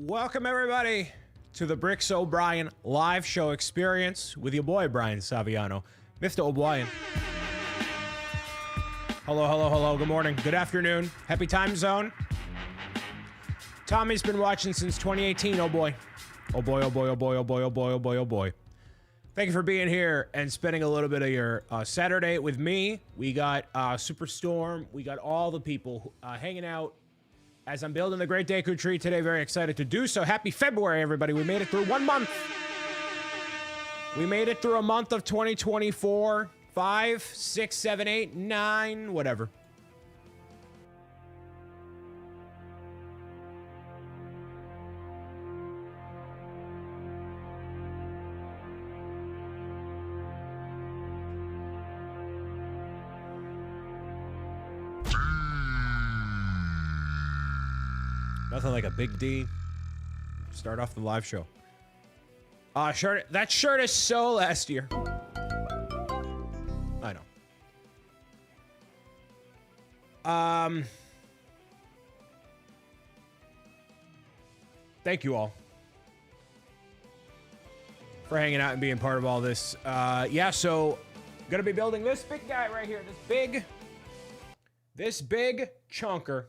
Welcome, everybody, to the BricksOBrian live show experience with your boy, Brian Saviano. Mr. O'Brien. Hello, hello, hello. Good morning. Good afternoon. Happy time zone. Tommy's been watching since 2018. Oh, boy. Oh, boy, oh, boy, oh, boy, oh, boy, oh, boy, oh, boy, oh, boy. Thank you for being here and spending a little bit of your Saturday with me. We got Superstorm. We got all the people hanging out as I'm building the Great Deku Tree today. Very excited to do so. Happy February, everybody. We made it through 1 month. We made it through a month of 2024. 5, 6, 7, 8, 9, whatever. Nothing like a big D. Start off the live show. Shirt. That shirt is so last year. I know. Thank you all for hanging out and being part of all this. Yeah, so gonna be building this big guy right here. This big chunker.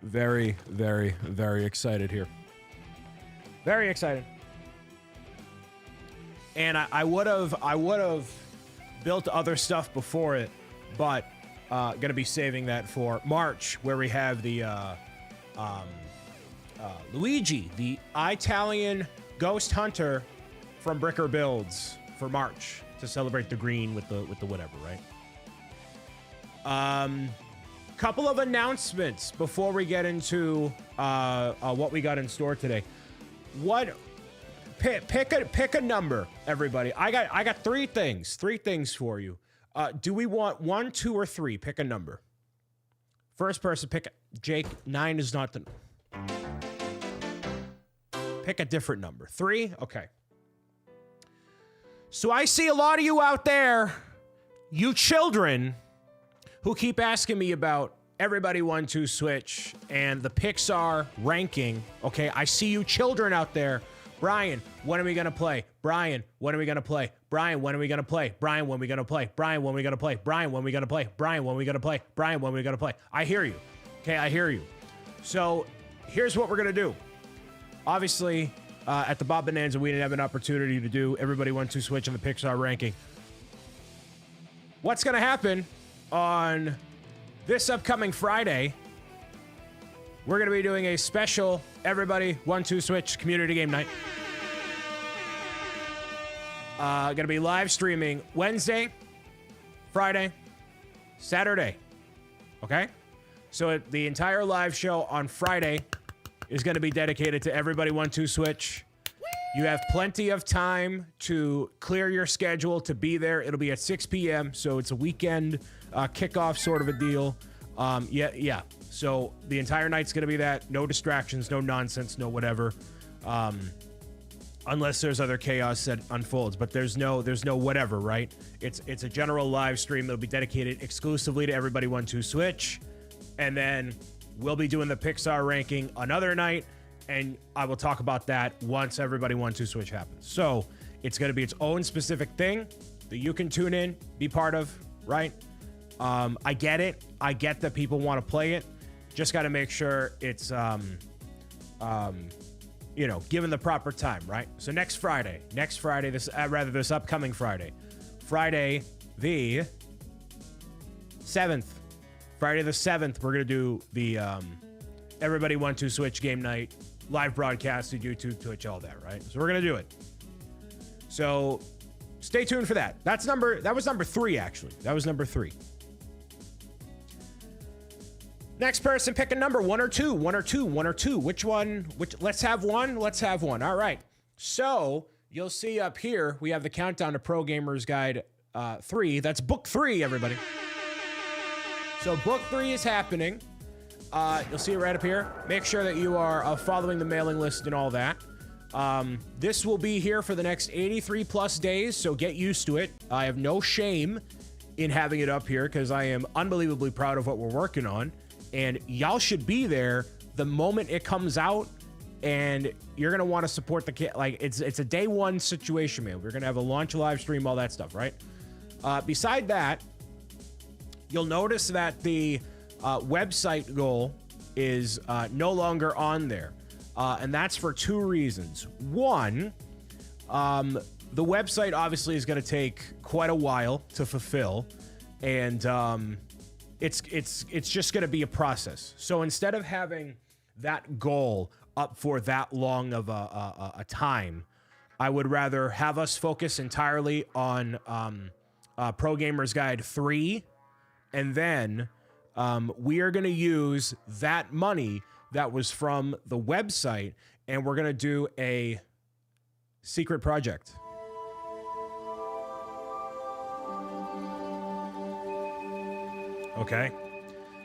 Very, very, very excited here. Very excited. And I would have built other stuff before it, but gonna be saving that for March, where we have the Luigi, the Italian ghost hunter from Bricker Builds for March to celebrate the green with the whatever, right? Couple of announcements before we get into what we got in store today. Pick a number, everybody. I got three things for you. Do we want 1, 2, or 3? Pick a number. First person, pick Jake. 9 is not the. Pick a different number. 3? Okay. So I see a lot of you out there, you children, who keep asking me about Everybody 1-2 Switch and the Pixar ranking. Okay, I see you children out there. Brian, when are we gonna play? Brian, when are we gonna play? Brian, when are we gonna play? Brian, when are we gonna play? Brian, when are we gonna play? Brian, when are we gonna play? Brian, when are we gonna play? Brian, when are we gonna play? I hear you. Okay, I hear you. So here's what we're gonna do. Obviously, at the Bob Bonanza, we didn't have an opportunity to do Everybody 1-2 Switch and the Pixar ranking. What's gonna happen on this upcoming Friday? We're going to be doing a special Everybody 1-2 Switch community game night. Going to be live streaming Wednesday, Friday, Saturday. Okay? So the entire live show on Friday is going to be dedicated to Everybody 1-2 Switch. You have plenty of time to clear your schedule to be there. It'll be at 6 p.m., so it's a weekend kickoff sort of a deal. Yeah. So the entire night's going to be that. No distractions, no nonsense, no whatever. Unless there's other chaos that unfolds, but there's no whatever, right? It's a general live stream. It'll be dedicated exclusively to Everybody 1-2 Switch. And then we'll be doing the Pixar ranking another night. And I will talk about that once Everybody 1-2 Switch happens. So it's going to be its own specific thing that you can tune in, be part of, right? I get it. I get that people want to play it. Just got to make sure it's, given the proper time, right? So next Friday, this upcoming Friday the 7th. Friday the 7th, we're going to do the Everybody 1-2 Switch game night, live broadcast to YouTube, Twitch, all that, right? So we're going to do it. So stay tuned for that. That was number 3, actually. That was number 3. Next person, pick a number, 1 or 2, 1 or 2, 1 or 2. Let's have one. All right. So you'll see up here, we have the countdown to Pro Gamers Guide 3. That's book 3, everybody. So book 3 is happening. You'll see it right up here. Make sure that you are following the mailing list and all that. This will be here for the next 83 plus days, so get used to it. I have no shame in having it up here because I am unbelievably proud of what we're working on. And y'all should be there the moment it comes out, and you're gonna want to support the kid. Like, it's a day one situation, man. We're gonna have a launch live stream, all that stuff, right? Beside that, you'll notice that the website goal is no longer on there. And that's for 2 reasons. One, the website obviously is going to take quite a while to fulfill, and it's just going to be a process. So instead of having that goal up for that long of a time, I would rather have us focus entirely on Pro Gamers Guide 3, and then we are going to use that money that was from the website, and we're going to do a secret project. Okay.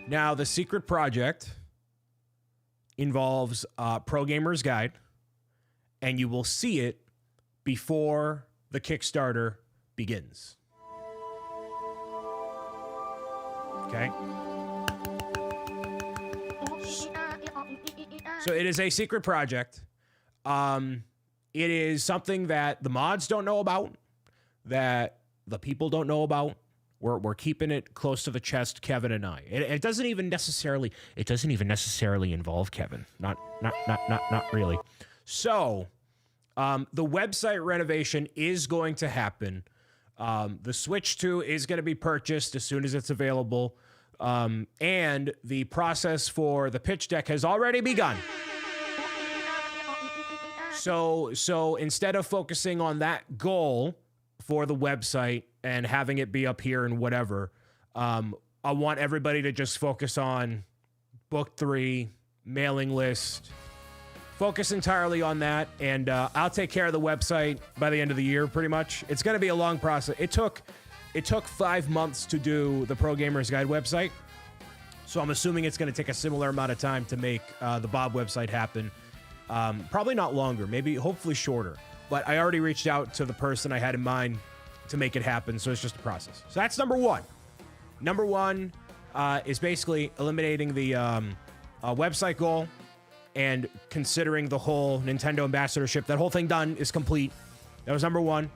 Now, the secret project involves Pro Gamers Guide, and you will see it before the Kickstarter begins. Okay. So it is a secret project. It is something that the mods don't know about, that the people don't know about. We're keeping it close to the chest, Kevin and I. It doesn't even necessarily involve Kevin. Not really. So, the website renovation is going to happen. The Switch 2 is going to be purchased as soon as it's available. And the process for the pitch deck has already begun. So instead of focusing on that goal for the website and having it be up here and whatever, I want everybody to just focus on book 3, mailing list, focus entirely on that. And I'll take care of the website by the end of the year, pretty much. It's going to be a long process. It took 5 months to do the Pro Gamers Guide website. So I'm assuming it's going to take a similar amount of time to make the Bob website happen. Probably not longer, maybe hopefully shorter. But I already reached out to the person I had in mind to make it happen, so it's just a process. So that's number 1. Number 1 is basically eliminating the website goal and considering the whole Nintendo ambassadorship. That whole thing done is complete. That was number 1.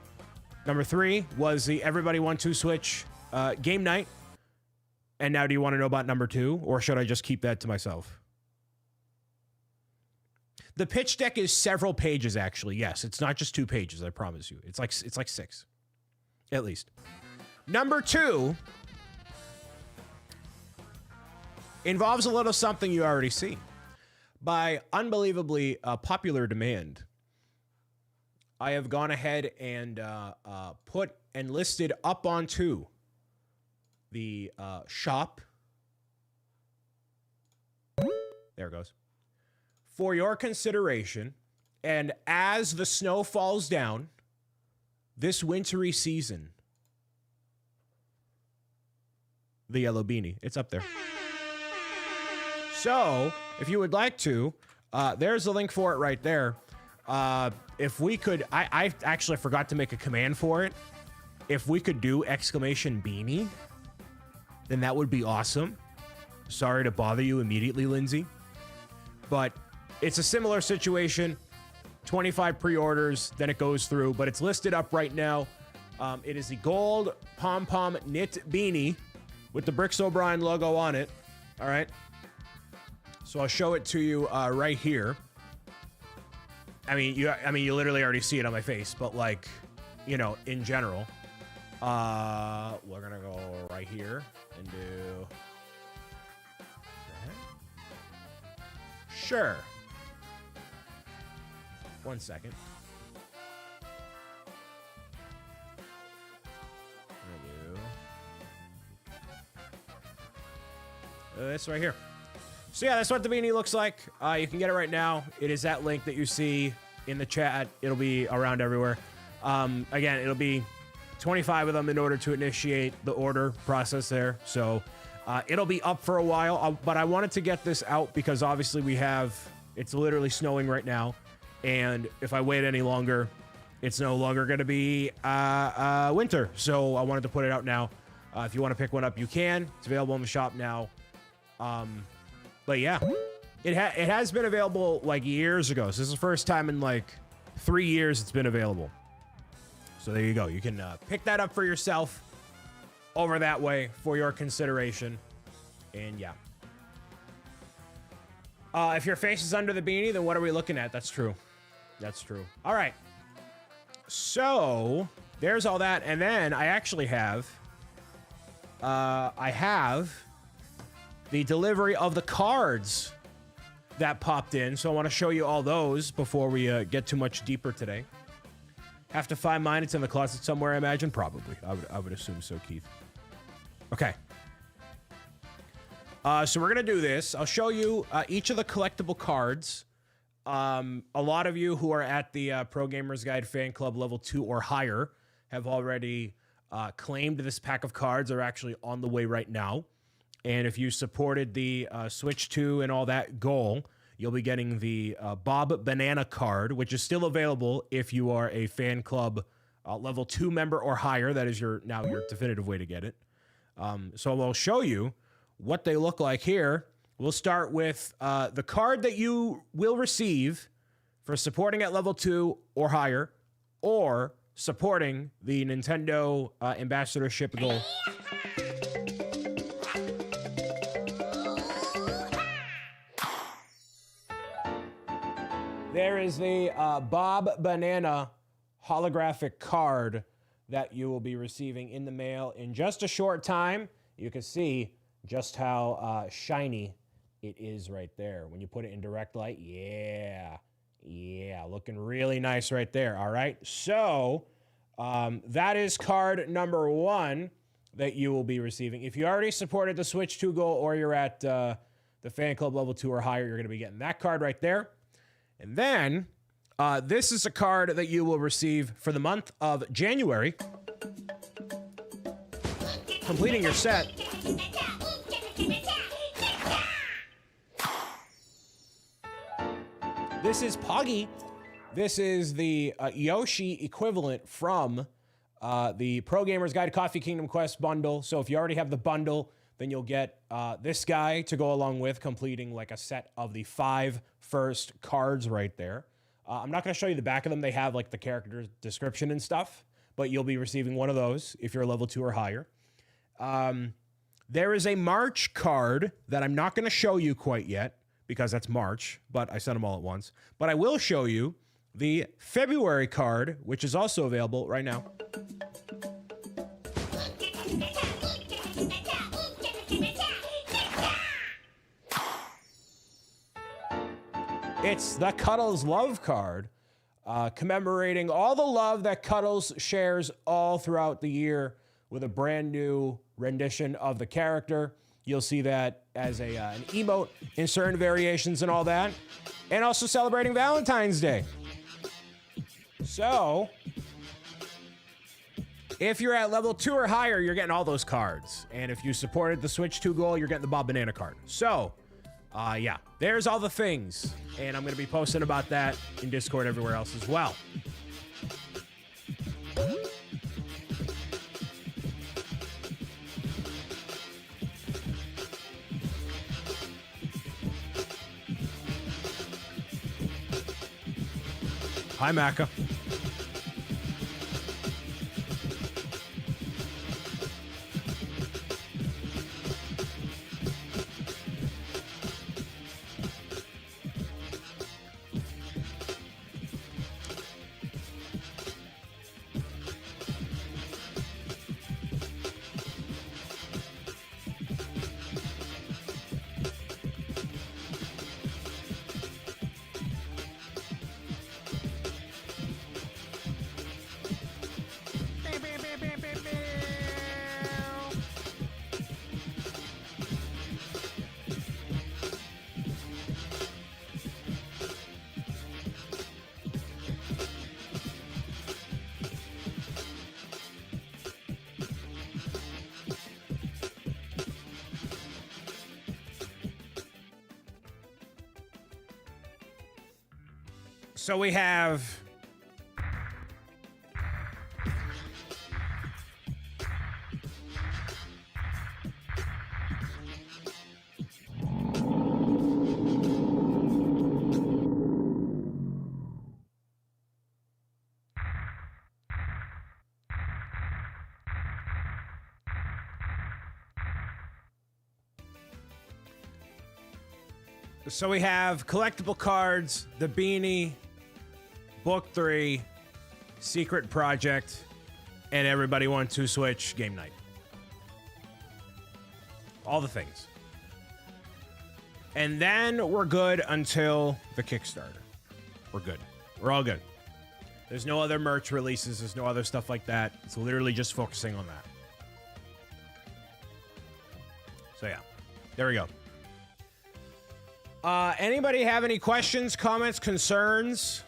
Number 3 was the Everybody 1-2 Switch game night. And now do you want to know about number 2, or should I just keep that to myself? The pitch deck is several pages, actually. Yes, it's not just 2 pages, I promise you. It's like 6, at least. Number 2 involves a little something you already see. By unbelievably popular demand, I have gone ahead and put and listed up onto the shop. There it goes. For your consideration, and as the snow falls down this wintry season, the yellow beanie, it's up there. So, if you would like to, there's the link for it right there. If we could, I actually forgot to make a command for it. If we could do exclamation beanie, then that would be awesome. Sorry to bother you immediately, Lindsay. But it's a similar situation. 25 pre-orders, then it goes through, but it's listed up right now. It is the gold pom-pom knit beanie with the BricksOBrian logo on it. All right. So I'll show it to you right here. I mean, you literally already see it on my face, but like, you know, in general, we're gonna go right here and do that. Sure. 1 second. This right here. So yeah, that's what the beanie looks like. You can get it right now. It is that link that you see in the chat. It'll be around everywhere. Again, it'll be 25 of them in order to initiate the order process there. So It'll be up for a while, but I wanted to get this out because obviously it's literally snowing right now. And if I wait any longer, it's no longer going to be winter. So I wanted to put it out now. If you want to pick one up, you can. It's available in the shop now. But yeah, it has been available like years ago. So this is the first time in like 3 years it's been available. So there you go. You can pick that up for yourself over that way for your consideration. And yeah. If your face is under the beanie, then what are we looking at? That's true. That's true. All right. So there's all that. And then I actually have, the delivery of the cards that popped in. So I want to show you all those before we get too much deeper today. Have to find mine. It's in the closet somewhere, I imagine. Probably. I would assume so, Keith. Okay. So we're going to do this. I'll show you each of the collectible cards. A lot of you who are at the Pro Gamers Guide Fan Club level 2 or higher have already claimed this pack of cards. Are actually on the way right now. And if you supported the Switch 2 and all that goal, you'll be getting the Bob Banana card, which is still available if you are a Fan Club level 2 member or higher. That is your definitive way to get it. So I'll show you what they look like here. We'll start with the card that you will receive for supporting at level 2 or higher, or supporting the Nintendo ambassadorship goal. There is the Bob Banana holographic card that you will be receiving in the mail in just a short time. You can see just how shiny it is right there. When you put it in direct light, yeah, looking really nice right there, all right? So that is card number 1 that you will be receiving. If you already supported the Switch 2 goal or you're at the Fan Club level 2 or higher, you're gonna be getting that card right there. And then this is a card that you will receive for the month of January. Completing your set. This is Poggy. This is the Yoshi equivalent from the Pro Gamers Guide Coffee Kingdom Quest bundle. So if you already have the bundle, then you'll get this guy to go along with, completing like a set of the 5 first cards right there. I'm not going to show you the back of them. They have like the character description and stuff, but you'll be receiving one of those if you're a level 2 or higher. There is a March card that I'm not going to show you quite yet because that's March, but I sent them all at once. But I will show you the February card, which is also available right now. It's the Cuddles Love card, commemorating all the love that Cuddles shares all throughout the year with a brand new rendition of the character. You'll see that as an emote in certain variations and all that. And also celebrating Valentine's Day. So, if you're at level 2 or higher, you're getting all those cards. And if you supported the Switch 2 goal, you're getting the Bob Banana card. So, yeah, there's all the things. And I'm going to be posting about that in Discord everywhere else as well. Hi, Maka. So we have... So we have collectible cards, the beanie, book 3, secret project, and everybody wants to switch game night. All the things. And then we're good until the Kickstarter. We're good. We're all good. There's no other merch releases. There's no other stuff like that. It's literally just focusing on that. So yeah, there we go. Anybody have any questions, comments, concerns?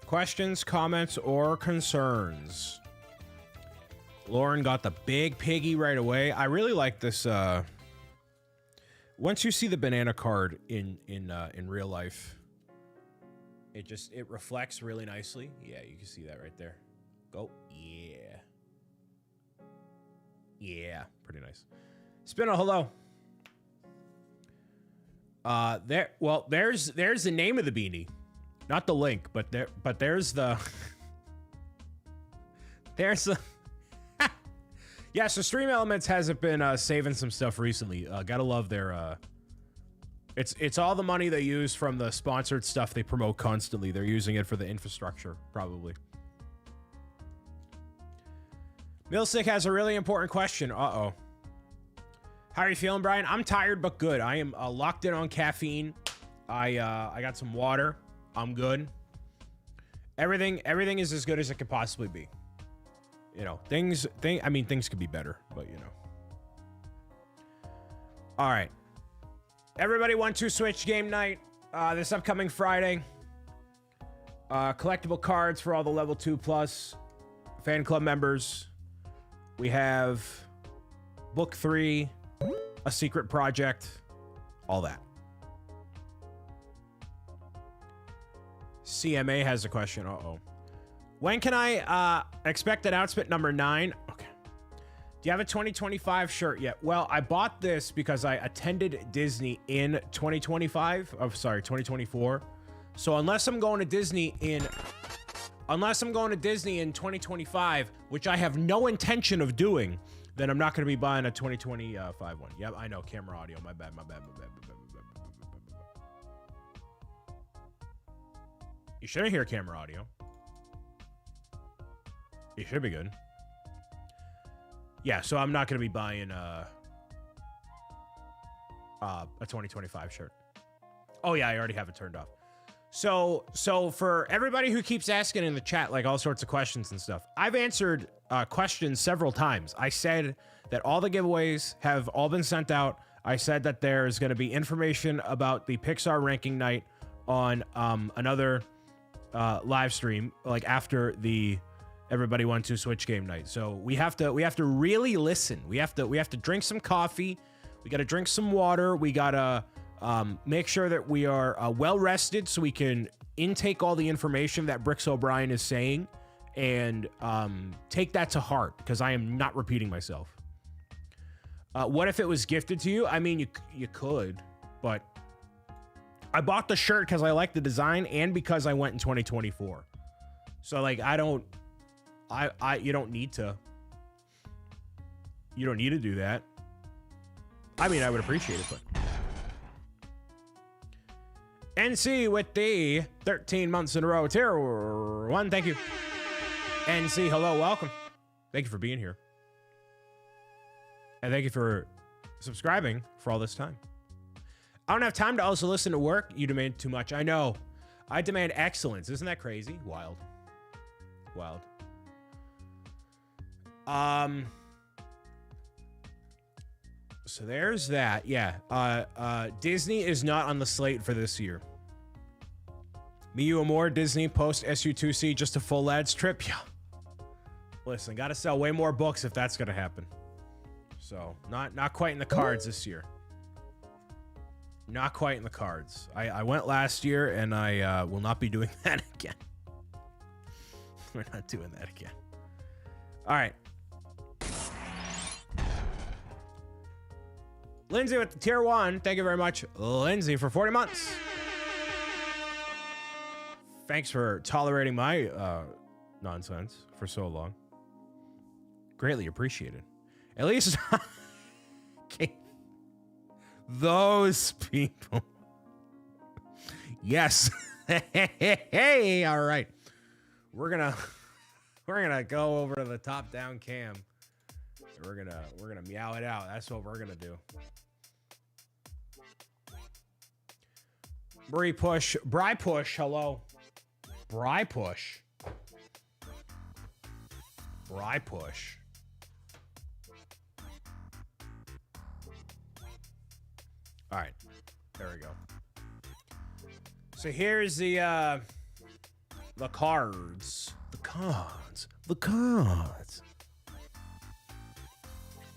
Questions, comments, or concerns? Lauren got the big piggy right away. I really like this. Once you see the banana card in real life, it reflects really nicely. Yeah, you can see that right there. Go. Yeah. Yeah, pretty nice. Spino, hello. There's the name of the beanie, not the link, but there's the yeah. So Stream Elements hasn't been saving some stuff recently. Gotta love their it's all the money they use from the sponsored stuff they promote constantly. They're using it for the infrastructure probably. Milsick has a really important question. Uh-oh. How are you feeling, Brian? I'm tired, but good. I am locked in on caffeine. I got some water. I'm good. Everything is as good as it could possibly be. You know, things could be better, but you know. All right. Everybody want to switch game night this upcoming Friday. Collectible cards for all the level 2+ fan club members. We have book 3, a secret project, all that. CMA has a question. Uh-oh. When can I expect announcement number 9? Okay. Do you have a 2025 shirt yet? Well, I bought this because I attended Disney in 2024. So unless I'm going to Disney in 2025, which I have no intention of doing, then I'm not going to be buying a 2025 one. Yep, I know. Camera audio. My bad. You shouldn't hear camera audio. You should be good. Yeah, so I'm not going to be buying a 2025 shirt. Oh, yeah, I already have it turned off. So for everybody who keeps asking in the chat, like all sorts of questions and stuff, I've answered questions several times. I said that all the giveaways have all been sent out. I said that there's going to be information about the Pixar ranking night on another live stream, like after the Everybody Want to Switch game night. So we have to really listen. We have to drink some coffee. We got to drink some water. We got to make sure that we are well rested so we can intake all the information that BricksOBrian is saying and take that to heart, because I am not repeating myself. What if it was gifted to you? I mean, you could, but I bought the shirt because I like the design and because I went in 2024. So like, you don't need to do that. I mean, I would appreciate it, but NC with the 13 months in a row. Tier 1, thank you. NC, hello, welcome. Thank you for being here. And thank you for subscribing for all this time. I don't have time to also listen to work. You demand too much. I know. I demand excellence. Isn't that crazy? Wild. So there's that. Yeah. Disney is not on the slate for this year. Miyu Amore, Disney post SU2C, just a full lads trip. Yeah. Listen, gotta sell way more books if that's gonna happen. So not quite in the cards this year. Not quite in the cards. I went last year, and I will not be doing that again. We're not doing that again. All right. Lindsay with the tier 1. Thank you very much, Lindsay, for 40 months. Thanks for tolerating my nonsense for so long. Greatly appreciated. At least those people. Yes. Hey, all right. We're gonna go over to the top-down cam. We're gonna meow it out. That's what we're gonna do. Bri Push, hello. Bri Push. All right, there we go. So here's the cards. The cards.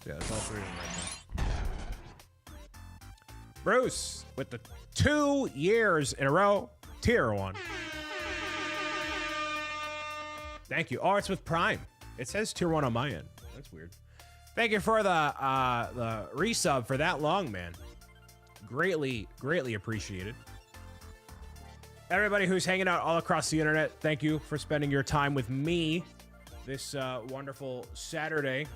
Yeah, that's all three of them right there. Bruce with the 2 years in a row, tier 1. Thank you. Oh, it's with Prime. It says tier 1 on my end. That's weird. Thank you for the resub for that long, man. Greatly appreciated. Everybody who's hanging out all across the internet, thank you for spending your time with me this wonderful Saturday.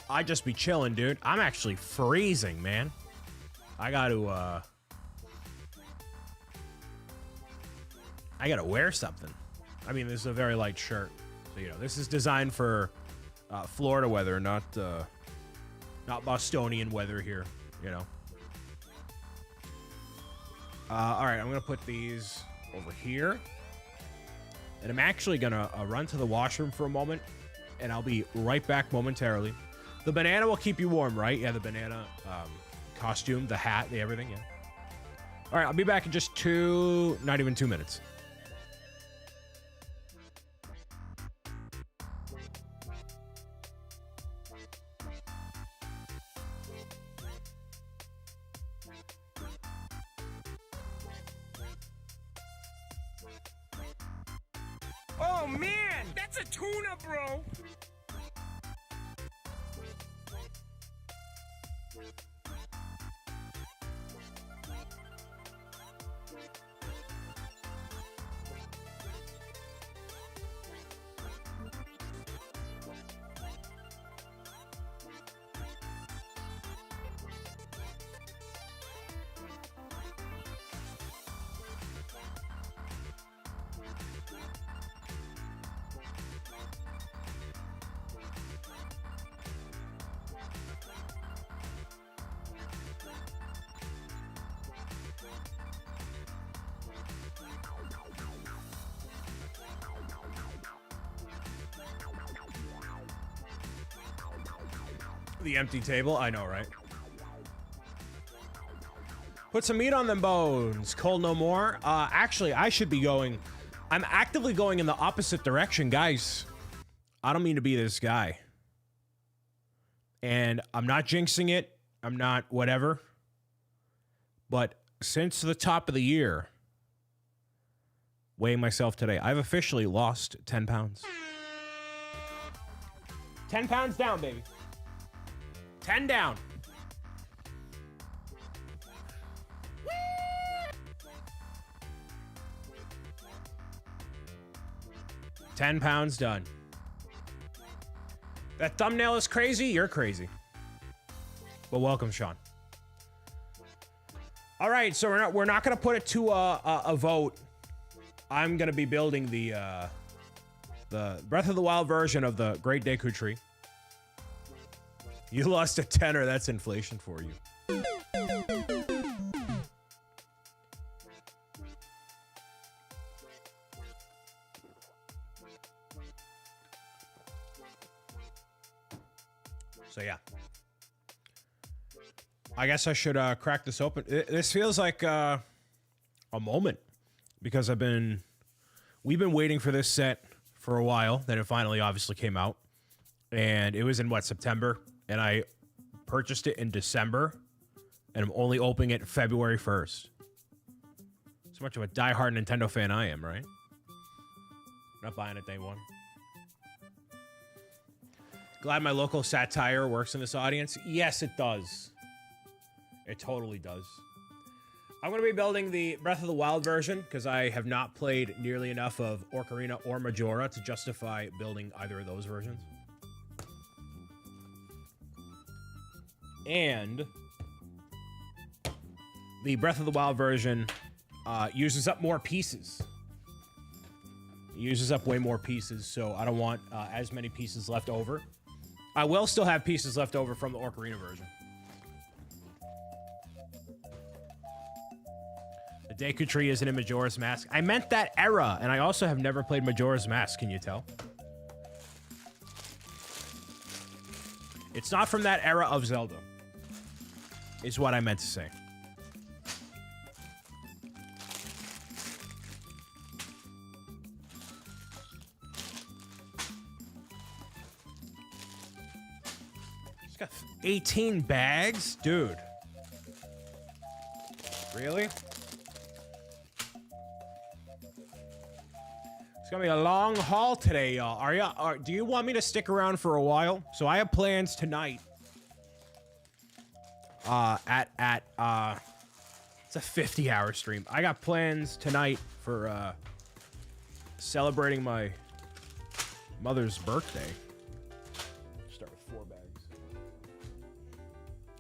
I just be chilling, dude. I'm actually freezing, man. I gotta wear something. I mean, this is a very light shirt. So, you know, this is designed for Florida weather, not Bostonian weather here, you know. All right, I'm gonna put these over here. And I'm actually gonna run to the washroom for a moment, and I'll be right back momentarily. The banana will keep you warm, right? Yeah, the banana costume, the hat, the everything, yeah. All right, I'll be back in just not even 2 minutes. Oh man, that's a tuna, bro. The empty table, I know, right? Put some meat on them bones. Cold no more. Actually, I should be going. I'm actively going in the opposite direction, guys. I don't mean to be this guy. And I'm not jinxing it. I'm not whatever. But since the top of the year, weighing myself today, I've officially lost 10 pounds. 10 pounds down, baby. 10 down. Woo! 10 pounds done. That thumbnail is crazy. You're crazy. Well, welcome, Sean. All right, so we're not gonna put it to a vote. I'm gonna be building the Breath of the Wild version of the Great Deku Tree. You lost a tenner. That's inflation for you. So yeah, I guess I should crack this open. This feels like a moment because we've been waiting for this set for a while. Then it finally obviously came out, and it was in what, September, and I purchased it in December, And I'm only opening it February 1st. So much of a diehard Nintendo fan I am, right? Not buying it day one. Glad my local satire works in this audience. Yes, it does. It totally does. I'm going to be building the Breath of the Wild version because I have not played nearly enough of Ocarina or Majora to justify building either of those versions. And the Breath of the Wild version uses up more pieces. It uses up way more pieces, so I don't want as many pieces left over. I will still have pieces left over from the Ocarina version. The Deku Tree isn't in Majora's Mask. I meant that era, and I also have never played Majora's Mask, can you tell? It's not from that era of Zelda, is what I meant to say. It's got 18 bags? Dude. Really? It's gonna be a long haul today, y'all. Do you want me to stick around for a while? So I have plans tonight. It's a 50-hour stream. I got plans tonight for celebrating my mother's birthday. Start with 4 bags.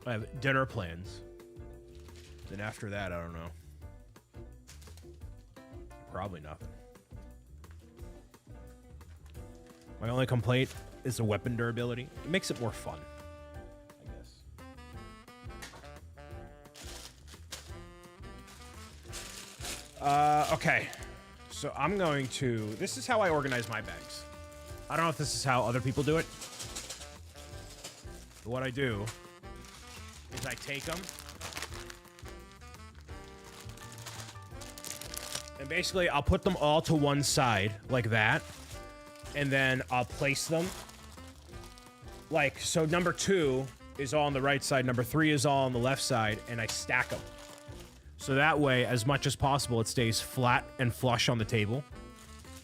I have dinner plans. Then after that, I don't know. Probably nothing. My only complaint is the weapon durability. It makes it more fun, I guess. Okay. So I'm going to... This is how I organize my bags. I don't know if this is how other people do it. But what I do is I take them... And basically, I'll put them all to one side, like that. And then I'll place them. Like, so number 2 is all on the right side. Number 3 is all on the left side. And I stack them. So that way, as much as possible, it stays flat and flush on the table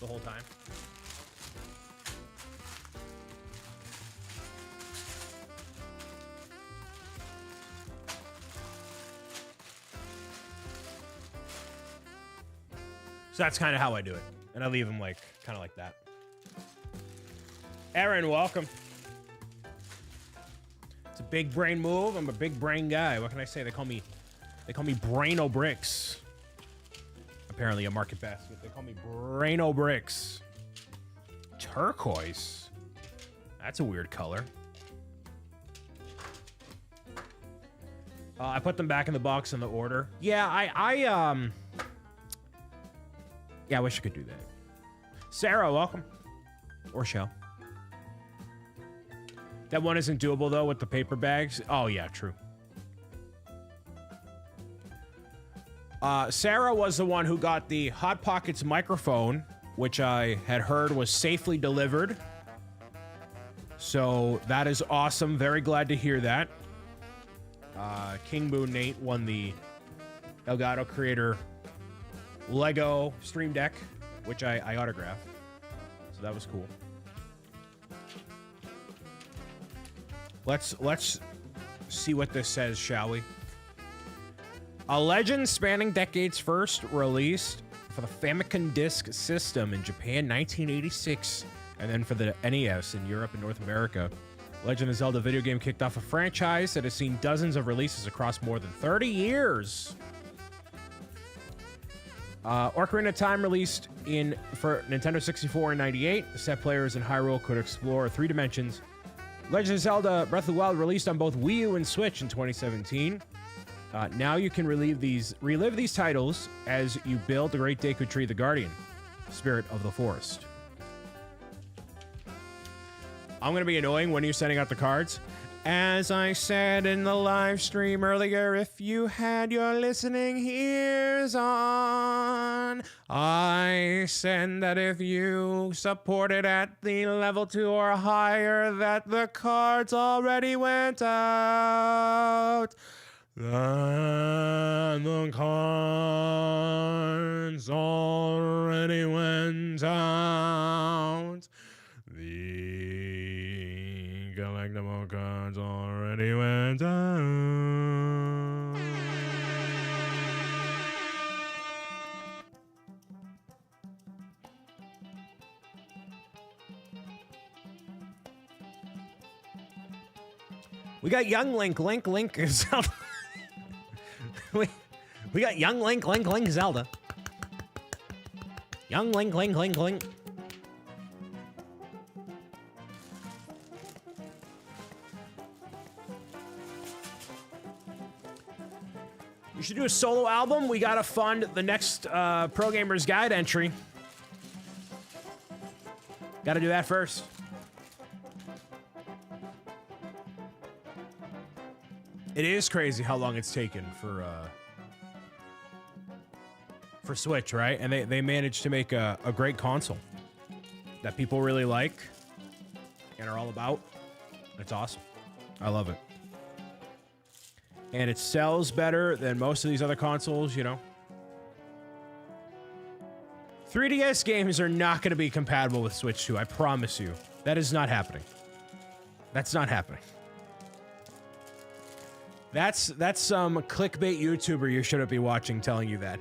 the whole time. So that's kind of how I do it. And I leave them like, kind of like that. Aaron, welcome. It's a big brain move. I'm a big brain guy. What can I say? They call me BricksOBrian. Apparently a market basket. They call me BricksOBrian. Turquoise. That's a weird color. I put them back in the box in the order. Yeah, yeah, I wish I could do that. Sarah, welcome. Or Shell. That one isn't doable, though, with the paper bags. Oh, yeah, true. Sarah was the one who got the Hot Pockets microphone, which I had heard was safely delivered. So that is awesome. Very glad to hear that. King Boo Nate won the Elgato Creator Lego Stream Deck, which I autographed. So that was cool. Let's see what this says, shall we? A legend spanning decades, first released for the Famicom Disk System in Japan 1986, and then for the NES in Europe and North America. Legend of Zelda video game kicked off a franchise that has seen dozens of releases across more than 30 years. Ocarina of Time released for Nintendo 64 in 98. Set players in Hyrule could explore 3 dimensions. Legend of Zelda Breath of the Wild released on both Wii U and Switch in 2017. Now you can relive these titles as you build the Great Deku Tree, the Guardian, Spirit of the Forest. I'm going to be annoying when you're sending out the cards. As I said in the live stream earlier, if you had your listening ears on, I said that if you supported at the level 2 or higher, that the cards already went out. The collectible cards already went down. We got young Link Zelda. we got young Link Zelda. Young Link. We should do a solo album. We gotta fund the next Pro Gamers Guide entry. Gotta do that first. It is crazy how long it's taken for Switch, right? And they managed to make a great console that people really like and are all about. It's awesome. I love it. And it sells better than most of these other consoles, you know. 3DS games are not going to be compatible with Switch 2, I promise you. That is not happening. That's not happening. That's some clickbait YouTuber you shouldn't be watching telling you that.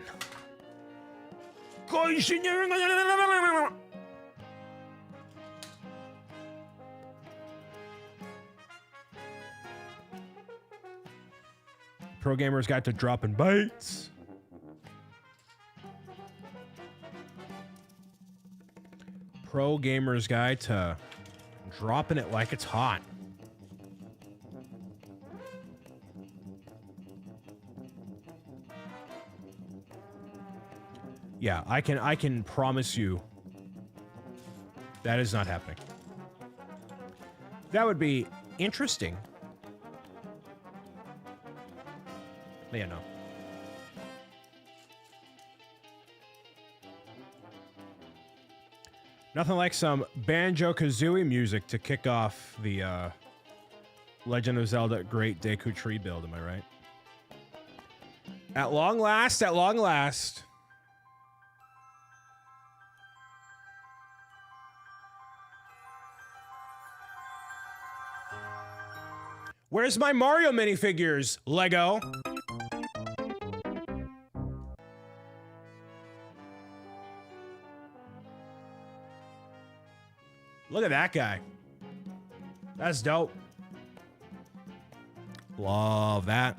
Pro Gamers Guide to dropping bytes. Pro Gamers Guide to dropping it like it's hot. Yeah, I can promise you that is not happening. That would be interesting. Yeah, no. Nothing like some Banjo-Kazooie music to kick off the Legend of Zelda Great Deku Tree build, am I right? At long last, at long last. Where's my Mario minifigures, Lego? Look at that guy. That's dope. Love that.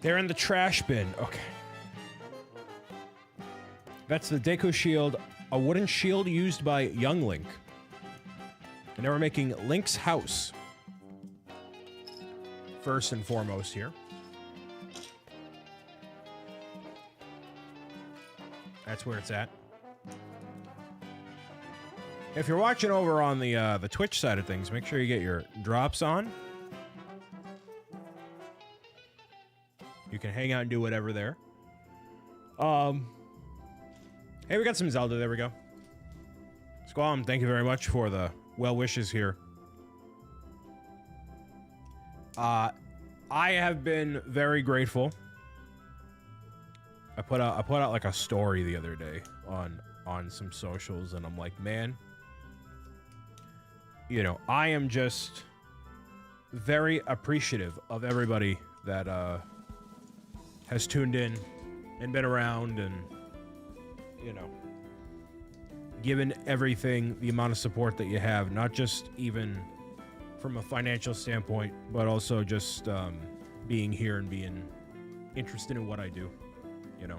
They're in the trash bin. Okay. That's the Deku Shield, a wooden shield used by young Link. And they were making Link's house. First and foremost here. That's where it's at. If you're watching over on the Twitch side of things, make sure you get your drops on. You can hang out and do whatever there. Hey, we got some Zelda. There we go. Squam, thank you very much for the well wishes here. I have been very grateful. I put out like a story the other day on some socials, and I'm like, man, you know, I am just very appreciative of everybody that has tuned in and been around and, you know, given everything the amount of support that you have, not just even from a financial standpoint, but also just being here and being interested in what I do, you know.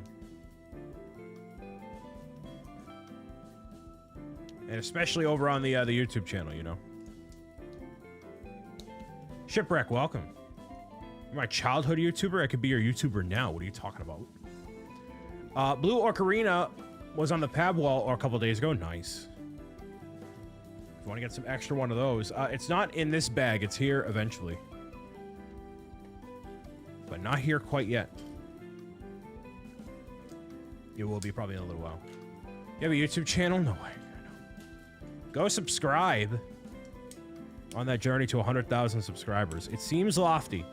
And especially over on the YouTube channel, you know. Shipwreck, welcome. You're my childhood YouTuber? I could be your YouTuber now. What are you talking about? Blue Ocarina was on the pab wall a couple days ago. Nice. If you want to get some extra one of those. It's not in this bag. It's here eventually. But not here quite yet. It will be probably in a little while. You have a YouTube channel? No way. Go subscribe on that journey to 100,000 subscribers. It seems lofty,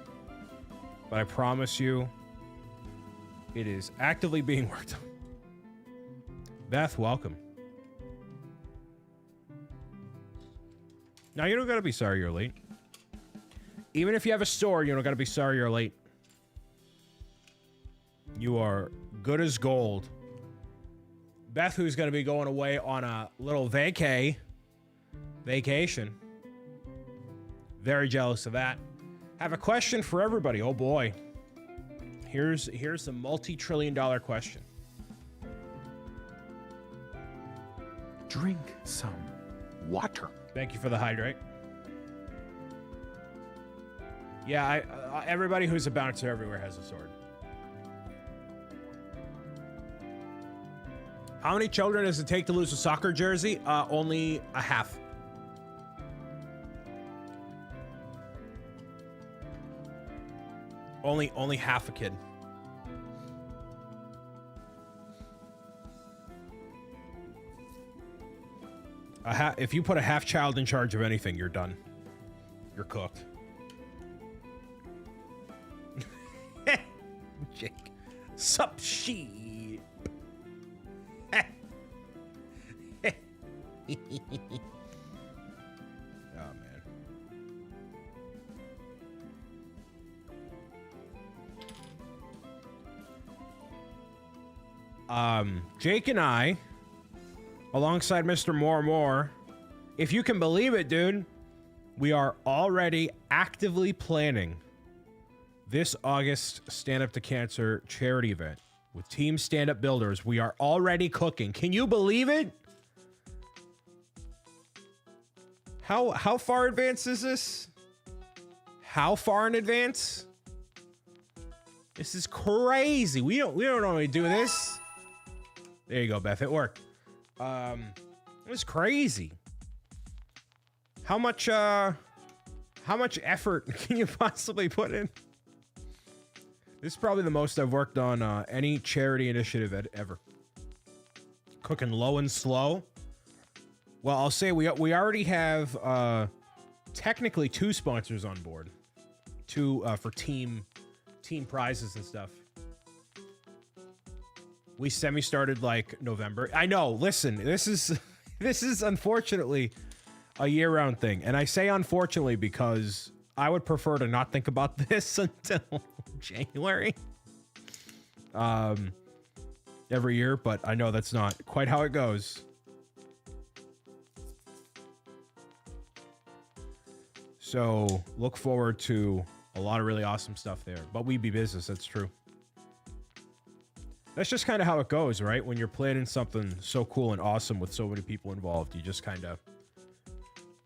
but I promise you, It is actively being worked on. Beth, welcome. Now, you don't gotta be sorry you're late. Even if you have a store, you don't gotta be sorry you're late. You are good as gold. Beth, who's gonna be going away on a little vacation. Very jealous of that. Have a question for everybody. Oh boy. Here's the multi-trillion-dollar question. Drink some water. Thank you for the hydrate. Yeah, everybody who's a bouncer everywhere has a sword. How many children does it take to lose a soccer jersey? Only a half. Only half a kid. If you put a half child in charge of anything, you're done. You're cooked. Jake. Sup, sheep. Oh, man. Jake and I, alongside Mr. More, if you can believe it, dude, we are already actively planning this August Stand Up to Cancer charity event with Team Stand Up Builders. We are already cooking. Can you believe it? How far advanced is this? How far in advance? This is crazy. We don't normally do this. There you go, Beth. It worked. It was crazy. How much effort can you possibly put in? This is probably the most I've worked on any charity initiative ever. Cooking low and slow. Well, I'll say we already have technically 2 sponsors on board. 2 for team prizes and stuff. We semi-started like November. I know. Listen, this is unfortunately a year-round thing, and I say unfortunately because I would prefer to not think about this until January. Every year, but I know that's not quite how it goes. So look forward to a lot of really awesome stuff there. But we be business. That's true. That's just kind of how it goes, right? When you're planning something so cool and awesome with so many people involved, you just kind of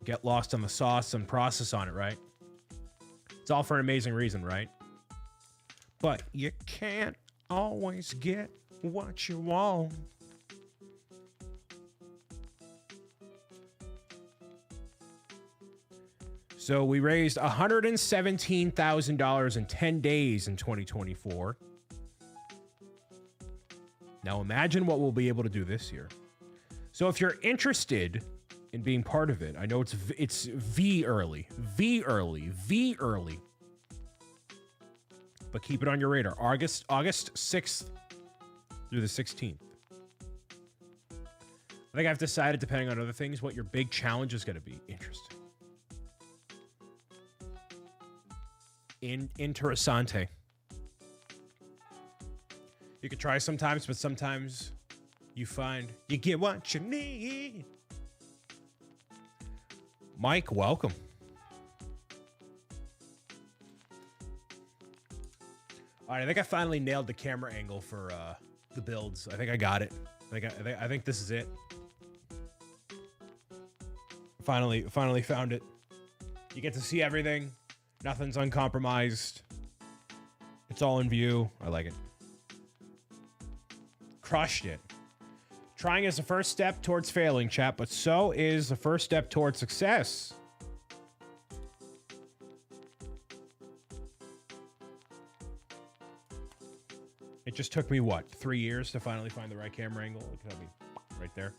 get lost on the sauce and process on it, right? It's all for an amazing reason, right? But you can't always get what you want. So we raised $117,000 in 10 days in 2024. Now imagine what we'll be able to do this year. So if you're interested in being part of it, I know it's V early. But keep it on your radar. August 6th through the 16th. I think I've decided, depending on other things, what your big challenge is going to be. Interesting. Interessante. You can try sometimes, but sometimes you find you get what you need. Mike, welcome. All right, I think I finally nailed the camera angle for the builds. I think I got it. I think this is it. Finally found it. You get to see everything. Nothing's uncompromised. It's all in view. I like it. Crushed it. Trying is the first step towards failing, chat, but so is the first step towards success. It just took me, what, 3 years to finally find the right camera angle? Look at me right there.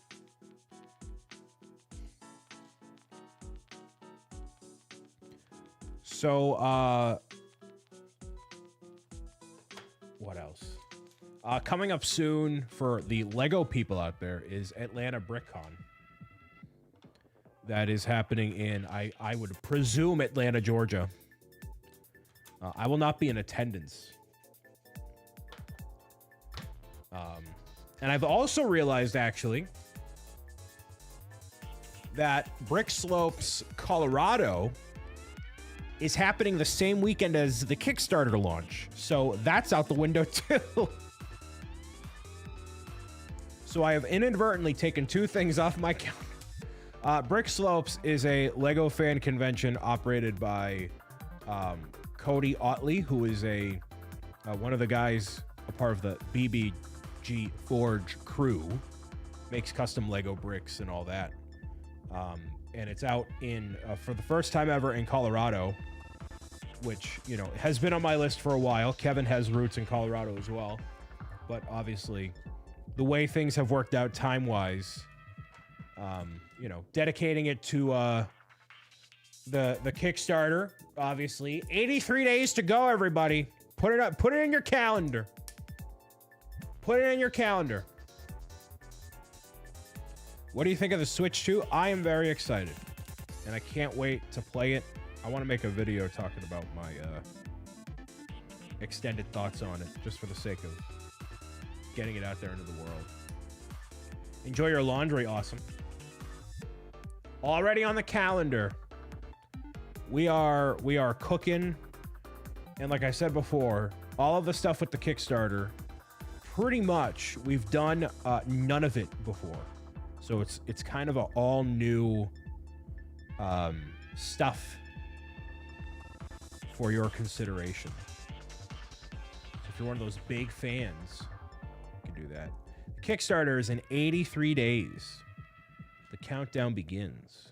So, what else? Coming up soon for the Lego people out there is Atlanta BrickCon. That is happening in, I would presume, Atlanta, Georgia. I will not be in attendance. And I've also realized, actually, that Brick Slopes, Colorado is happening the same weekend as the Kickstarter launch. So that's out the window, too. So I have inadvertently taken two things off my calendar. Brick Slopes is a Lego fan convention operated by Cody Otley, who is one of the guys, a part of the BBG Forge crew, makes custom Lego bricks and all that. And it's out in for the first time ever in Colorado, which, you know, has been on my list for a while. Kevin has roots in Colorado as well, but obviously the way things have worked out time-wise, you know, dedicating it to the Kickstarter, obviously. 83 days to go, everybody. Put it up. Put it in your calendar. Put it in your calendar. What do you think of the Switch 2? I am very excited, and I can't wait to play it. I want to make a video talking about my extended thoughts on it, just for the sake of getting it out there into the world. Enjoy your laundry, awesome. Already on the calendar. We are cooking, and like I said before, all of the stuff with the Kickstarter, pretty much we've done none of it before. So it's kind of an all new stuff for your consideration. So if you're one of those big fans, you can do that. The Kickstarter is in 83 days. The countdown begins.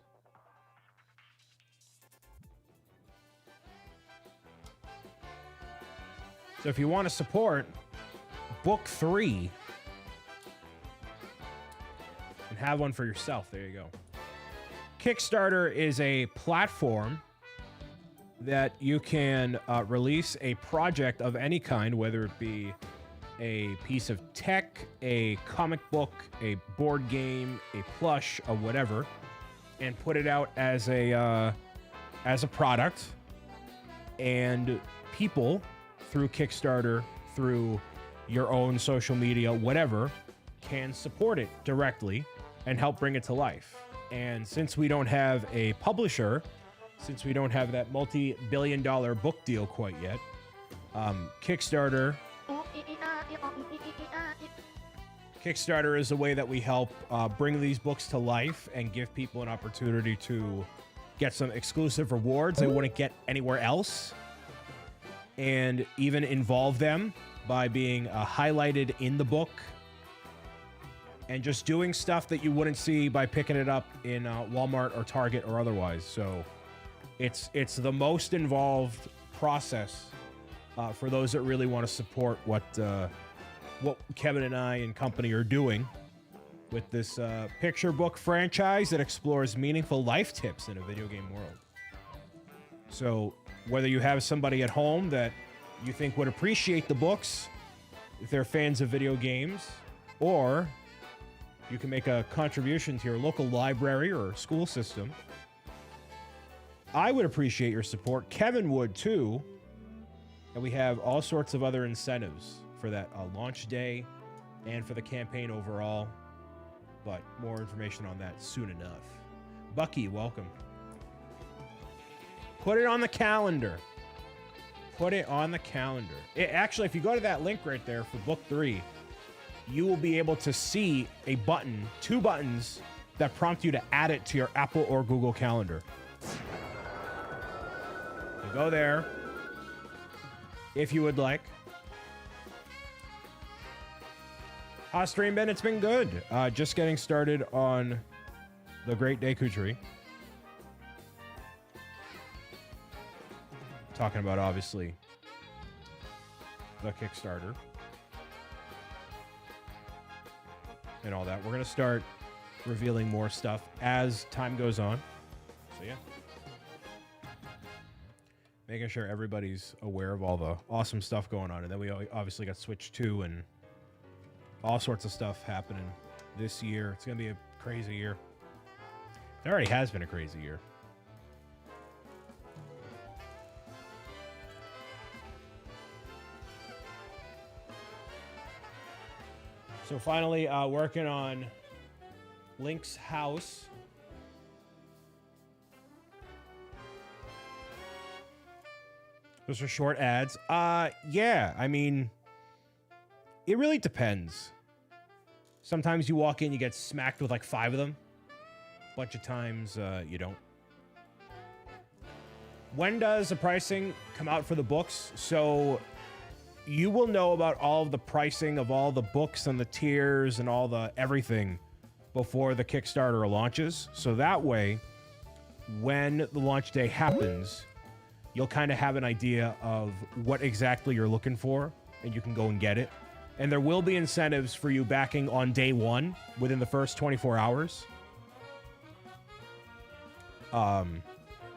So if you want to support Book 3 and have one for yourself, there you go. Kickstarter is a platform that you can release a project of any kind, whether it be a piece of tech, a comic book, a board game, a plush, or whatever, and put it out as a product. And people, through Kickstarter, through your own social media, whatever, can support it directly and help bring it to life. And since we don't have a publisher, since we don't have that multi-billion-dollar book deal quite yet, Kickstarter is a way that we help bring these books to life and give people an opportunity to get some exclusive rewards they wouldn't get anywhere else, and even involve them by being highlighted in the book and just doing stuff that you wouldn't see by picking it up in Walmart or Target or otherwise. So it's the most involved process for those that really want to support what Kevin and I and company are doing with this picture book franchise that explores meaningful life tips in a video game world. So whether you have somebody at home that you think would appreciate the books, if they're fans of video games, or you can make a contribution to your local library or school system, I would appreciate your support. Kevin would too. And we have all sorts of other incentives for that launch day and for the campaign overall. But more information on that soon enough. Bucky, welcome. Put it on the calendar. Put it on the calendar. Actually, if you go to that link right there for Book 3, you will be able to see a button, 2 buttons, that prompt you to add it to your Apple or Google Calendar. So go there if you would like. How's stream been? It's been good. Just getting started on the Great Deku Tree. Talking about, obviously, the Kickstarter and all that. We're going to start revealing more stuff as time goes on. So, yeah. Making sure everybody's aware of all the awesome stuff going on. And then we obviously got Switch 2 and all sorts of stuff happening this year. It's going to be a crazy year. It already has been a crazy year. So finally, working on Link's house. Those are short ads. Yeah, I mean, it really depends. Sometimes you walk in, you get smacked with like 5 of them. A bunch of times, you don't. When does the pricing come out for the books? So you will know about all of the pricing of all the books and the tiers and all the everything before the Kickstarter launches. So that way, when the launch day happens, you'll kind of have an idea of what exactly you're looking for, and you can go and get it. And there will be incentives for you backing on day 1 within the first 24 hours.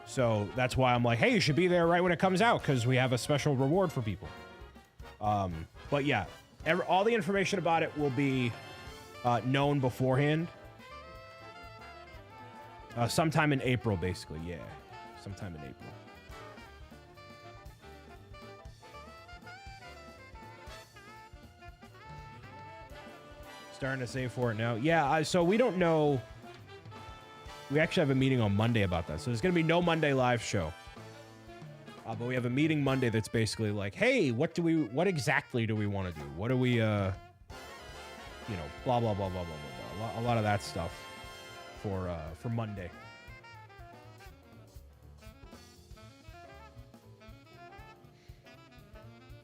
So that's why I'm like, hey, you should be there right when it comes out, because we have a special reward for people. But yeah, all the information about it will be known beforehand. Sometime in April, basically. Yeah, sometime in April. Starting to save for it now. Yeah, so we don't know. We actually have a meeting on Monday about that. So there's going to be no Monday live show. But we have a meeting Monday that's basically like, hey, what exactly do we want to do? What do we, blah, blah, blah, blah, blah, blah, blah. A lot of that stuff for Monday.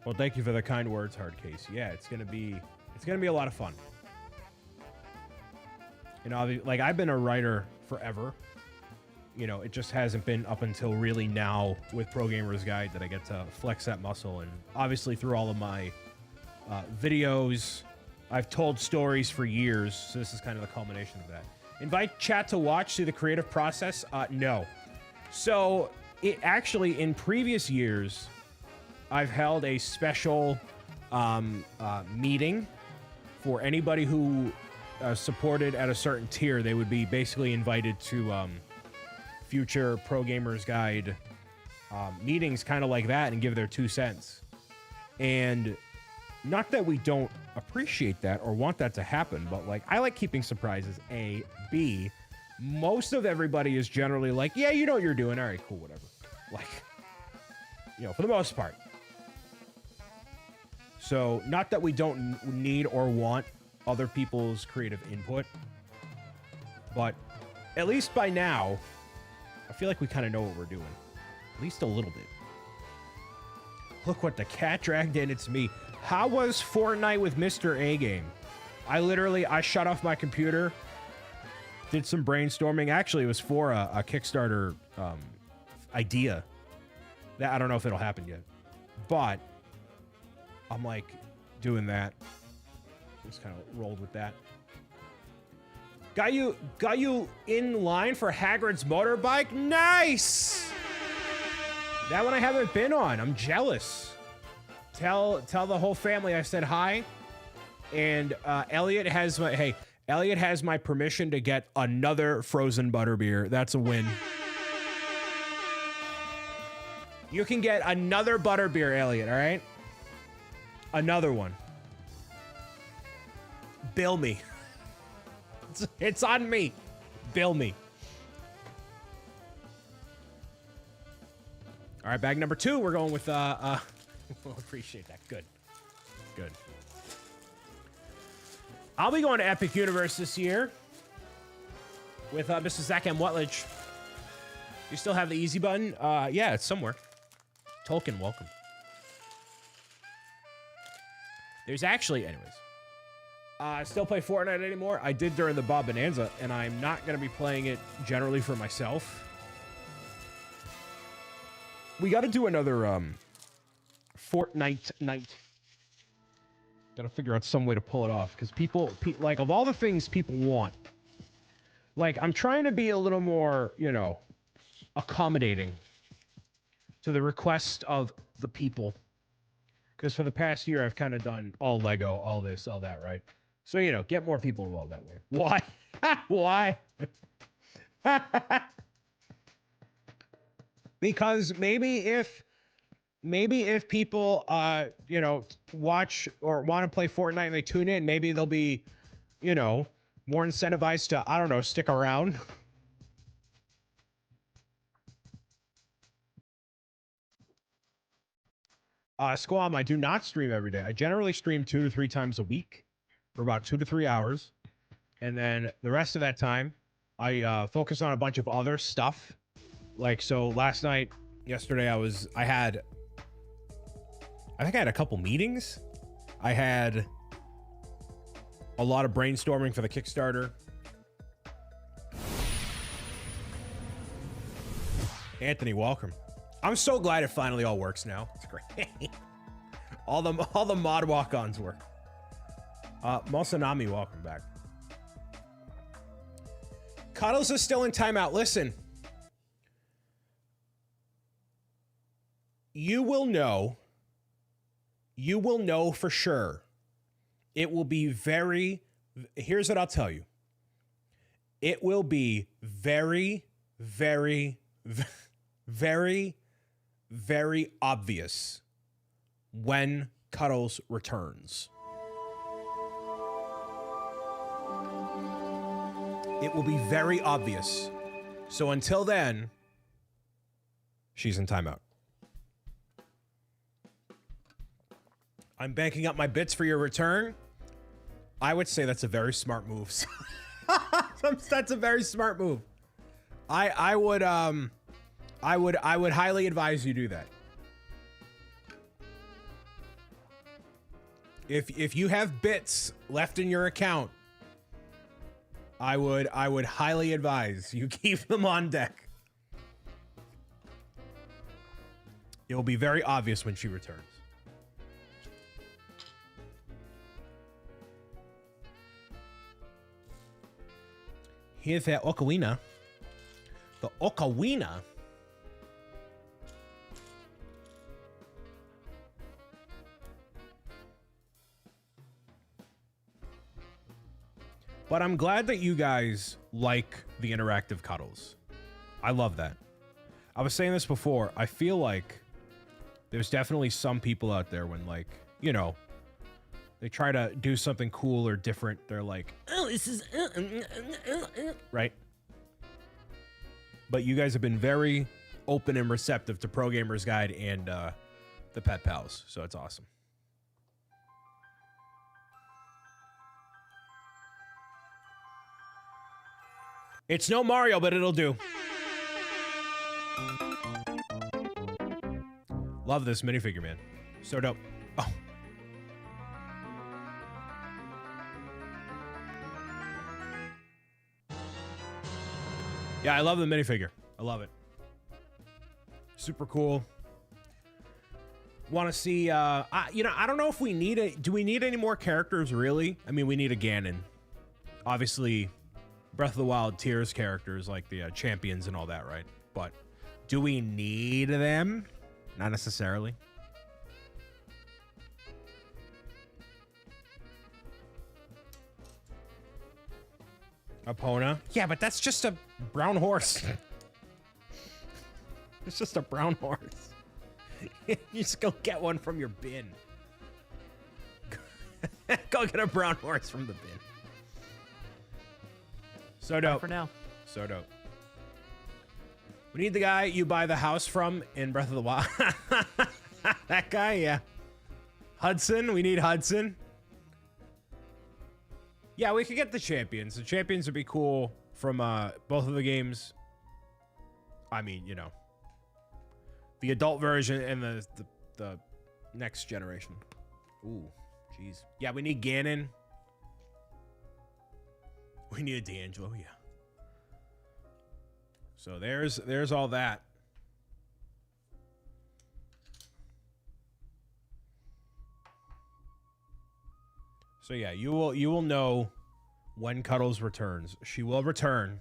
Well, thank you for the kind words, Hardcase. Yeah, it's gonna be a lot of fun. You know, like I've been a writer forever. You know, it just hasn't been up until really now with Pro Gamer's Guide that I get to flex that muscle. And obviously through all of my videos, I've told stories for years. So this is kind of the culmination of that. Invite chat to watch through the creative process? No. So it actually, in previous years, I've held a special meeting for anybody who supported at a certain tier. They would be basically invited to future Pro Gamers Guide meetings kind of like that and give their 2 cents. And not that we don't appreciate that or want that to happen, but like I like keeping surprises. A, B, most of everybody is generally like, yeah, you know what you're doing. All right, cool, whatever. Like, you know, for the most part. So not that we don't need or want other people's creative input, but at least by now, I feel like we kind of know what we're doing. At least a little bit. Look what the cat dragged in. It's me. How was Fortnite with Mr. A Game? I shut off my computer, did some brainstorming. Actually, it was for a Kickstarter idea. That I don't know if it'll happen yet. But I'm like doing that. Just kind of rolled with that. Got you in line for Hagrid's motorbike? Nice! That one I haven't been on. I'm jealous. Tell the whole family I said hi. And Elliot has my permission to get another frozen butterbeer. That's a win. You can get another butterbeer, Elliot, all right? Another one. Bill me. It's on me. Bill me. All right, bag number 2. We're going with we'll appreciate that. Good. I'll be going to Epic Universe this year with Mr. Zach M. Wutledge. You still have the easy button? Yeah, it's somewhere. Tolkien, welcome. There's actually, anyways. I still play Fortnite anymore. I did during the Bob Bonanza, and I'm not going to be playing it generally for myself. We got to do another Fortnite night. Got to figure out some way to pull it off, because people, like, of all the things people want, like, I'm trying to be a little more, you know, accommodating to the request of the people. Because for the past year, I've kind of done all Lego, all this, all that, right? So, you know, get more people involved that way. Why? Why? Because maybe if people, you know, watch or want to play Fortnite and they tune in, maybe they'll be, you know, more incentivized to, I don't know, stick around. Squam, I do not stream every day. I generally stream 2 to 3 times a week for about 2 to 3 hours. And then the rest of that time, I focus on a bunch of other stuff. Like, so last night, yesterday, I think I had a couple meetings. I had a lot of brainstorming for the Kickstarter. Anthony, welcome. I'm so glad it finally all works now. It's great. all the mod walk-ons work. Mosanami, welcome back. Cuddles is still in timeout. Listen. You will know for sure. It will be very, here's what I'll tell you. It will be very, very, very, very obvious when Cuddles returns. It will be very obvious. So until then, she's in timeout. I'm banking up my bits for your return. I would say that's a very smart move. That's a very smart move. I would highly advise you do that. If you have bits left in your account, I would highly advise you keep them on deck. It will be very obvious when she returns. Here's that ocarina. The ocarina. But I'm glad that you guys like the interactive cuddles. I love that. I was saying this before. I feel like there's definitely some people out there when, like, you know, they try to do something cool or different. They're like, oh, this is... right? But you guys have been very open and receptive to Pro Gamers Guide and the Pet Pals. So it's awesome. It's no Mario, but it'll do. Love this minifigure, man. So dope. Oh. Yeah, I love the minifigure. I love it. Super cool. Want to see, you know, I don't know if we need it. Do we need any more characters, really? I mean, we need a Ganon. Obviously, Breath of the Wild tiers characters like the champions and all that, right? But do we need them? Not necessarily. Epona. Yeah, but that's just a brown horse. It's just a brown horse. You just go get one from your bin. Go get a brown horse from the bin. So dope. Bye for now. So dope. We need the guy you buy the house from in Breath of the Wild. That guy, yeah. Hudson, we need Hudson. Yeah, we could get the champions. The champions would be cool from both of the games. I mean, you know, the adult version and the next generation. Ooh, jeez. Yeah, we need Ganon. We need a D'Angelo, yeah. So there's all that. So yeah, you will know when Cuddles returns. She will return.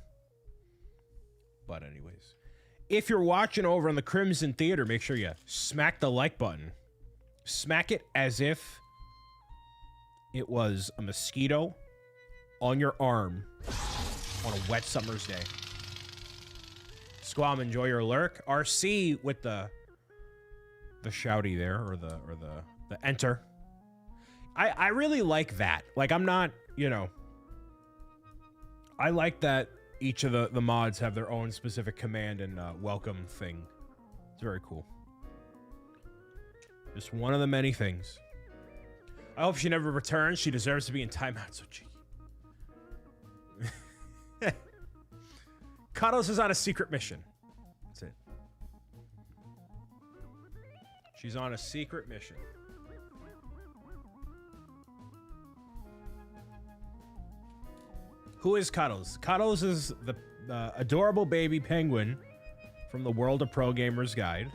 But anyways, if you're watching over on the Crimson Theater, make sure you smack the like button. Smack it as if It was a mosquito on your arm on a wet summer's day. Squam, enjoy your lurk. RC with the shouty there, or the enter. I really like that. Like, I'm not, you know, I like that each of the mods have their own specific command and welcome thing. It's very cool. Just one of the many things. I hope she never returns. She deserves to be in timeout, so cheeky. Cuddles is on a secret mission. That's it. She's on a secret mission. Who is Cuddles? Cuddles is the adorable baby penguin from the World of Pro Gamers Guide.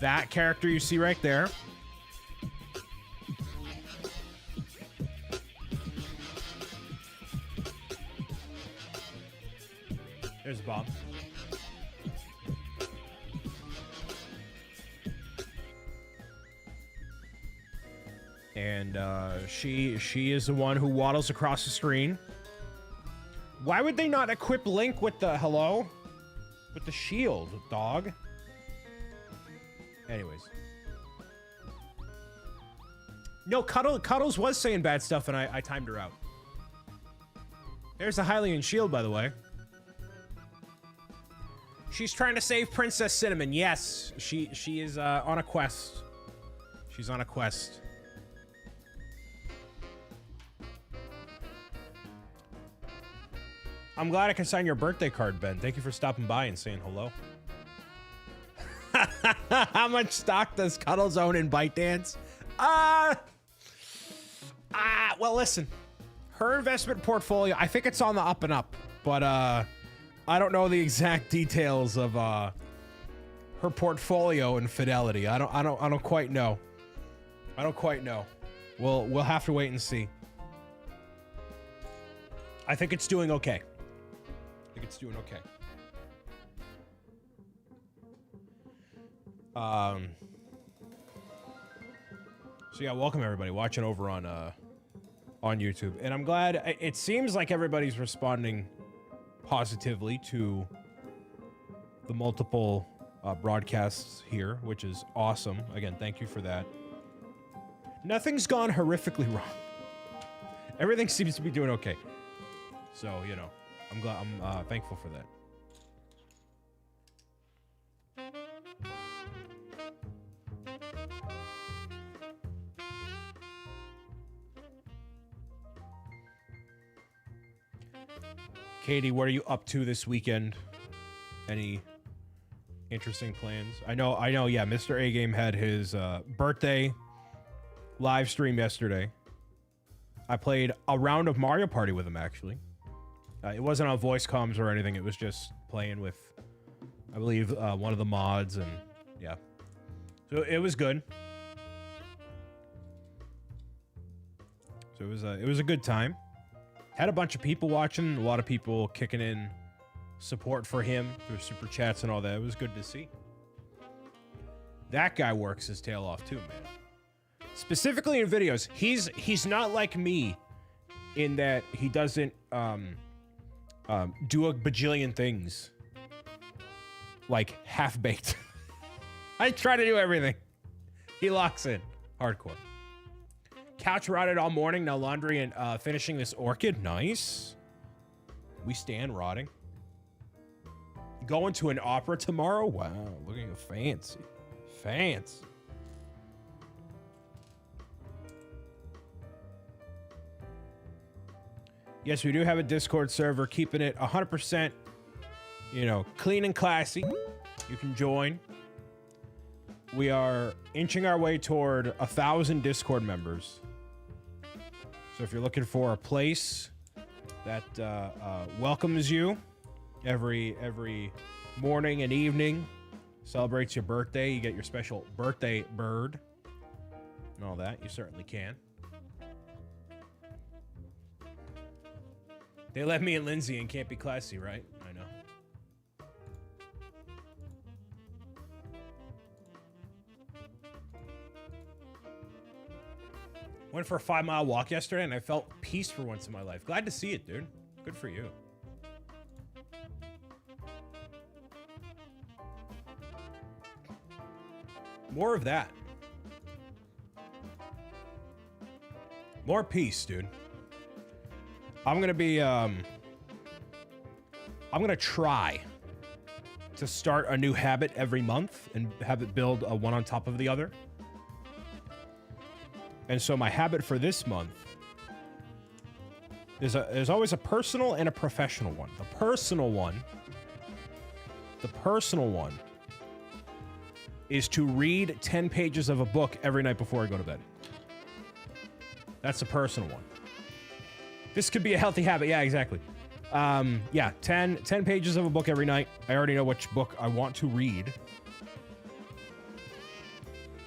That character you see right there. There's Bob. And she is the one who waddles across the screen. Why would they not equip Link with the hello? With the shield, dog. Anyways. No, Cuddles was saying bad stuff and I timed her out. There's the Hylian shield, by the way. She's trying to save Princess Cinnamon. Yes, she is on a quest. She's on a quest. I'm glad I can sign your birthday card, Ben. Thank you for stopping by and saying hello. How much stock does Cuddles own in ByteDance? Well, listen. Her investment portfolio, I think it's on the up and up, but I don't know the exact details of her portfolio and Fidelity. I don't quite know. I don't quite know. We'll have to wait and see. I think it's doing okay. I think it's doing okay. So yeah, welcome everybody watching over on YouTube, and I'm glad. It seems like everybody's responding positively to the multiple broadcasts here, which is awesome. Again, thank you for that. Nothing's gone horrifically wrong. Everything seems to be doing okay. So, you know, I'm glad. I'm thankful for that. Katie, what are you up to this weekend? Any interesting plans? I know, yeah, Mr. A Game had his birthday live stream yesterday. I played a round of Mario Party with him, actually. It wasn't on voice comms or anything. It was just playing with, I believe, one of the mods, and yeah. So it was good. So it was a good time. Had a bunch of people watching, a lot of people kicking in support for him through super chats and all that. It was good to see. That guy works his tail off too, man. Specifically in videos, he's not like me in that he doesn't do a bajillion things like half-baked. I try to do everything. He locks in hardcore. Couch rotted all morning, now laundry and finishing this orchid. Nice. We stand rotting. Going to an opera tomorrow? Wow, look at you, fancy. Fancy. Yes, we do have a Discord server, keeping it 100%, you know, clean and classy. You can join. We are inching our way toward 1,000 Discord members. So if you're looking for a place that welcomes you every morning and evening, celebrates your birthday, you get your special birthday bird and all that, you certainly can. They let me and Lindsay and can't be classy, right? I know. Went for a 5-mile walk yesterday, and I felt peace for once in my life. Glad to see it, dude. Good for you. More of that. More peace, dude. I'm gonna try to start a new habit every month and have it build one on top of the other. And so my habit for this month is there's always a personal and a professional one. The personal one is to read 10 pages of a book every night before I go to bed. That's the personal one. This could be a healthy habit. Yeah, exactly. Yeah, 10 pages of a book every night. I already know which book I want to read.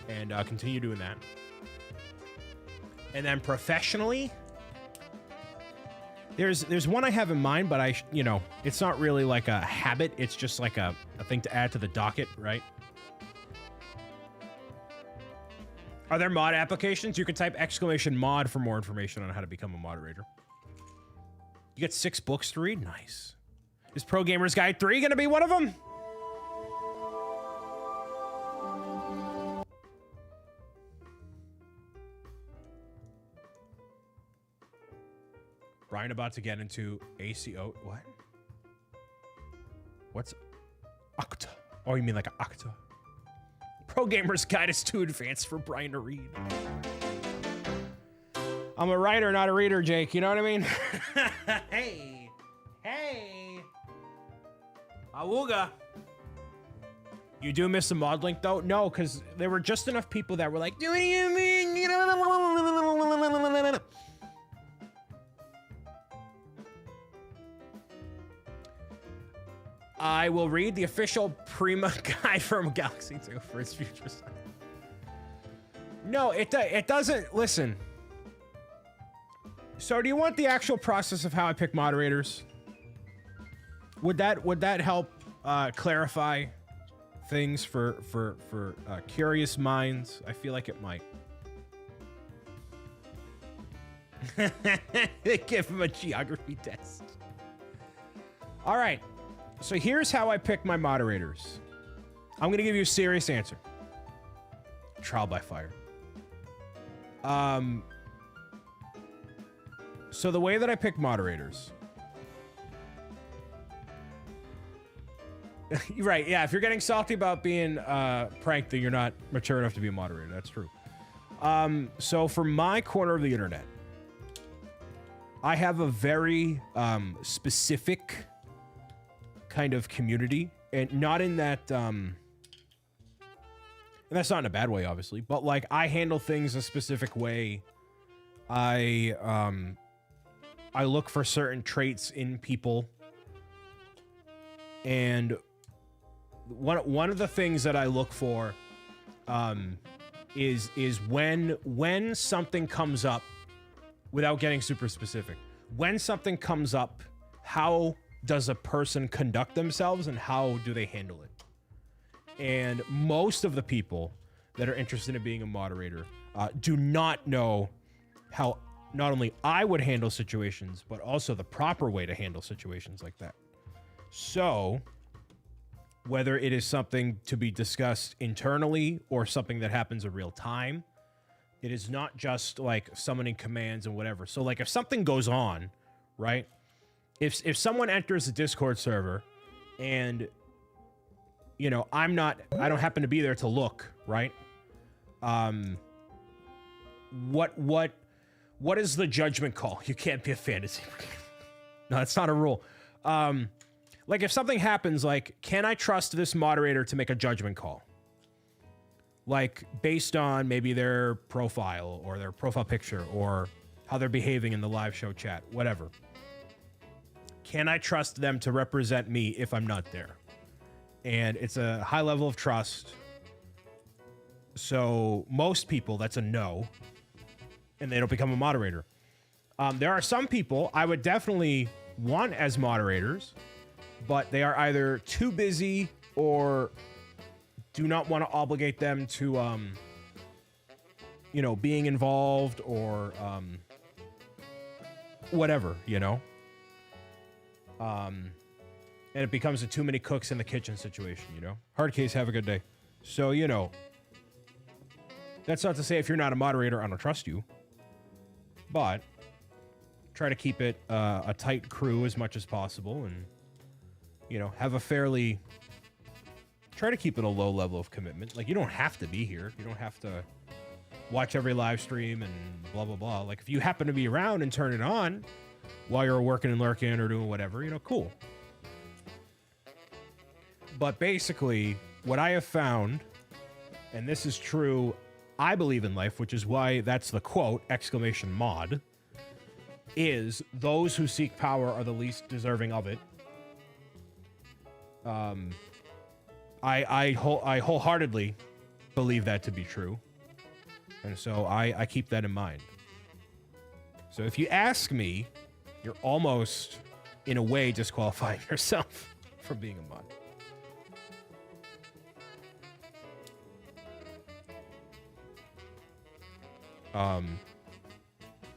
And continue doing that. And then professionally, there's one I have in mind, but it's not really like a habit. It's just like a thing to add to the docket, right? Are there mod applications? You can type !mod for more information on how to become a moderator. You get 6 books to read? Nice. Is Pro Gamers Guide 3 gonna be one of them? Brian about to get into ACO. What? What's Octa? Oh, you mean like an Octa? Pro Gamers Guide is too advanced for Brian to read. I'm a writer, not a reader, Jake. You know what I mean? Hey. Awooga. You do miss the mod link, though? No, because there were just enough people that were like, what do you mean? I will read the official Prima guide from Galaxy 2 for its future son. No, it doesn't. Listen. So, do you want the actual process of how I pick moderators? Would that help clarify things for curious minds? I feel like it might. They give him a geography test. All right. So here's how I pick my moderators. I'm going to give you a serious answer. Trial by fire. So the way that I pick moderators. You're right. Yeah. If you're getting salty about being pranked, then you're not mature enough to be a moderator. That's true. So for my corner of the internet, I have a very specific kind of community, and not in that and that's not in a bad way, obviously, but like I handle things a specific way. I look for certain traits in people, and one of the things that I look for is when something comes up, without getting super specific, when something comes up, how does a person conduct themselves and how do they handle it? And most of the people that are interested in being a moderator do not know how not only I would handle situations, but also the proper way to handle situations like that. So whether it is something to be discussed internally or something that happens in real time, it is not just like summoning commands and whatever. So like if something goes on, right? If someone enters a Discord server and, I don't happen to be there to look, right? What is the judgment call? You can't be a fantasy. No, that's not a rule. Like if something happens, like, can I trust this moderator to make a judgment call? Like based on maybe their profile or their profile picture or how they're behaving in the live show chat, whatever. Can I trust them to represent me if I'm not there? And it's a high level of trust. So most people, that's a no. And they don't become a moderator. There are some people I would definitely want as moderators, but they are either too busy or do not want to obligate them to you know, being involved or whatever, you know. And it becomes a too many cooks in the kitchen situation, you know. Hard case, have a good day. So, you know, that's not to say if you're not a moderator, I don't trust you. But try to keep it a tight crew as much as possible and, you know, have a fairly... Try to keep it a low level of commitment. Like, you don't have to be here. You don't have to watch every live stream and blah, blah, blah. Like, if you happen to be around and turn it on while you're working and lurking or doing whatever, you know, cool. But basically, what I have found, and this is true, I believe in life, which is why that's the quote, exclamation mod, is those who seek power are the least deserving of it. I wholeheartedly believe that to be true. And so I keep that in mind. So if you ask me, you're almost, in a way, disqualifying yourself from being a mod.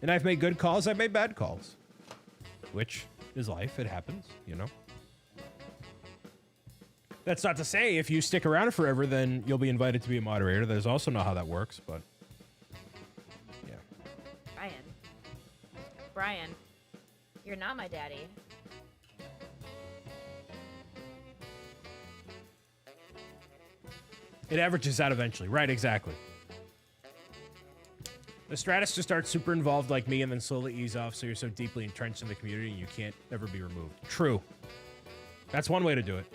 And I've made good calls, I've made bad calls. Which is life, it happens, you know? That's not to say if you stick around forever, then you'll be invited to be a moderator. That is also not how that works, but... yeah. Brian, you're not my daddy. It averages out eventually. Right, exactly. The stratus just starts super involved like me and then slowly ease off so you're so deeply entrenched in the community and you can't ever be removed. True. That's one way to do it.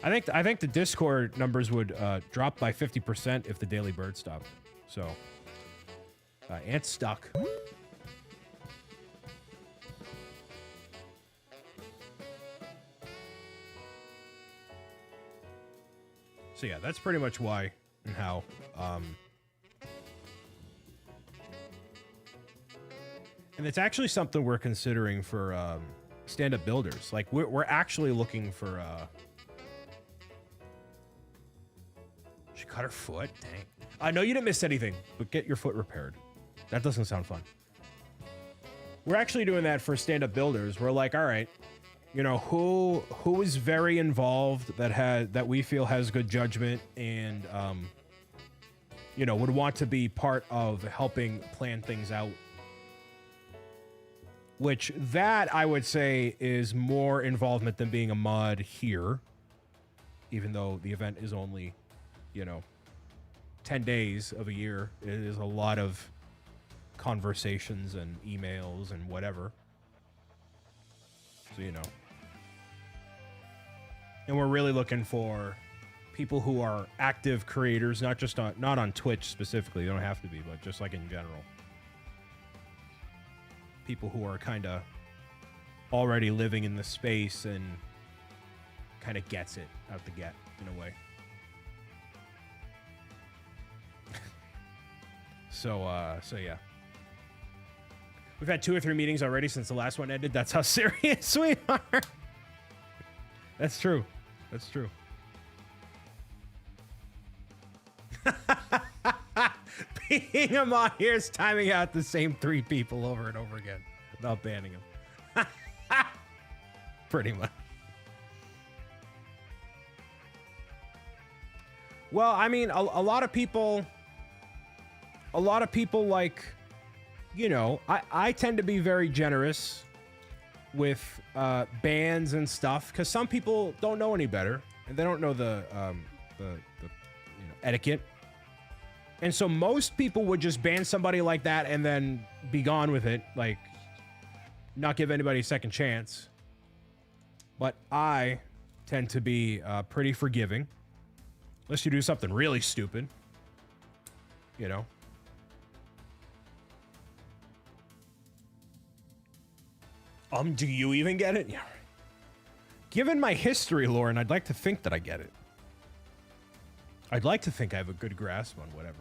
I think the Discord numbers would drop by 50% if the Daily Bird stopped. So, Ant's stuck. So yeah, that's pretty much why and how. And it's actually something we're considering for stand-up builders. Like we're actually looking for. She cut her foot. Dang. I know you didn't miss anything, but get your foot repaired. That doesn't sound fun. We're actually doing that for stand-up builders. We're like, all right, you know, who is very involved that we feel has good judgment and you know, would want to be part of helping plan things out. Which that I would say is more involvement than being a mod here, even though the event is only, you know, 10 days of a year. It is a lot of conversations and emails and whatever. So, you know. And we're really looking for people who are active creators, not just on, not on Twitch specifically, you don't have to be, but just like in general. People who are kind of already living in the space and kind of gets it out the get in a way. So yeah. We've had 2 or 3 meetings already since the last one ended. That's how serious we are. That's true. That's true. Being a mod here is timing out the same 3 people over and over again without banning them. Pretty much. Well, I mean, a lot of people like, you know, I tend to be very generous with bans and stuff because some people don't know any better and they don't know the you know, etiquette. And so most people would just ban somebody like that and then be gone with it, like not give anybody a second chance. But I tend to be pretty forgiving, unless you do something really stupid, you know. Do you even get it? Yeah. Given my history, Lauren, I'd like to think that I get it. I'd like to think I have a good grasp on whatever.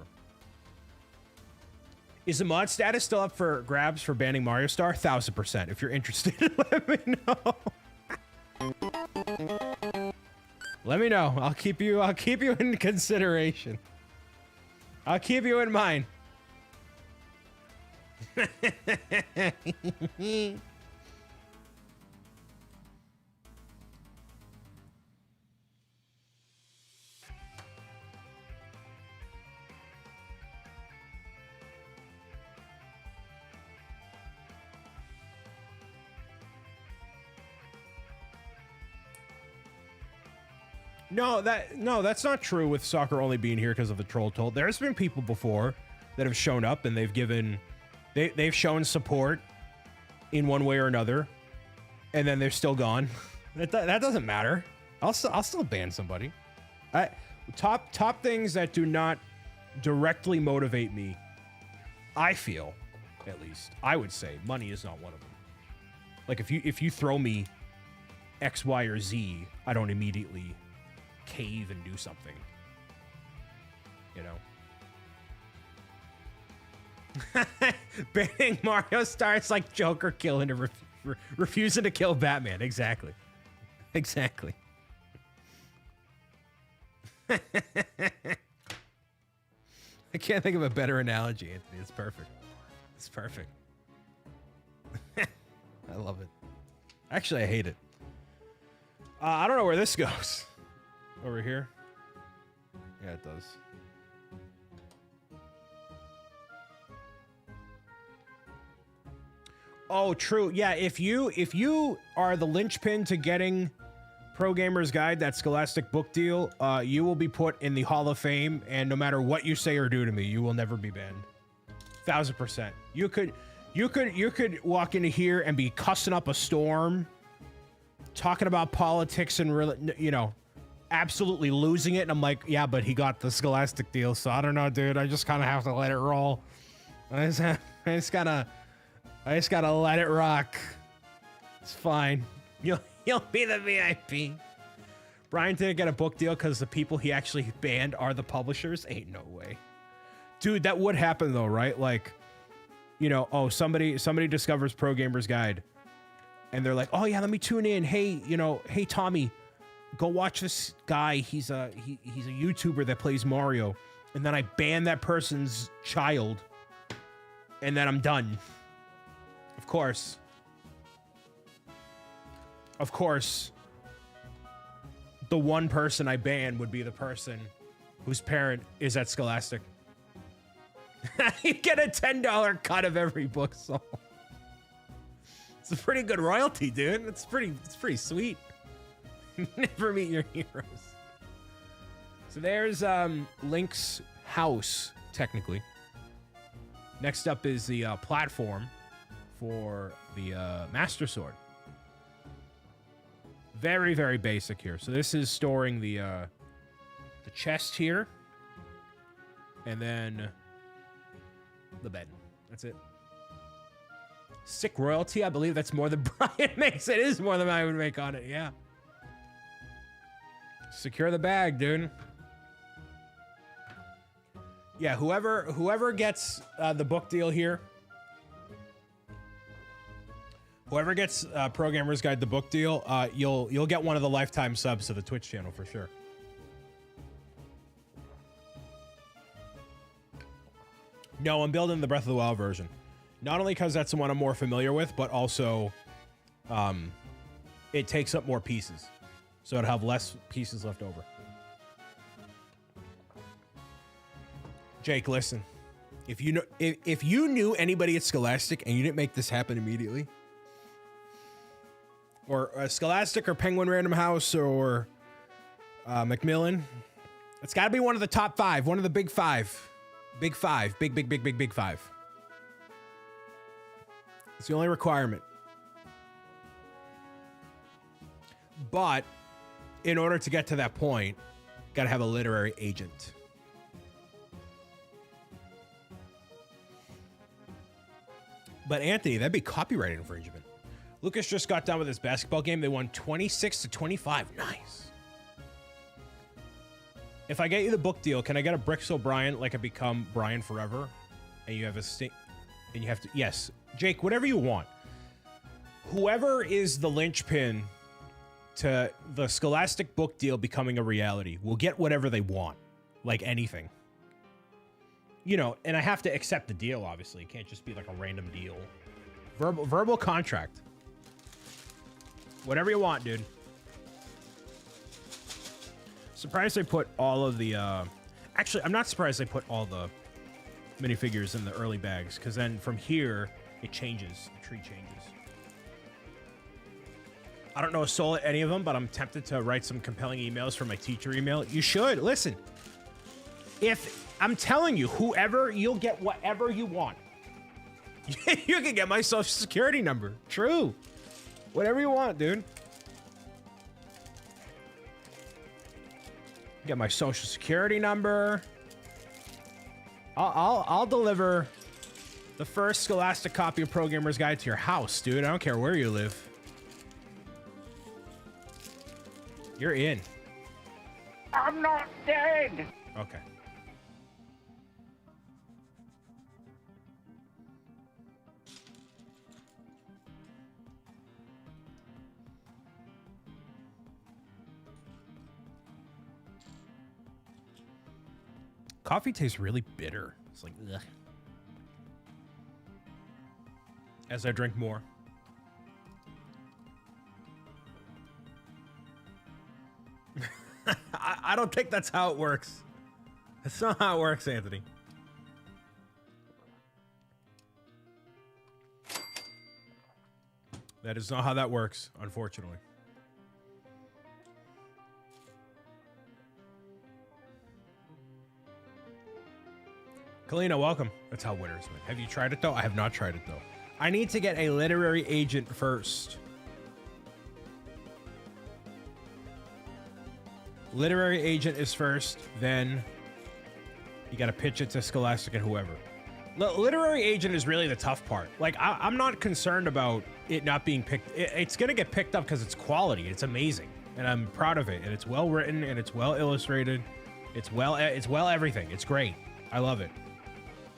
Is the mod status still up for grabs for banning Mario Star? 1000%. If you're interested, let me know. Let me know. I'll keep you in consideration. I'll keep you in mind. No, that's not true with soccer only being here because of the troll toll. There's been people before that have shown up and they've shown support in one way or another, and then they're still gone. That doesn't matter. I'll still ban somebody. Top things that do not directly motivate me, I feel, at least, I would say money is not one of them. Like if you throw me X, Y, or Z, I don't immediately cave and do something, you know. Banning Mario starts like Joker killing or refusing to kill Batman. Exactly. I can't think of a better analogy, Anthony. It's perfect. I love it. Actually, I hate it. I don't know where this goes. Over here? Yeah, it does. Oh, true. Yeah, if you are the linchpin to getting Pro Gamer's Guide, that Scholastic book deal, you will be put in the Hall of Fame, and no matter what you say or do to me, you will never be banned. 1000%. You could walk into here and be cussing up a storm, talking about politics and, you know, absolutely losing it, and I'm like, yeah, but he got the Scholastic deal, so I don't know, dude. I just kind of have to let it roll. I just gotta let it rock. It's fine. You'll be the VIP. Brian didn't get a book deal because the people he actually banned are the publishers. Ain't no way, dude. That would happen though, right? Like, you know, oh, somebody discovers Pro Gamer's Guide, and they're like, oh yeah, let me tune in. Hey, you know, hey Tommy, go watch this guy. He's a YouTuber that plays Mario. And then I ban that person's child. And then I'm done. Of course. The one person I ban would be the person whose parent is at Scholastic. You get a $10 cut of every book sold. It's a pretty good royalty, dude. It's pretty sweet. Never meet your heroes. So there's Link's house, technically. Next up is the platform for the Master Sword. Very, very basic here. So this is storing the chest here, and then the bed. That's it. Sick royalty. I believe that's more than Brian makes. It is more than I would make on it. Yeah. Secure the bag, dude. Yeah, whoever gets the book deal here, whoever gets Pro Gamer's Guide the book deal, you'll get one of the lifetime subs to the Twitch channel for sure. No, I'm building the Breath of the Wild version. Not only because that's the one I'm more familiar with, but also it takes up more pieces. So it'd have less pieces left over. Jake, listen. If you knew anybody at Scholastic and you didn't make this happen immediately, or Scholastic or Penguin Random House or Macmillan, it's got to be one of the top 5, one of the big 5. Big 5. Big 5. It's the only requirement. But in order to get to that point, got to have a literary agent. But Anthony, that'd be copyright infringement. Lucas just got done with his basketball game. They won 26-25. Nice. If I get you the book deal, can I get a BricksOBrian like I become Brian forever? And you have a state, and you have to, yes, Jake, whatever you want. Whoever is the linchpin to the Scholastic book deal becoming a reality will get whatever they want, like anything. you know, and I have to accept the deal, obviously. It can't just be like a random deal. Verbal contract. Whatever you want, dude. Surprised they put all of the, actually, I'm not surprised they put all the minifigures in the early bags, because then from here, it changes. The tree changes. I don't know a soul at any of them, but I'm tempted to write some compelling emails for my teacher email. You should. Listen. If, I'm telling you, whoever, you'll get whatever you want. You can get my social security number. True. Whatever you want, dude. Get my social security number. I'll deliver the first Scholastic copy of Programmer's Guide to your house, dude. I don't care where you live. You're in. I'm not dead. Okay. Coffee tastes really bitter. It's like, ugh. As I drink more. I don't think that's how it works. That's not how it works, Anthony. That is not how that works, unfortunately. Kalina, welcome. That's how winners win. Have you tried it, though? I have not tried it, though. I need to get a literary agent first. Literary agent is first, then you got to pitch it to Scholastic and whoever. Literary agent is really the tough part. Like, I'm not concerned about it not being picked. It's going to get picked up because it's quality. It's amazing. And I'm proud of it. And it's well written and it's well illustrated. It's well everything. It's great. I love it.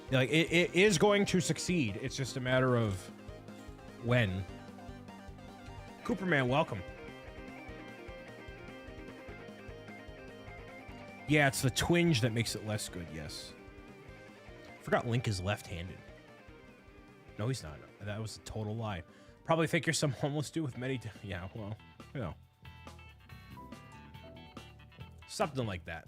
Like, it is going to succeed. It's just a matter of when. Cooperman, welcome. Yeah, it's the twinge that makes it less good, yes. Forgot Link is left-handed. No, he's not. That was a total lie. Probably think you're some homeless dude with many... Yeah, well, you know. Something like that.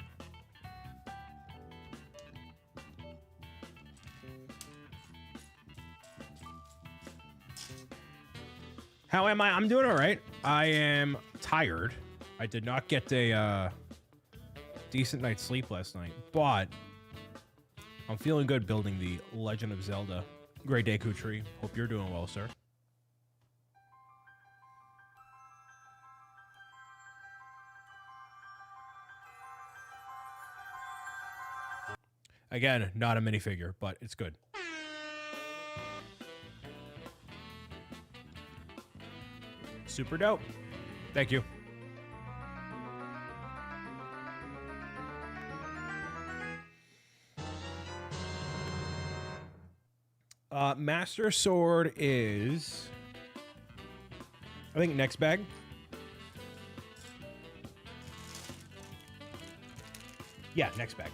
How am I? I'm doing all right. I am tired. I did not get a decent night's sleep last night, but I'm feeling good building the Legend of Zelda Great Deku Tree. Hope you're doing well, sir. Again, not a minifigure, but it's good. Super dope. Thank you. Master Sword is, I think, next bag. Yeah, next bag.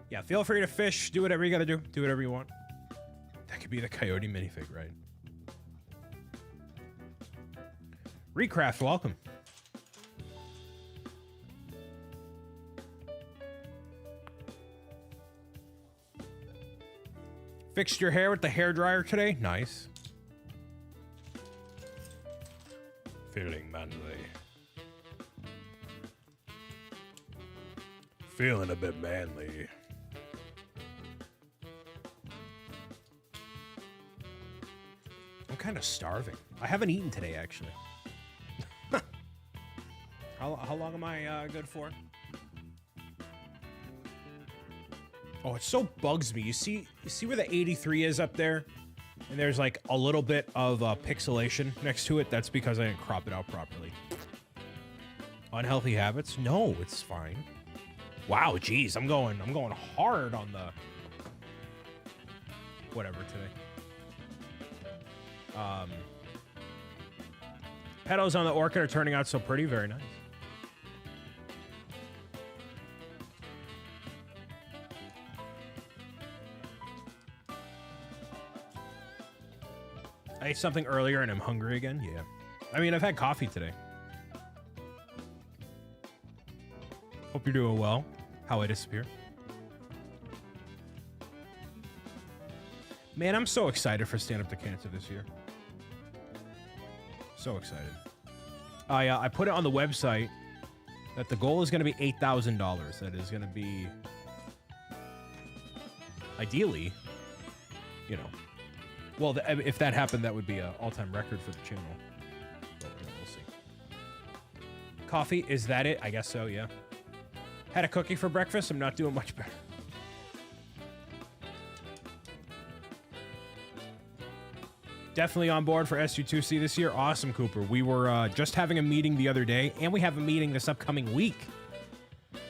Yeah, feel free to fish. Do whatever you gotta do. Do whatever you want. That could be the Coyote minifig, right? Recraft, welcome. Fixed your hair with the hairdryer today? Nice. Feeling manly. Feeling a bit manly. I'm kind of starving. I haven't eaten today, actually. How long am I good for? Oh, it so bugs me. You see where the 83 is up there? And there's like a little bit of pixelation next to it. That's because I didn't crop it out properly. Unhealthy habits? No, it's fine. Wow, geez, I'm going hard on the whatever today. Petals on the orchid are turning out so pretty. Very nice. I ate something earlier and I'm hungry again. Yeah. I mean, I've had coffee today. Hope you're doing well. How I disappear. Man, I'm so excited for Stand Up to Cancer this year. So excited. I put it on the website that the goal is going to be $8,000. That is going to be, ideally, you know, well, if that happened, that would be an all-time record for the channel. But, you know, we'll see. Coffee, is that it? I guess so, yeah. Had a cookie for breakfast. I'm not doing much better. Definitely on board for SU2C this year. Awesome, Cooper. We were just having a meeting the other day, and we have a meeting this upcoming week.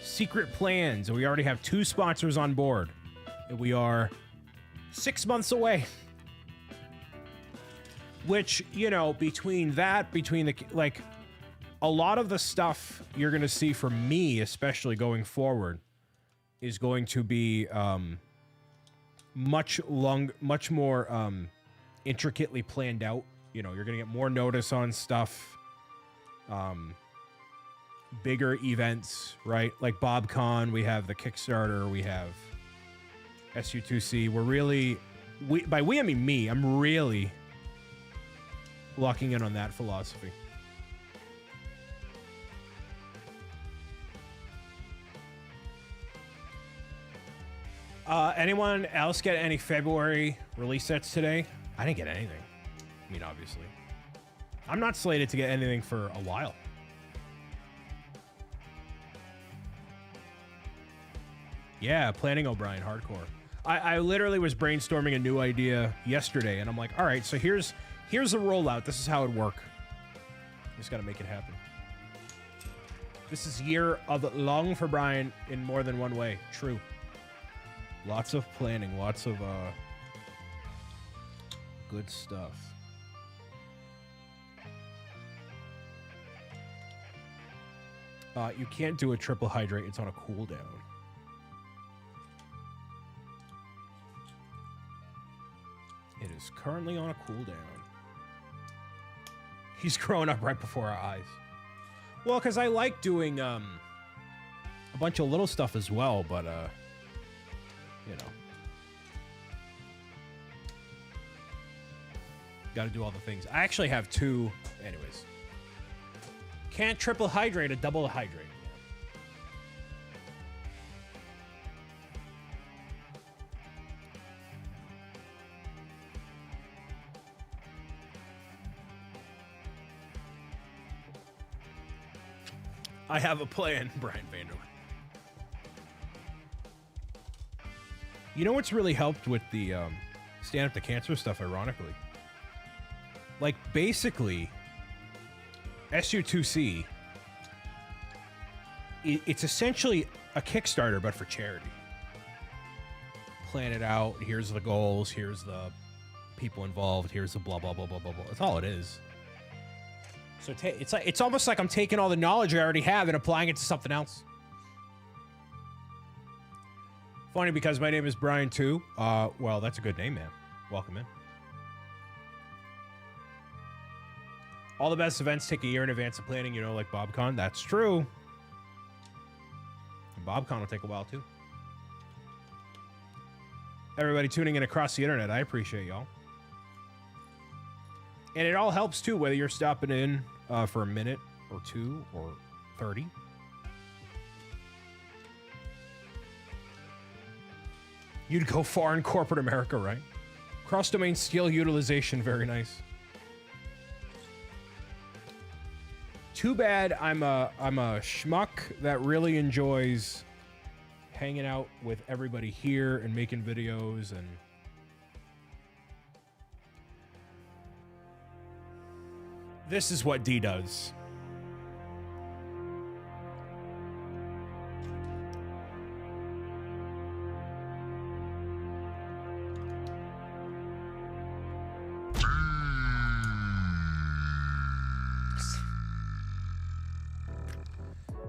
Secret plans. And we already have 2 sponsors on board. And we are 6 months away. Which, you know, between the, like, a lot of the stuff you're going to see from me, especially going forward, is going to be much more intricately planned out. You know, you're going to get more notice on stuff, bigger events, right? Like BobCon, we have the Kickstarter, we have SU2C. We're really, by we I mean me, I'm really locking in on that philosophy. Anyone else get any February release sets today? I didn't get anything. I mean, obviously. I'm not slated to get anything for a while. Yeah, planning O'Brien, hardcore. I literally was brainstorming a new idea yesterday, and I'm like, all right, so here's the rollout. This is how it work. Just gotta make it happen. This is year of long for Brian in more than one way. True. Lots of planning, lots of good stuff. You can't do a triple hydrate. It's on a cooldown. It is currently on a cooldown. He's growing up right before our eyes. Well, because I like doing a bunch of little stuff as well, but you know, got to do all the things. I actually have 2. Anyways, can't triple hydrate, a double hydrate. I have a plan, Brian Vanderlyn. You know what's really helped with the Stand Up to Cancer stuff, ironically? Like, basically, SU2C, it's essentially a Kickstarter, but for charity. Plan it out. Here's the goals. Here's the people involved. Here's the blah, blah, blah, blah, blah, blah. That's all it is. So it's almost like I'm taking all the knowledge I already have and applying it to something else. Funny because my name is Brian too. Well, that's a good name, man. Welcome in. All the best events take a year in advance of planning, you know, like BobCon. That's true. And BobCon will take a while too. Everybody tuning in across the internet, I appreciate y'all. And it all helps too, whether you're stopping in for a minute or 2 or 30. You'd go far in corporate America, right? Cross-domain skill utilization, very nice. Too bad I'm a schmuck that really enjoys hanging out with everybody here and making videos and this is what D does.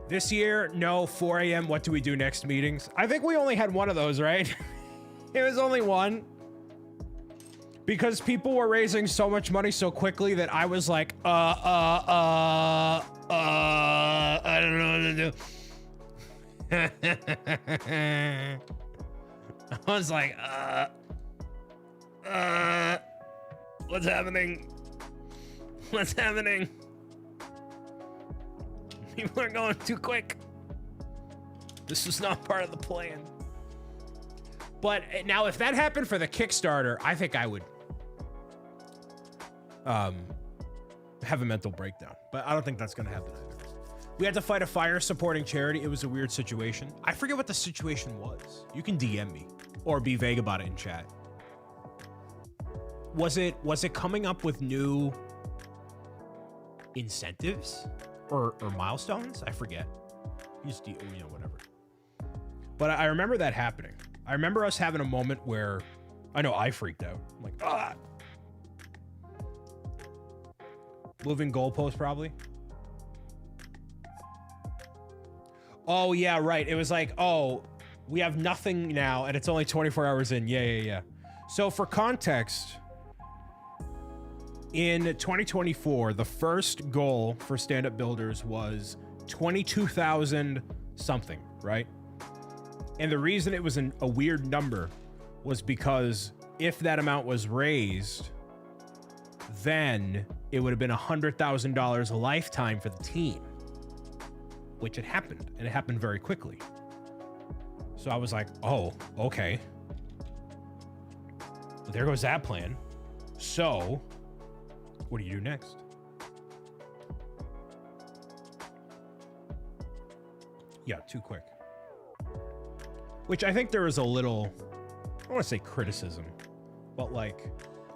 This year, no, 4 a.m. What do we do next meetings? I think we only had one of those, right? It was only one. Because people were raising so much money so quickly that I was like, I don't know what to do. I was like, what's happening? What's happening? People are going too quick. This was not part of the plan. But now if that happened for the Kickstarter, I think I would have a mental breakdown. But I don't think that's gonna happen either. We had to fight a fire supporting charity. It was a weird situation. I forget what the situation was. You can DM me or be vague about it in chat. Was it coming up with new incentives or milestones? I forget. Just, you know, whatever. But I remember that happening. I remember us having a moment where I know I freaked out. I'm like, ah. Moving goalpost, probably. Oh, yeah, right. It was like, oh, we have nothing now, and it's only 24 hours in. Yeah. So for context, in 2024, the first goal for stand-up builders was 22,000 something, right? And the reason it was a weird number was because if that amount was raised, then it would have been $100,000 a lifetime for the team, which had happened, and it happened very quickly. So I was like, oh, okay. Well, there goes that plan. So what do you do next? Yeah, too quick. Which I think there was a little, I don't want to say criticism, but like,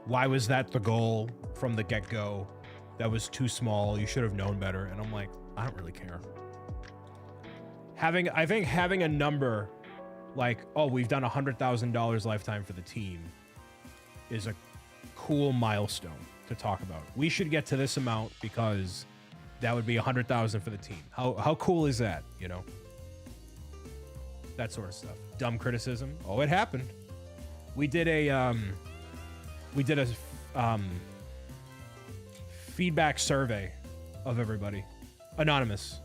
why was that the goal from the get-go? That was too small. You should have known better. And I'm like, I don't really care. I think having a number like, oh, we've done $100,000 lifetime for the team is a cool milestone to talk about. We should get to this amount because that would be 100,000 for the team. How cool is that? You know, that sort of stuff. Dumb criticism. Oh, it happened. We did a feedback survey of everybody. Anonymous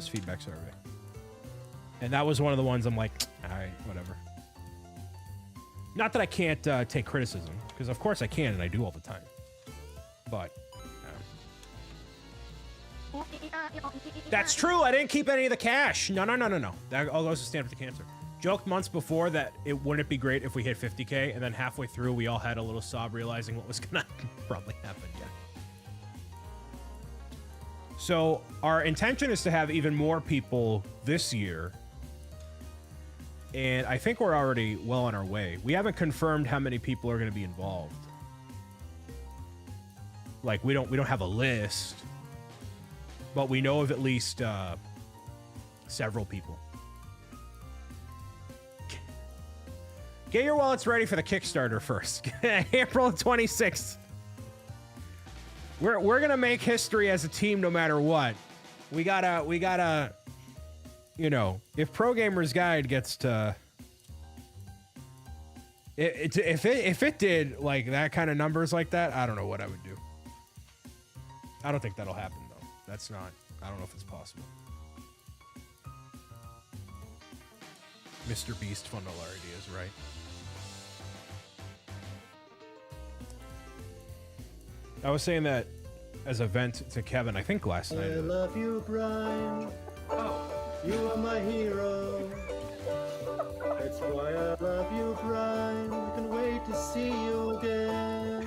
feedback survey. And that was one of the ones I'm like, all right, whatever. Not that I can't take criticism, because of course I can, and I do all the time. But that's true. I didn't keep any of the cash. No. That all goes to Stand Up to Cancer. Joked months before that it wouldn't be great if we hit 50K, and then halfway through we all had a little sob realizing what was gonna probably happen. Yeah. So our intention is to have even more people this year. And I think we're already well on our way. We haven't confirmed how many people are going to be involved. Like we don't have a list, but we know of at least several people. Get your wallets ready for the Kickstarter first. April 26th. We're gonna make history as a team no matter what. We gotta. You know, if Pro Gamer's Guide gets to, if it did like that kind of numbers like that, I don't know what I would do. I don't think that'll happen though. That's not. I don't know if it's possible. Mr. Beast fun all our ideas, right? I was saying that as a vent to Kevin, I think last night. I love you, Brian. Oh. You are my hero. That's why I love you, Brian. I can wait to see you again.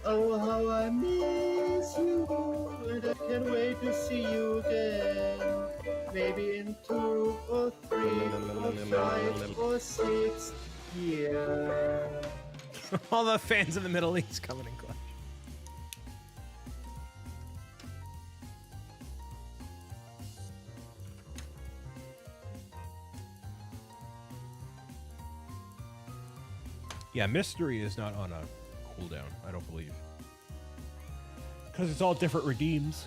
Oh, how I miss you. And I can't wait to see you again. Maybe in 2 or 3 or 5 or 6 years. All the fans of the Middle East coming in clutch. Yeah, mystery is not on a cooldown, I don't believe. Because it's all different redeems.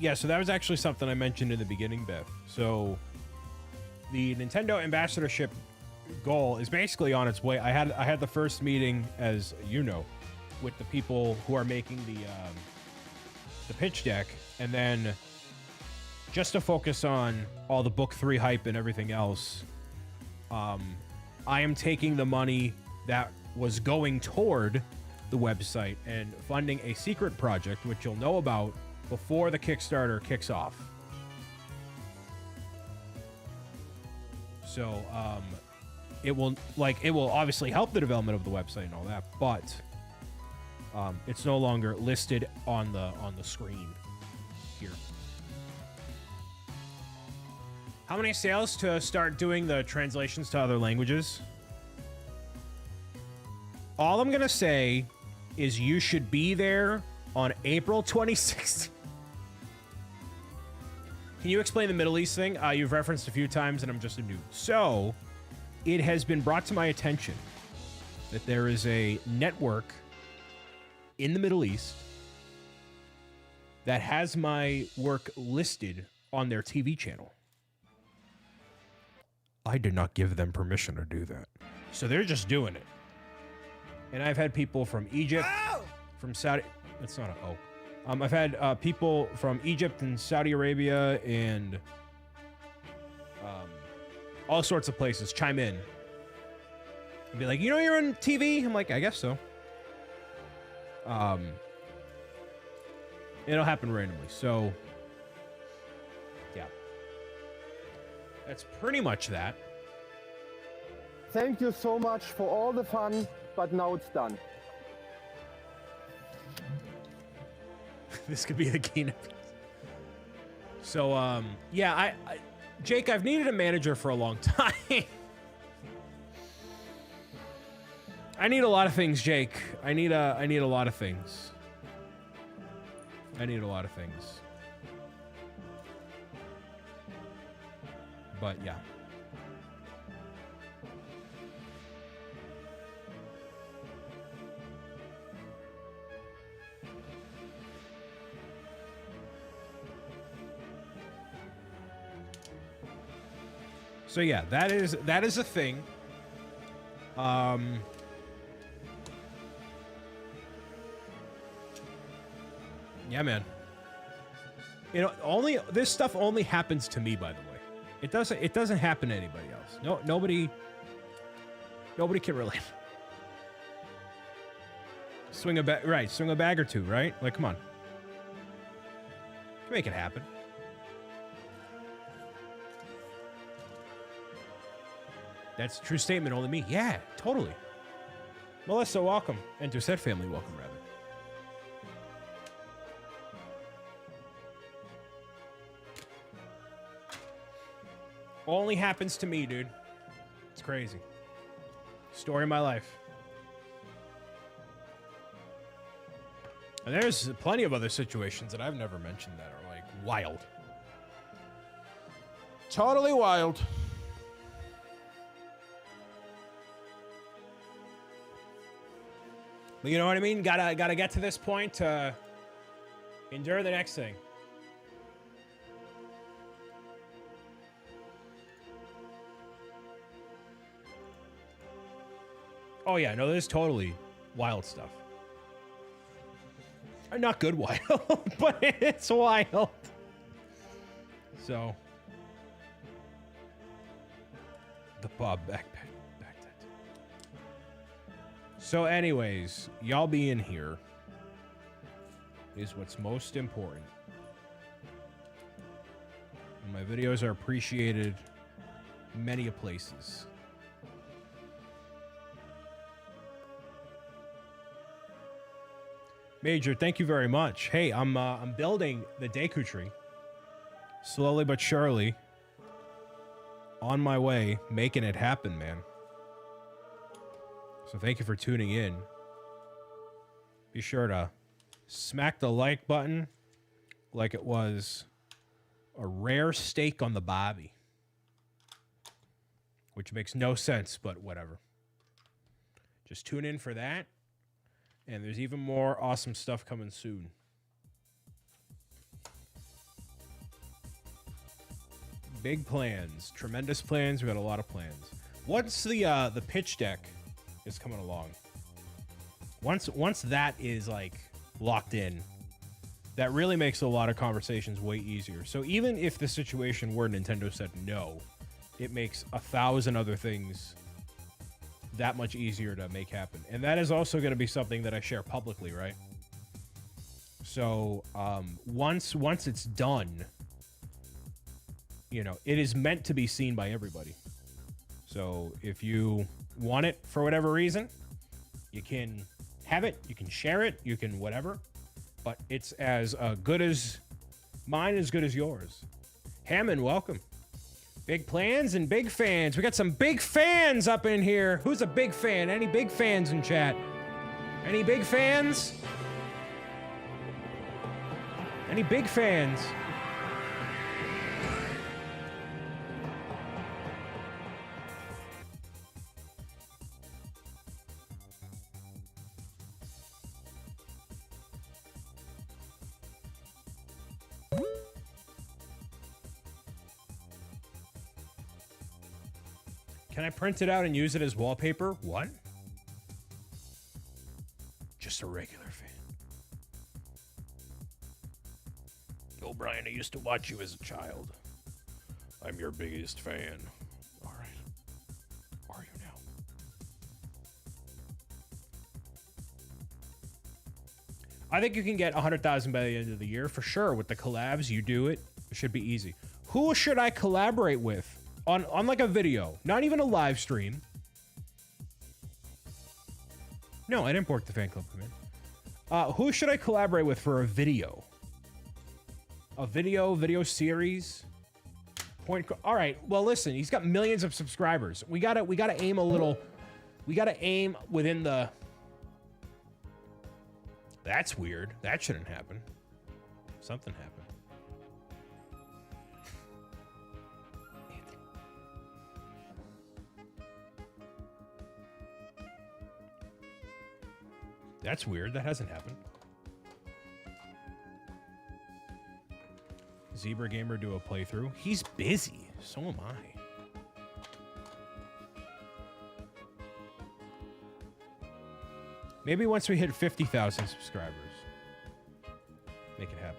yeah, so that was actually something I mentioned in the beginning, Beth. So the Nintendo ambassadorship goal is basically on its way. I had the first meeting, as you know, with the people who are making the pitch deck, and then just to focus on all the book 3 hype and everything else, I am taking the money that was going toward the website and funding a secret project, which you'll know about before the Kickstarter kicks off. So, it will obviously help the development of the website and all that, but it's no longer listed on the screen here. How many sales to start doing the translations to other languages? All I'm gonna say is you should be there on April 26th. Can you explain the Middle East thing? You've referenced a few times and I'm just a noob. So, it has been brought to my attention that there is a network in the Middle East that has my work listed on their TV channel. I did not give them permission to do that. So they're just doing it. And I've had people from Egypt, from Saudi... That's not an O. I've had people from Egypt and Saudi Arabia and all sorts of places chime in and be like, you know, you're on TV? I'm like, I guess so. It'll happen randomly. So, yeah. That's pretty much that. Thank you so much for all the fun, but now it's done. This could be the keynote. So, yeah, Jake, I've needed a manager for a long time. I need a lot of things, Jake. I need a lot of things. I need a lot of things. But yeah. So yeah, that is a thing. Yeah, man. You know, this stuff only happens to me, by the way. It doesn't happen to anybody else. No, nobody can relate. Swing a bag or two, right? Like, come on. You can make it happen. That's a true statement, only me. Yeah, totally. Melissa, welcome. And to said family, welcome, rather. Only happens to me, dude. It's crazy. Story of my life. And there's plenty of other situations that I've never mentioned that are, like, wild. Totally wild. But you know what I mean? Gotta get to this point to endure the next thing. Oh yeah, no, there's totally wild stuff. Not good wild, but it's wild. So, the Bob backpack. So anyways, y'all being here is what's most important. And my videos are appreciated many a places. Major, thank you very much. Hey, I'm building the Deku Tree. Slowly but surely. On my way, making it happen, man. So thank you for tuning in. Be sure to smack the like button like it was a rare steak on the bobby. Which makes no sense, but whatever. Just tune in for that. And there's even more awesome stuff coming soon. Big plans, tremendous plans. We got a lot of plans. Once the pitch deck is coming along, once that is like locked in, that really makes a lot of conversations way easier. So even if the situation where Nintendo said no, it makes 1,000 other things that much easier to make happen. And that is also going to be something that I share publicly, right? So once it's done, you know, it is meant to be seen by everybody. So if you want it for whatever reason, you can have it, you can share it, you can whatever, but it's as good as mine, as good as yours. Hammond, welcome. Big plans and big fans. We got some big fans up in here. Who's a big fan? Any big fans in chat? Any big fans? Any big fans? Can I print it out and use it as wallpaper? What? Just a regular fan. Oh, Brian, I used to watch you as a child. I'm your biggest fan. All right. Are you now? I think you can get 100,000 by the end of the year for sure. With the collabs, you do it. It should be easy. Who should I collaborate with? On like a video, not even a live stream. No, I didn't bork the fan club command. Who should I collaborate with for a video? A video series? All right. Well, listen, he's got millions of subscribers. We gotta aim a little. We gotta aim within the. That's weird. That shouldn't happen. Something happened. That's weird. That hasn't happened. Zebra Gamer do a playthrough. He's busy. So am I. Maybe once we hit 50,000 subscribers, make it happen.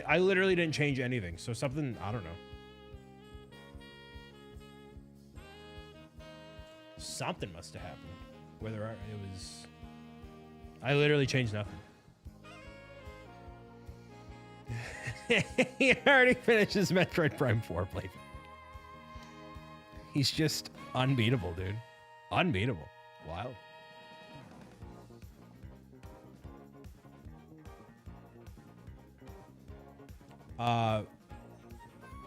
I literally didn't change anything. So something, I don't know. Something must have happened. Whether it was... I literally changed nothing. He already finished his Metroid Prime 4 playthrough. He's just unbeatable, dude. Unbeatable. Wild.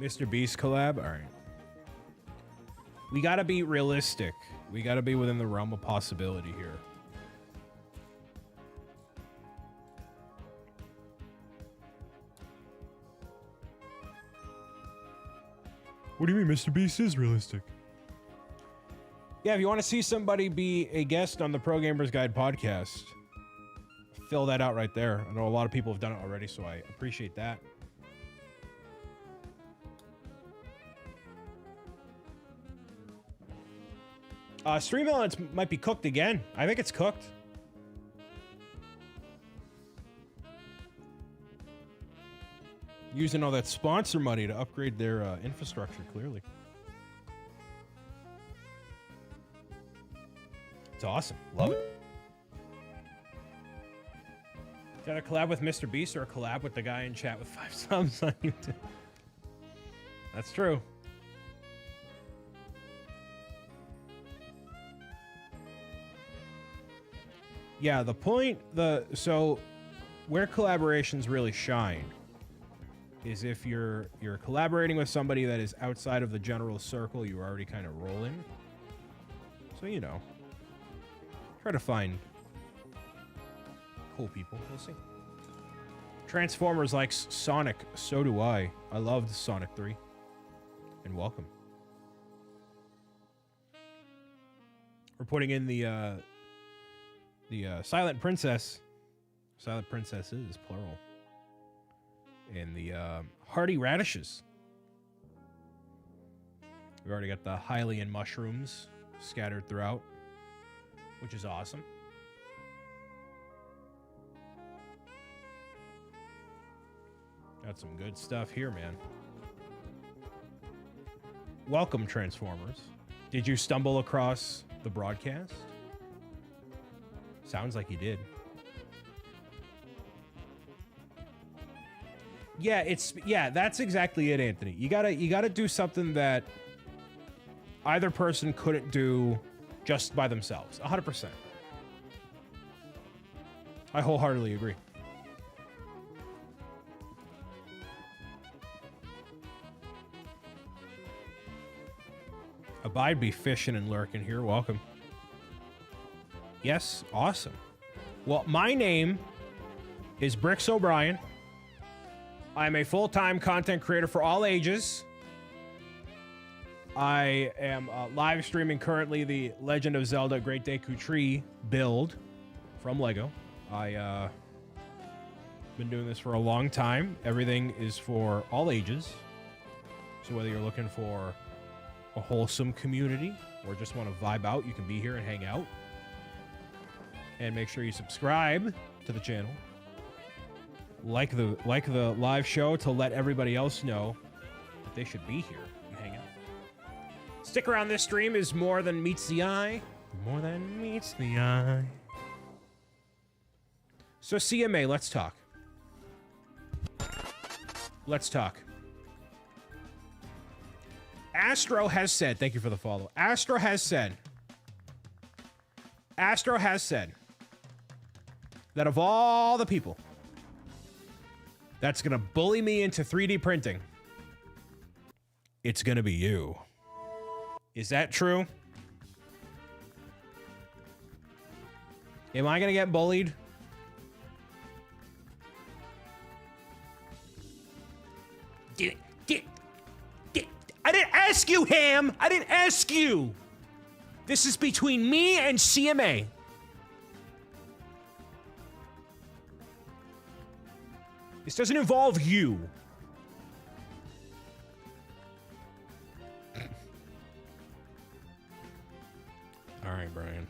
Mr. Beast collab? All right. We gotta be realistic. We gotta be within the realm of possibility here. What do you mean Mr. Beast is realistic? Yeah, if you want to see somebody be a guest on the Pro Gamers Guide podcast, fill that out right there. I know a lot of people have done it already, so I appreciate that. Stream Elements might be cooked again. I think it's cooked. Using all that sponsor money to upgrade their infrastructure, clearly. It's awesome. Love it. Is that a collab with Mr. Beast or a collab with the guy in chat with 5 subs on YouTube? That's true. Yeah, the point, so where collaborations really shine is if you're collaborating with somebody that is outside of the general circle you already kind of roll in. So, you know, try to find cool people. We'll see. Transformers likes Sonic. So do I. I loved Sonic 3. And welcome. We're putting in the Silent Princess. Silent Princesses, plural. and the hardy radishes. We've already got the Hylian mushrooms scattered throughout, which is awesome. Got some good stuff here, man. Welcome, Transformers. Did you stumble across the broadcast? Sounds like you did. Yeah, that's exactly it, Anthony. You gotta do something that either person couldn't do just by themselves. 100%. I wholeheartedly agree. Abide be fishing and lurking here. Welcome. Yes, awesome. Well, my name is BricksOBrian. I'm a full-time content creator for all ages. I am live streaming currently the Legend of Zelda Great Deku Tree build from Lego. I been doing this for a long time. Everything is for all ages. So whether you're looking for a wholesome community or just want to vibe out, you can be here and hang out. And make sure you subscribe to the channel. Like the live show to let everybody else know that they should be here and hang out. Stick around, this stream is more than meets the eye. More than meets the eye. So CMA, let's talk. Let's talk. Astro has said, thank you for the follow. Astro has said that of all the people that's gonna bully me into 3D printing, it's gonna be you. Is that true? Am I gonna get bullied? I didn't ask you, Ham! I didn't ask you! This is between me and CMA. This doesn't involve you. All right, Brian.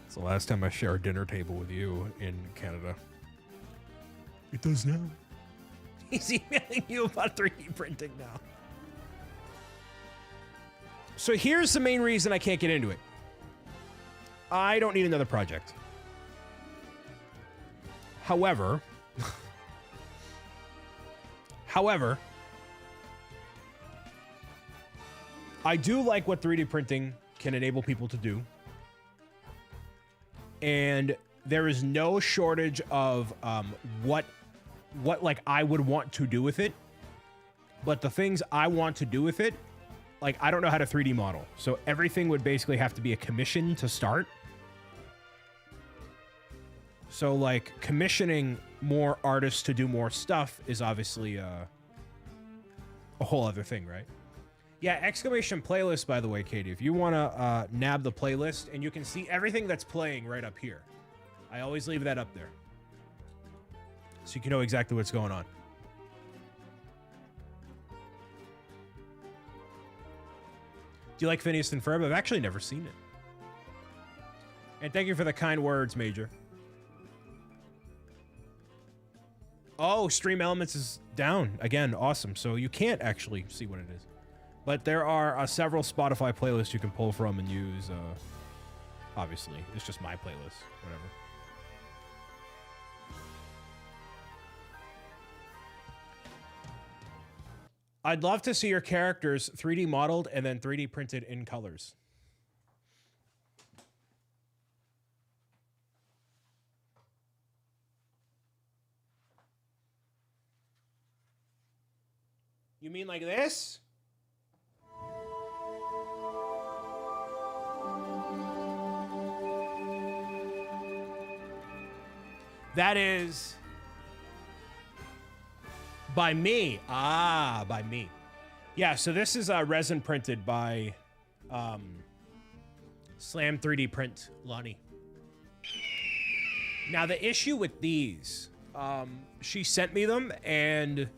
It's the last time I share a dinner table with you in Canada. It does now. He's emailing you about 3D printing now. So here's the main reason I can't get into it. I don't need another project. However, I do like what 3D printing can enable people to do. And there is no shortage of what like I would want to do with it. But the things I want to do with it, like, I don't know how to 3D model. So everything would basically have to be a commission to start. So, like, commissioning more artists to do more stuff is obviously a whole other thing, right? Yeah, exclamation playlist, by the way, Katie. If you want to nab the playlist, and you can see everything that's playing right up here. I always leave that up there, so you can know exactly what's going on. Do you like Phineas and Ferb? I've actually never seen it. And thank you for the kind words, Major. Oh, Stream Elements is down. Again, awesome. So you can't actually see what it is. But there are several Spotify playlists you can pull from and use. Obviously, it's just my playlist. Whatever. I'd love to see your characters 3D modeled and then 3D printed in colors. You mean like this? That is by me. Ah, by me. Yeah, so this is resin printed by Slam 3D Print Lonnie. Now, the issue with these, She sent me them, and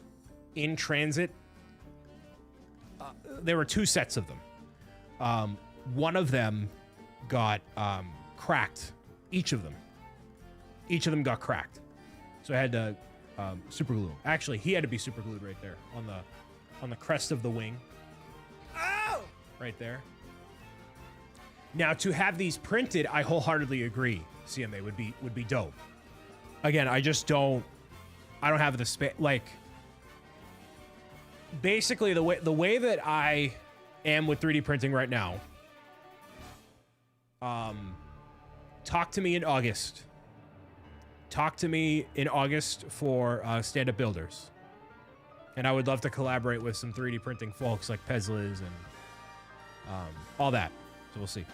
in transit, there were 2 sets of them. One of them got cracked. Each of them got cracked. So I had to super glue. Actually, he had to be super glued right there on the crest of the wing. Oh! Right there. Now, to have these printed, I wholeheartedly agree. CMA would be dope. Again, I don't have the space. Like, basically, the way that I am with 3D printing right now. Talk to me in August. Talk to me in August for stand-up builders. And I would love to collaborate with some 3D printing folks like Pezlas and all that. So we'll see.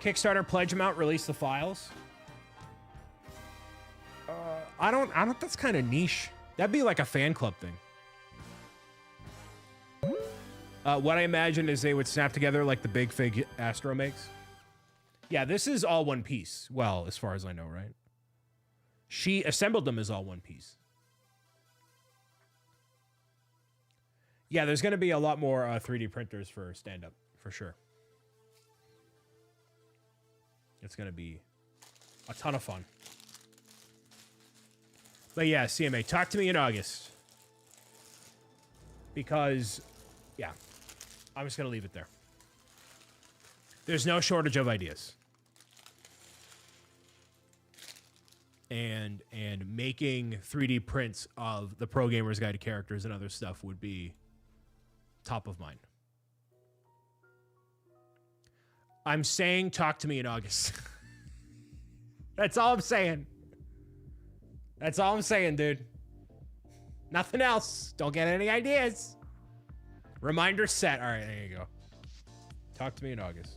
Kickstarter pledge amount, release the files. I don't, that's kind of niche. That'd be like a fan club thing. What I imagine is they would snap together like the big fig Astro makes. Yeah, this is all one piece. Well, as far as I know, right? She assembled them as all one piece. Yeah, there's going to be a lot more 3D printers for stand-up, for sure. It's going to be a ton of fun. But yeah, CMA, talk to me in August. Because, yeah, I'm just going to leave it there. There's no shortage of ideas. And making 3D prints of the Pro Gamer's Guide to characters and other stuff would be top of mind. I'm saying talk to me in August. That's all I'm saying. That's all I'm saying, dude. Nothing else. Don't get any ideas. Reminder set. All right, there you go. Talk to me in August.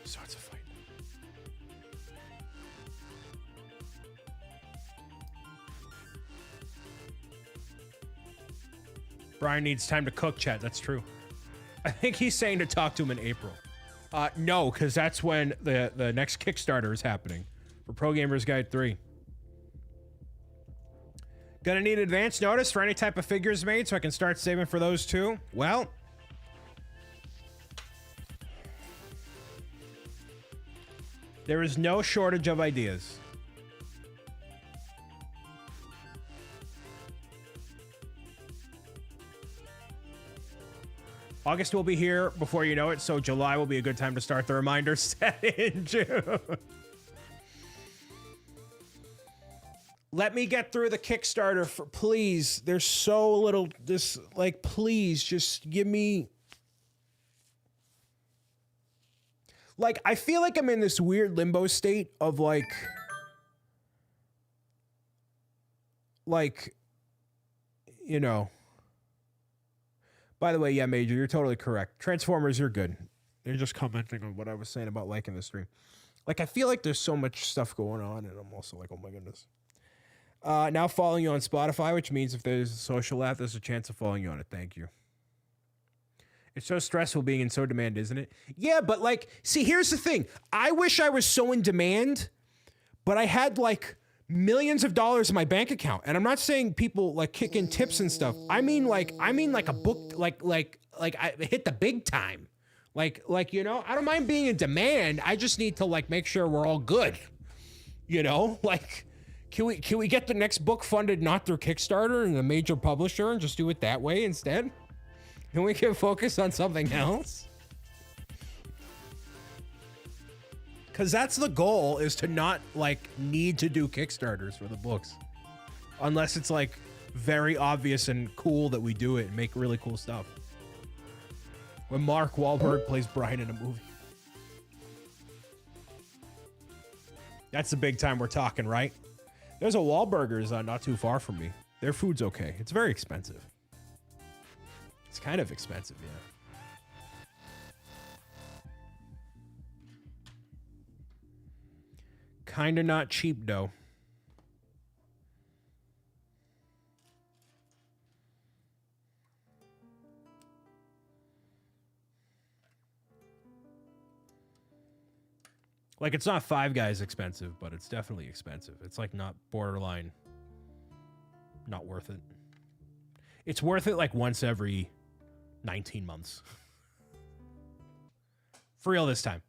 Starts a fight. Brian needs time to cook, chat. That's true. I think he's saying to talk to him in April. No, because that's when the next Kickstarter is happening for Pro Gamer's Guide 3. Gonna need advance notice for any type of figures made so I can start saving for those too. Well, there is no shortage of ideas. August will be here before you know it, so July will be a good time to start the reminder set in June. Let me get through the Kickstarter for, please. There's so little, please just give me. Like, I feel like I'm in this weird limbo state of you know. By the way, yeah, Major, you're totally correct. Transformers, you're good. They're just commenting on what I was saying about liking the stream. Like, I feel like there's so much stuff going on, and I'm also like, oh my goodness. Now following you on Spotify, which means if there's a social app, there's a chance of following you on it. Thank you. It's so stressful being in so demand, isn't it? Yeah, but see, here's the thing. I wish I was so in demand, but I had millions of dollars in my bank account. And I'm not saying people kick in tips and stuff. I mean a book, I hit the big time. You know, I don't mind being in demand. I just need to make sure we're all good. You know, can we get the next book funded not through Kickstarter and a major publisher and just do it that way instead? And we can focus on something else? Because that's the goal, is to not need to do Kickstarters for the books. Unless it's very obvious and cool that we do it and make really cool stuff. When Mark Wahlberg plays Brian in a movie. That's the big time we're talking, right? There's a Wahlburgers not too far from me. Their food's okay. It's very expensive. It's kind of expensive, yeah. Kinda not cheap, though. Like, it's not Five Guys expensive, but it's definitely expensive. It's, like, not borderline not worth it. It's worth it, like, once every 19 months. For real this time.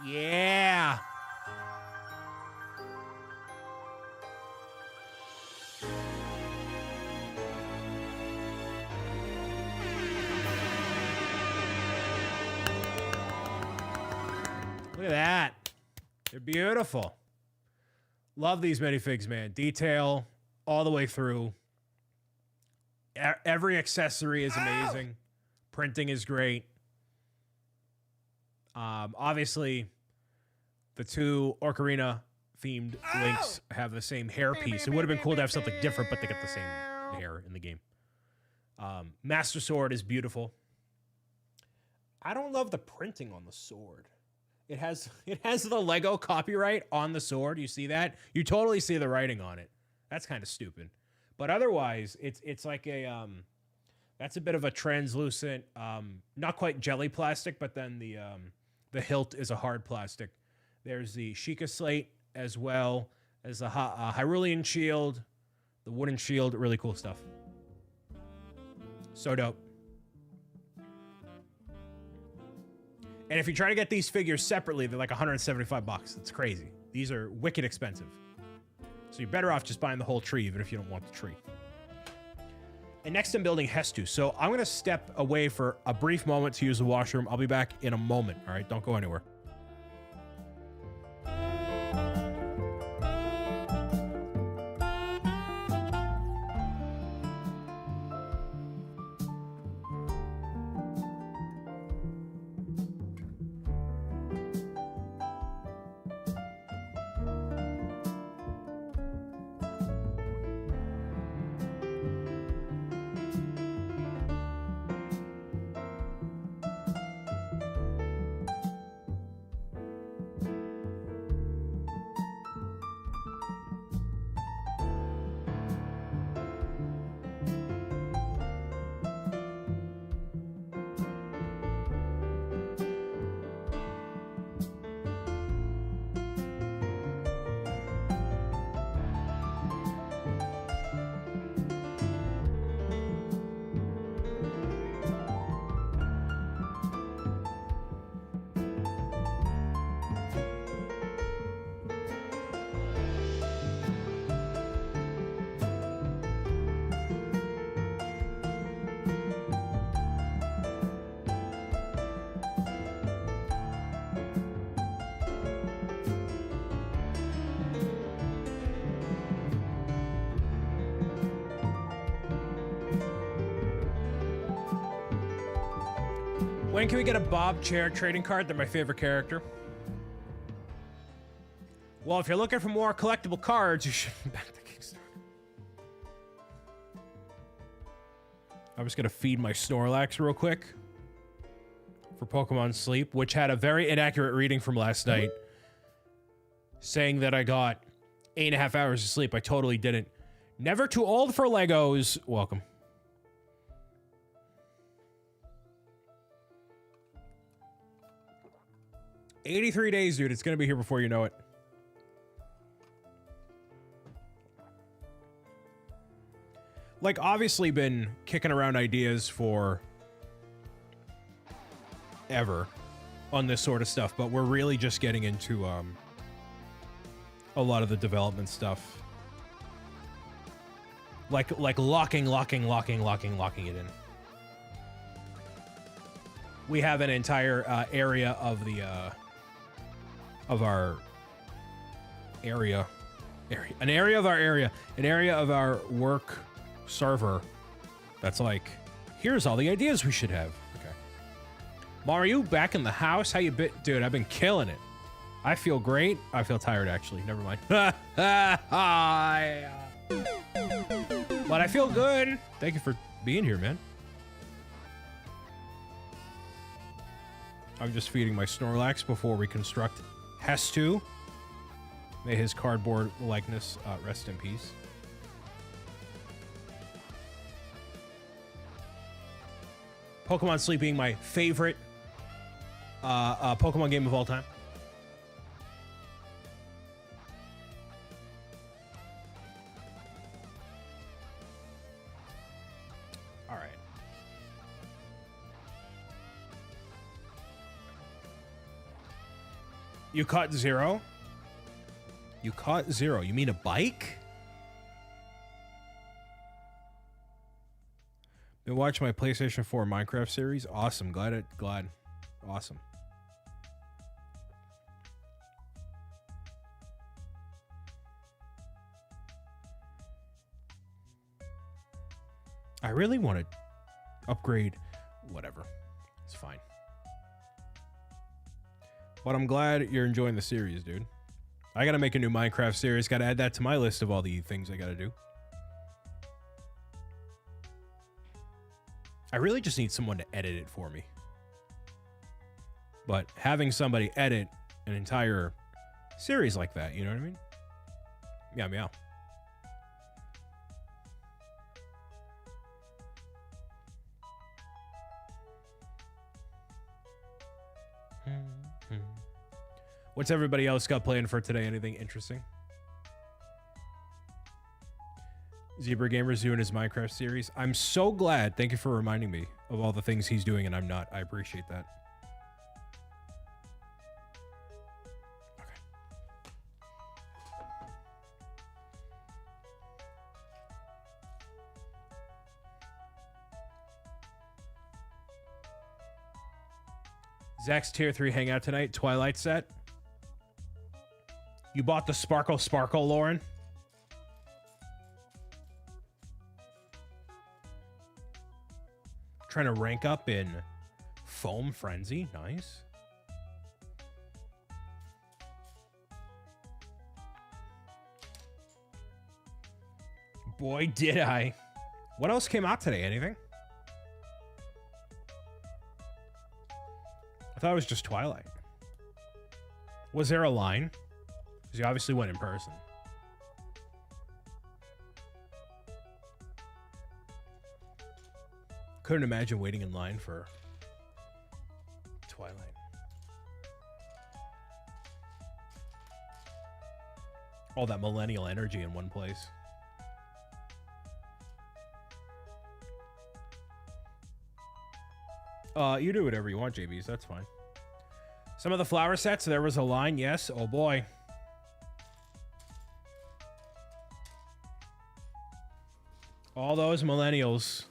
Yeah. Look at that. They're beautiful. Love these minifigs, man. Detail all the way through. Every accessory is amazing. Printing is great. Obviously, the two Ocarina themed links have the same hair piece. It would have been cool to have something different, but they get the same hair in the game. Master Sword is beautiful. I don't love the printing on the sword. It has the Lego copyright on the sword. You see that? You totally see the writing on it. That's kind of stupid. But otherwise, it's like a that's a bit of a translucent, not quite jelly plastic, but then the hilt is a hard plastic. There's the Sheikah slate as well as the Hyrulean shield, the wooden shield. Really cool stuff. So dope. And if you try to get these figures separately, they're like 175 bucks. It's crazy. These are wicked expensive. So you're better off just buying the whole tree, even if you don't want the tree. And next I'm building Hestu. So I'm going to step away for a brief moment to use the washroom. I'll be back in a moment. All right, don't go anywhere. When can we get a Bob Chair trading card? They're my favorite character. Well, if you're looking for more collectible cards, you should back the Kickstarter. I'm just going to feed my Snorlax real quick for Pokemon Sleep, which had a very inaccurate reading from last night, saying that I got 8.5 hours of sleep. I totally didn't. Never too old for Legos. Welcome. $83 days, dude. It's going to be here before you know it. Like, obviously been kicking around ideas for ever on this sort of stuff, but we're really just getting into a lot of the development stuff. Like locking it in. We have an entire area of the an area of our work server that's like, here's all the ideas we should have. Okay. Mario, back in the house? How you been? Dude, I've been killing it. I feel great. I feel tired, actually. Never mind. But I feel good. Thank you for being here, man. I'm just feeding my Snorlax before we construct Hestu. May his cardboard likeness rest in peace. Pokemon Sleep being my favorite Pokemon game of all time. All right. You caught Zero? You caught Zero. You mean a bike? Been watching my PlayStation 4 Minecraft series. Awesome. Glad. Awesome. I really want to upgrade. Whatever. It's fine. But I'm glad you're enjoying the series, dude. I gotta make a new Minecraft series. Gotta add that to my list of all the things I gotta do. I really just need someone to edit it for me. But having somebody edit an entire series like that, you know what I mean? Meow, meow. What's everybody else got planned for today? Anything interesting? Zebra Gamer's doing his Minecraft series. I'm so glad. Thank you for reminding me of all the things he's doing and I'm not. I appreciate that. Okay. Zach's Tier 3 hangout tonight. Twilight set. You bought the Sparkle, Lauren? Trying to rank up in Foam Frenzy. Nice. Boy, did I. What else came out today? Anything? I thought it was just Twilight. Was there a line? Because you obviously went in person. Couldn't imagine waiting in line for Twilight. All that millennial energy in one place. You do whatever you want, JBs. That's fine. Some of the flower sets, there was a line. Yes. Oh, boy. All those millennials.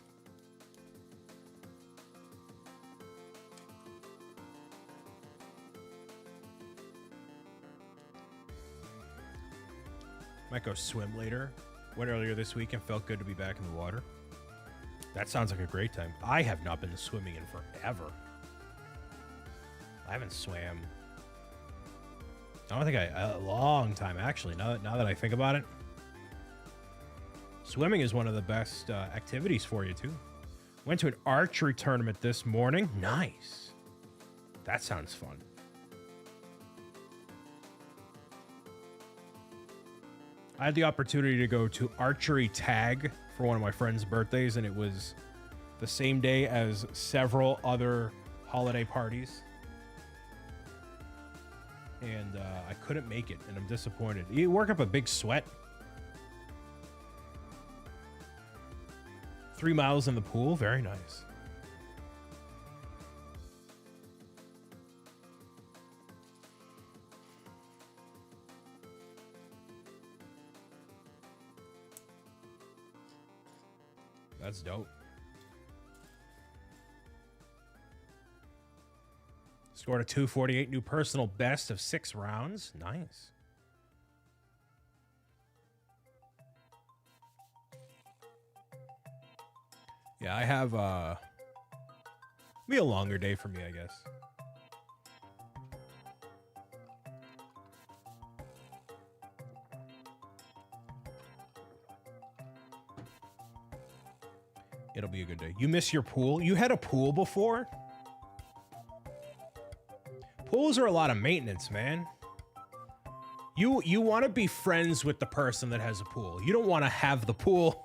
Might go swim later. Went earlier this week and felt good to be back in the water. That sounds like a great time. I have not been swimming in forever. I haven't swam. I don't think a long time, actually, now that I think about it. Swimming is one of the best activities for you, too. Went to an archery tournament this morning. Nice. That sounds fun. I had the opportunity to go to archery tag for one of my friend's birthdays, and it was the same day as several other holiday parties. And I couldn't make it, and I'm disappointed. You work up a big sweat. 3 miles in the pool, very nice. That's dope. Scored a 248 new personal best of 6 rounds. Nice. Yeah, I have be a longer day for me, I guess. It'll be a good day. You miss your pool? You had a pool before? Pools are a lot of maintenance, man. You want to be friends with the person that has a pool. You don't want to have the pool.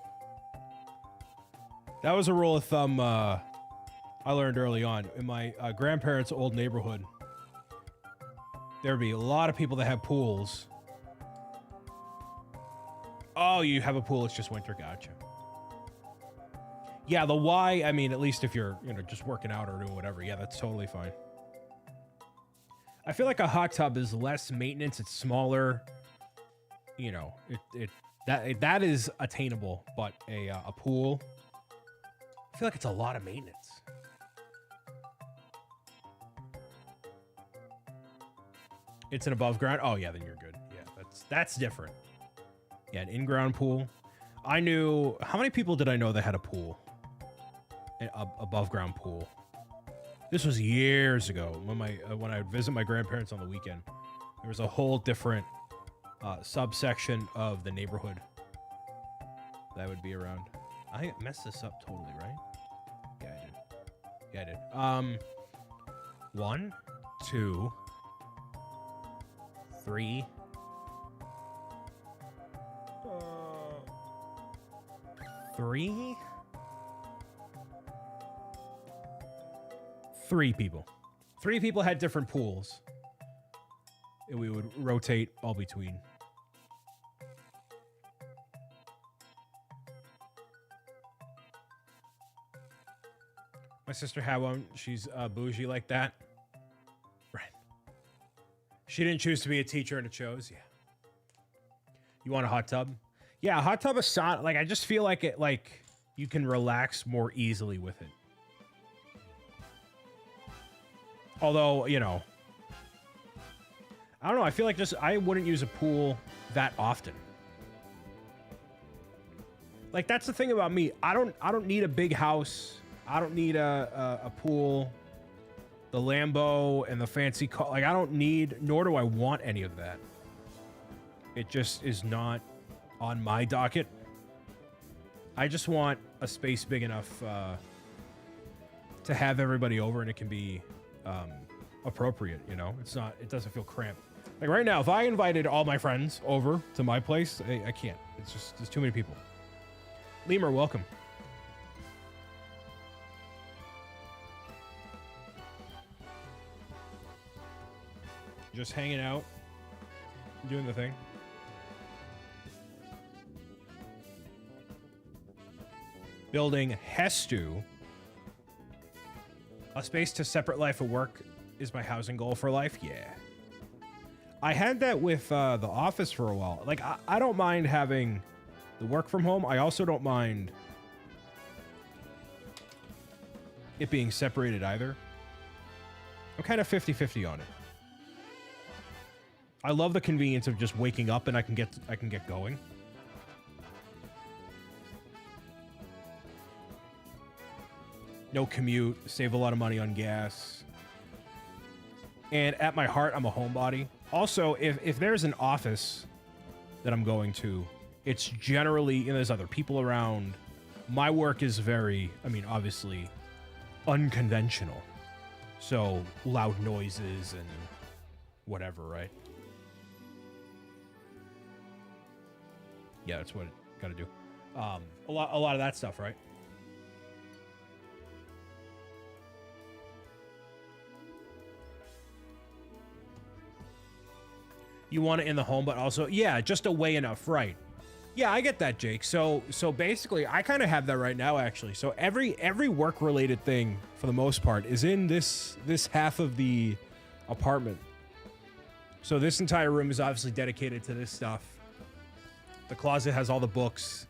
That was a rule of thumb I learned early on. In my grandparents' old neighborhood, there would be a lot of people that have pools. Oh, you have a pool, it's just winter, gotcha. Yeah, the why, I mean, at least if you're, you know, just working out or doing whatever, yeah, that's totally fine. I feel like a hot tub is less maintenance, it's smaller. You know, that is attainable, but a pool, I feel like it's a lot of maintenance. It's an above ground. Oh yeah, then you're good. Yeah, that's different. Yeah, an in-ground pool. I knew, how many people did I know that had a pool? An above ground pool. This was years ago when I would visit my grandparents on the weekend. There was a whole different subsection of the neighborhood that would be around. I messed this up totally, right? Yeah, I did. Yeah, I did. 1, 2, 3. 3? 3 people. 3 people had different pools. And we would rotate all between. My sister had one. She's bougie like that. Right. She didn't choose to be a teacher and it chose. Yeah. You want a hot tub? Yeah, a hot tub is sauna. Like, I just feel like it, like, you can relax more easily with it. Although, you know, I don't know. I feel like I wouldn't use a pool that often. Like, that's the thing about me. I don't need a big house. I don't need a pool, the Lambo and the fancy car. Like, I don't need, nor do I want any of that. It just is not on my docket. I just want a space big enough to have everybody over and it can be appropriate, you know? It doesn't feel cramped. Like right now, if I invited all my friends over to my place, I can't. It's just, there's too many people. Lemur, welcome. Just hanging out, doing the thing. Building Hestu. A space to separate life and work is my housing goal for life. Yeah. I had that with the office for a while. Like, I don't mind having the work from home. I also don't mind it being separated either. I'm kind of 50-50 on it. I love the convenience of just waking up and I can get going. No commute, save a lot of money on gas. And at my heart, I'm a homebody. Also, if there's an office that I'm going to, it's generally, you know, there's other people around. My work is very, I mean, obviously unconventional. So loud noises and whatever, right? Yeah, that's what it gotta do. A lot of that stuff, right? You want it in the home, but also, yeah, just away enough, right? Yeah, I get that, Jake. So basically, I kind of have that right now, actually. So every work-related thing, for the most part, is in this half of the apartment. So this entire room is obviously dedicated to this stuff. The closet has all the books,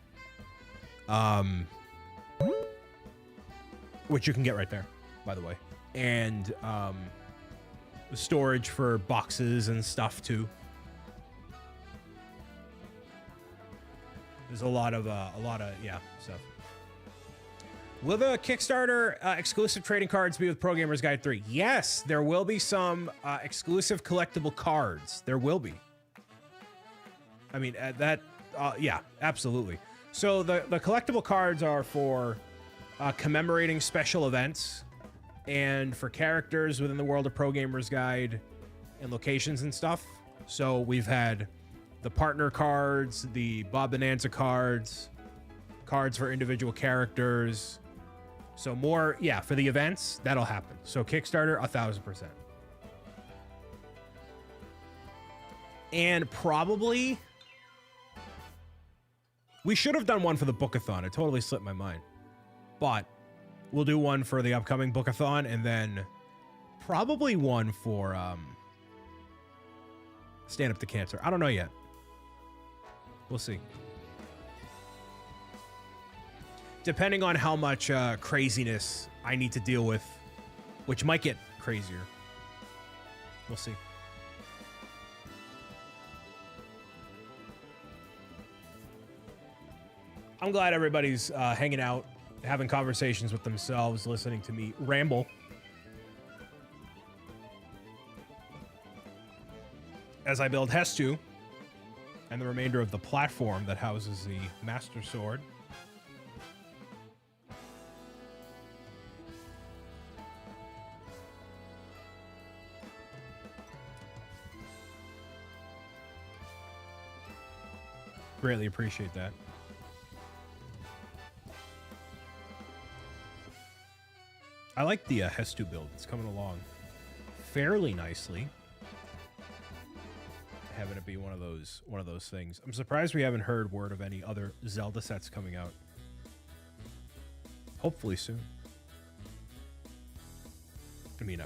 which you can get right there, by the way, and the storage for boxes and stuff too. There's a lot of yeah, stuff. Will the Kickstarter exclusive trading cards be with Pro Gamers Guide 3? Yes, there will be some exclusive collectible cards. There will be. I mean, yeah, absolutely. So the collectible cards are for commemorating special events and for characters within the World of Pro Gamers Guide and locations and stuff. So we've had the partner cards, the Bob Bonanza cards, cards for individual characters. So more, yeah, for the events, that'll happen. So Kickstarter, 1,000%. And probably, we should have done one for the Bookathon. It totally slipped my mind. But we'll do one for the upcoming Bookathon, and then probably one for Stand Up to Cancer. I don't know yet. We'll see. Depending on how much craziness I need to deal with, which might get crazier. We'll see. I'm glad everybody's hanging out, having conversations with themselves, listening to me ramble. As I build Hestu and the remainder of the platform that houses the Master Sword. Greatly appreciate that. I like the Hestu build. It's coming along fairly nicely. Having it be one of those things. I'm surprised we haven't heard word of any other Zelda sets coming out. Hopefully soon. I mean, I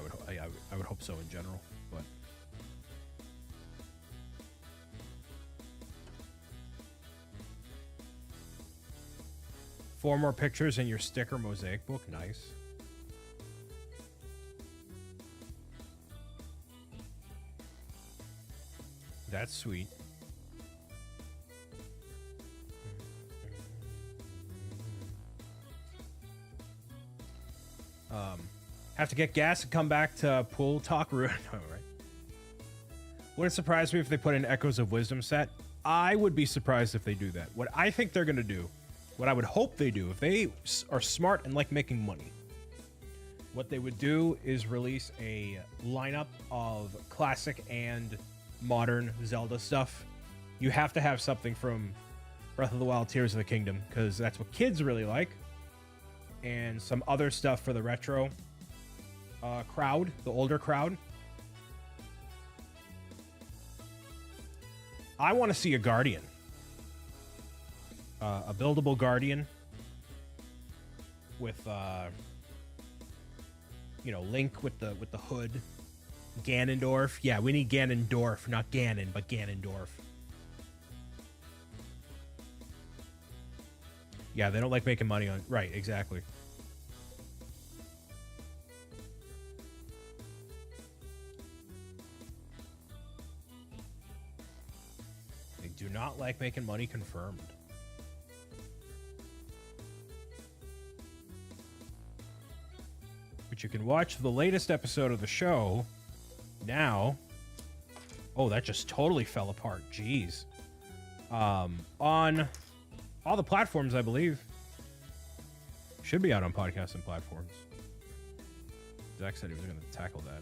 would hope so in general, but four more pictures in your sticker mosaic book. Nice. That's sweet. Have to get gas and come back to pool talk. All right. Wouldn't surprise me if they put an Echoes of Wisdom set. I would be surprised if they do that. What I think they're going to do, what I would hope they do, if they are smart and like making money, what they would do is release a lineup of classic and modern Zelda stuff. You have to have something from Breath of the Wild, Tears of the Kingdom, because that's what kids really like, and some other stuff for the retro crowd, the older crowd. I want to see a Guardian, a buildable Guardian with Link with the hood. Ganondorf. Yeah, we need Ganondorf, not Ganon, but Ganondorf. Yeah, they don't like making money on... Right, exactly. They do not like making money, confirmed. But you can watch the latest episode of the show now. Oh, that just totally fell apart. Jeez. On all the platforms, I believe. Should be out on podcasts and platforms. Zach said he was going to tackle that,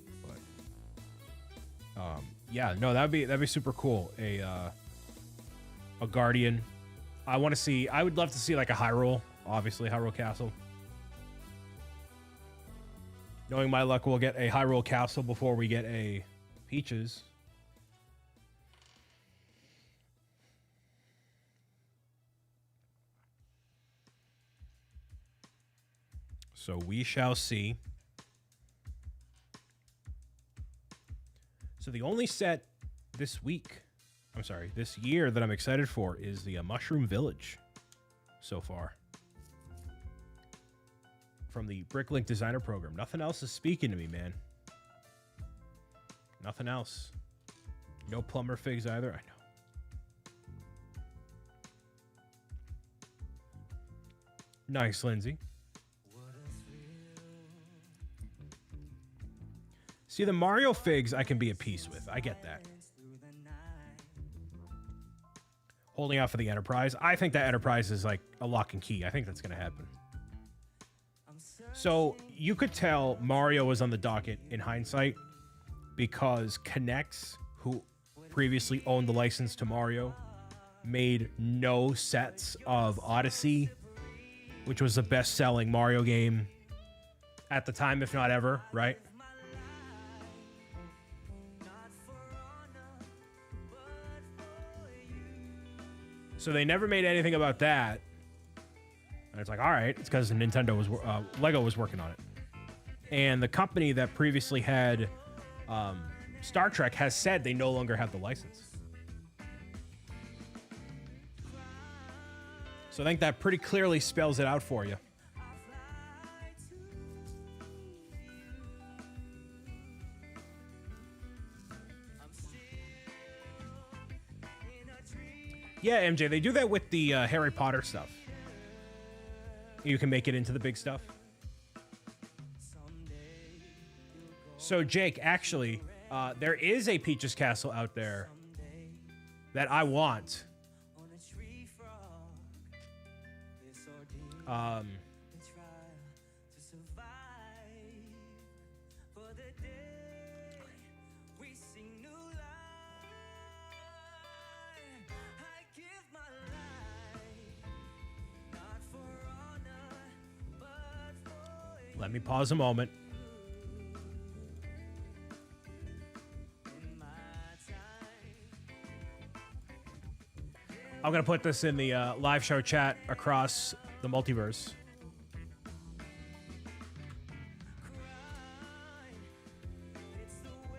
but yeah, no, that'd be super cool. A Guardian. I would love to see like a Hyrule, obviously Hyrule Castle. Knowing my luck, we'll get a Hyrule Castle before we get a Peaches. So we shall see. So the only set this year that I'm excited for is the Mushroom Village so far. From the Bricklink Designer Program. Nothing else is speaking to me, man. Nothing else. No plumber figs either. I know. Nice, Lindsay. See, the Mario figs I can be at peace with. I get that. Holding out for the Enterprise. I think that Enterprise is like a lock and key. I think that's going to happen. So you could tell Mario was on the docket in hindsight because Connects, who previously owned the license to Mario, made no sets of Odyssey, which was the best-selling Mario game at the time, if not ever, right? So they never made anything about that. And it's like, all right, it's because Nintendo was, Lego was working on it. And the company that previously had Star Trek has said they no longer have the license. So I think that pretty clearly spells it out for you. Yeah, MJ, they do that with the Harry Potter stuff. You can make it into the big stuff. So, Jake, actually, there is a Peach's Castle out there that I want. Let me pause a moment. I'm going to put this in the live show chat across the multiverse.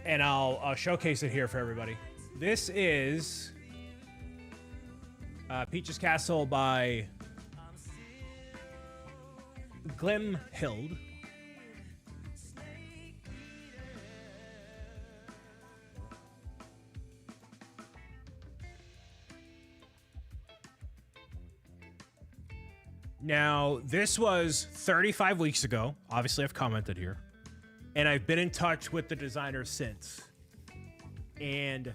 And I'll showcase it here for everybody. This is Peach's Castle by Glimhild. Now, this was 35 weeks ago. Obviously, I've commented here. And I've been in touch with the designer since. And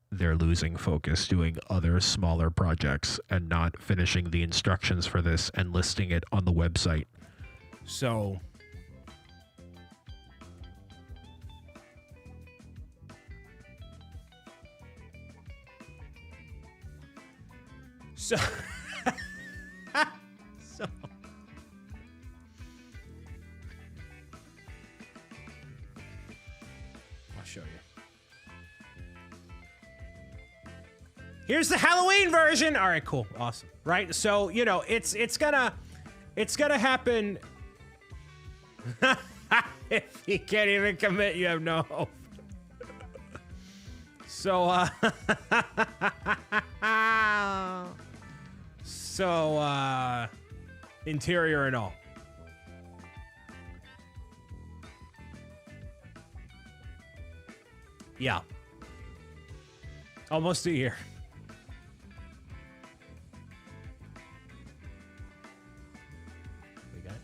they're losing focus doing other smaller projects and not finishing the instructions for this and listing it on the website. So So I'll show you. Here's the Halloween version. All right, cool. Awesome. Right? So, you know, it's gonna happen. If you can't even commit, you have no hope. So, interior and all. Yeah. Almost a year.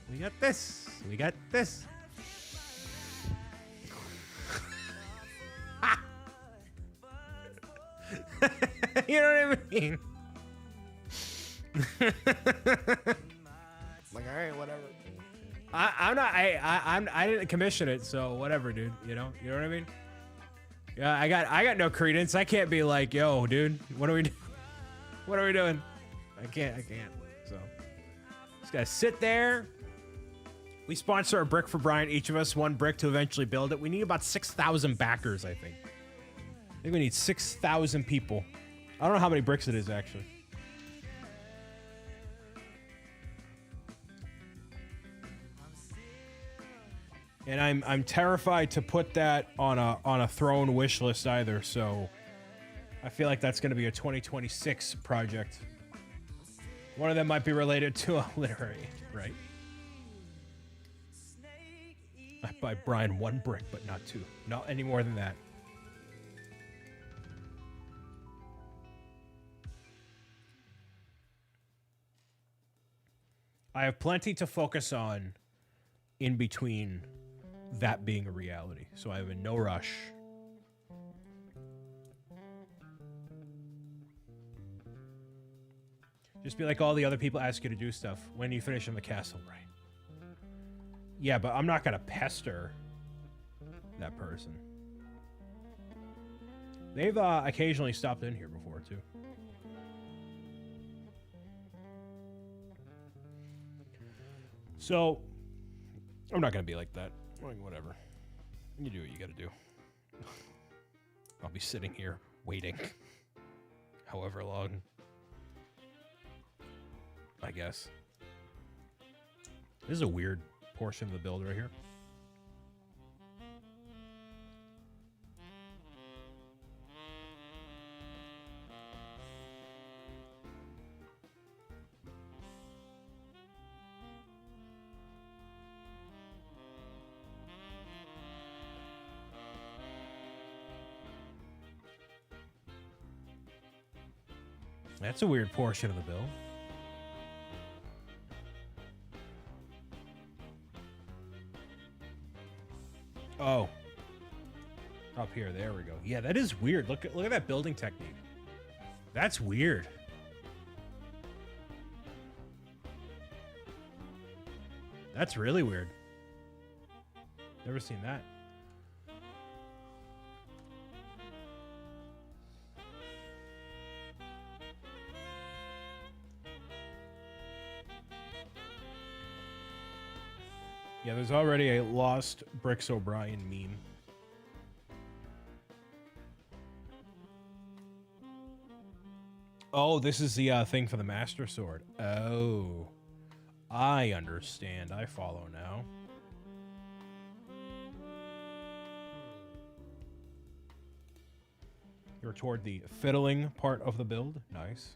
We got this. We got this. You know what I mean? Like, all right, whatever. I didn't commission it, so whatever, dude. You know what I mean? Yeah, I got no credence. I can't be like, yo, dude, what are we doing? I can't. So just gotta sit there. We sponsor a brick for Brian, each of us one brick to eventually build it. We need about 6,000 backers, I think. I think we need 6,000 people. I don't know how many bricks it is, actually. And I'm terrified to put that on a throne wish list either, so I feel like that's going to be a 2026 project. One of them might be related to a literary, right? I buy Brian one brick, but not two. Not any more than that. I have plenty to focus on in between that being a reality. So I am in no rush. Just be like all the other people ask you to do stuff when you finish in the castle, right? Yeah, but I'm not gonna pester that person. They've occasionally stopped in here before, too. So, I'm not gonna be like that. Like, whatever. You do what you gotta do. I'll be sitting here waiting. However long. I guess. This is a weird portion of the build right here. That's a weird portion of the build. Oh. Up here, there we go. Yeah, that is weird. Look at that building technique. That's weird. That's really weird. Never seen that. Yeah, there's already a lost BricksOBrian meme. Oh, this is the thing for the Master Sword. Oh, I understand. I follow now. You're toward the fiddling part of the build. Nice.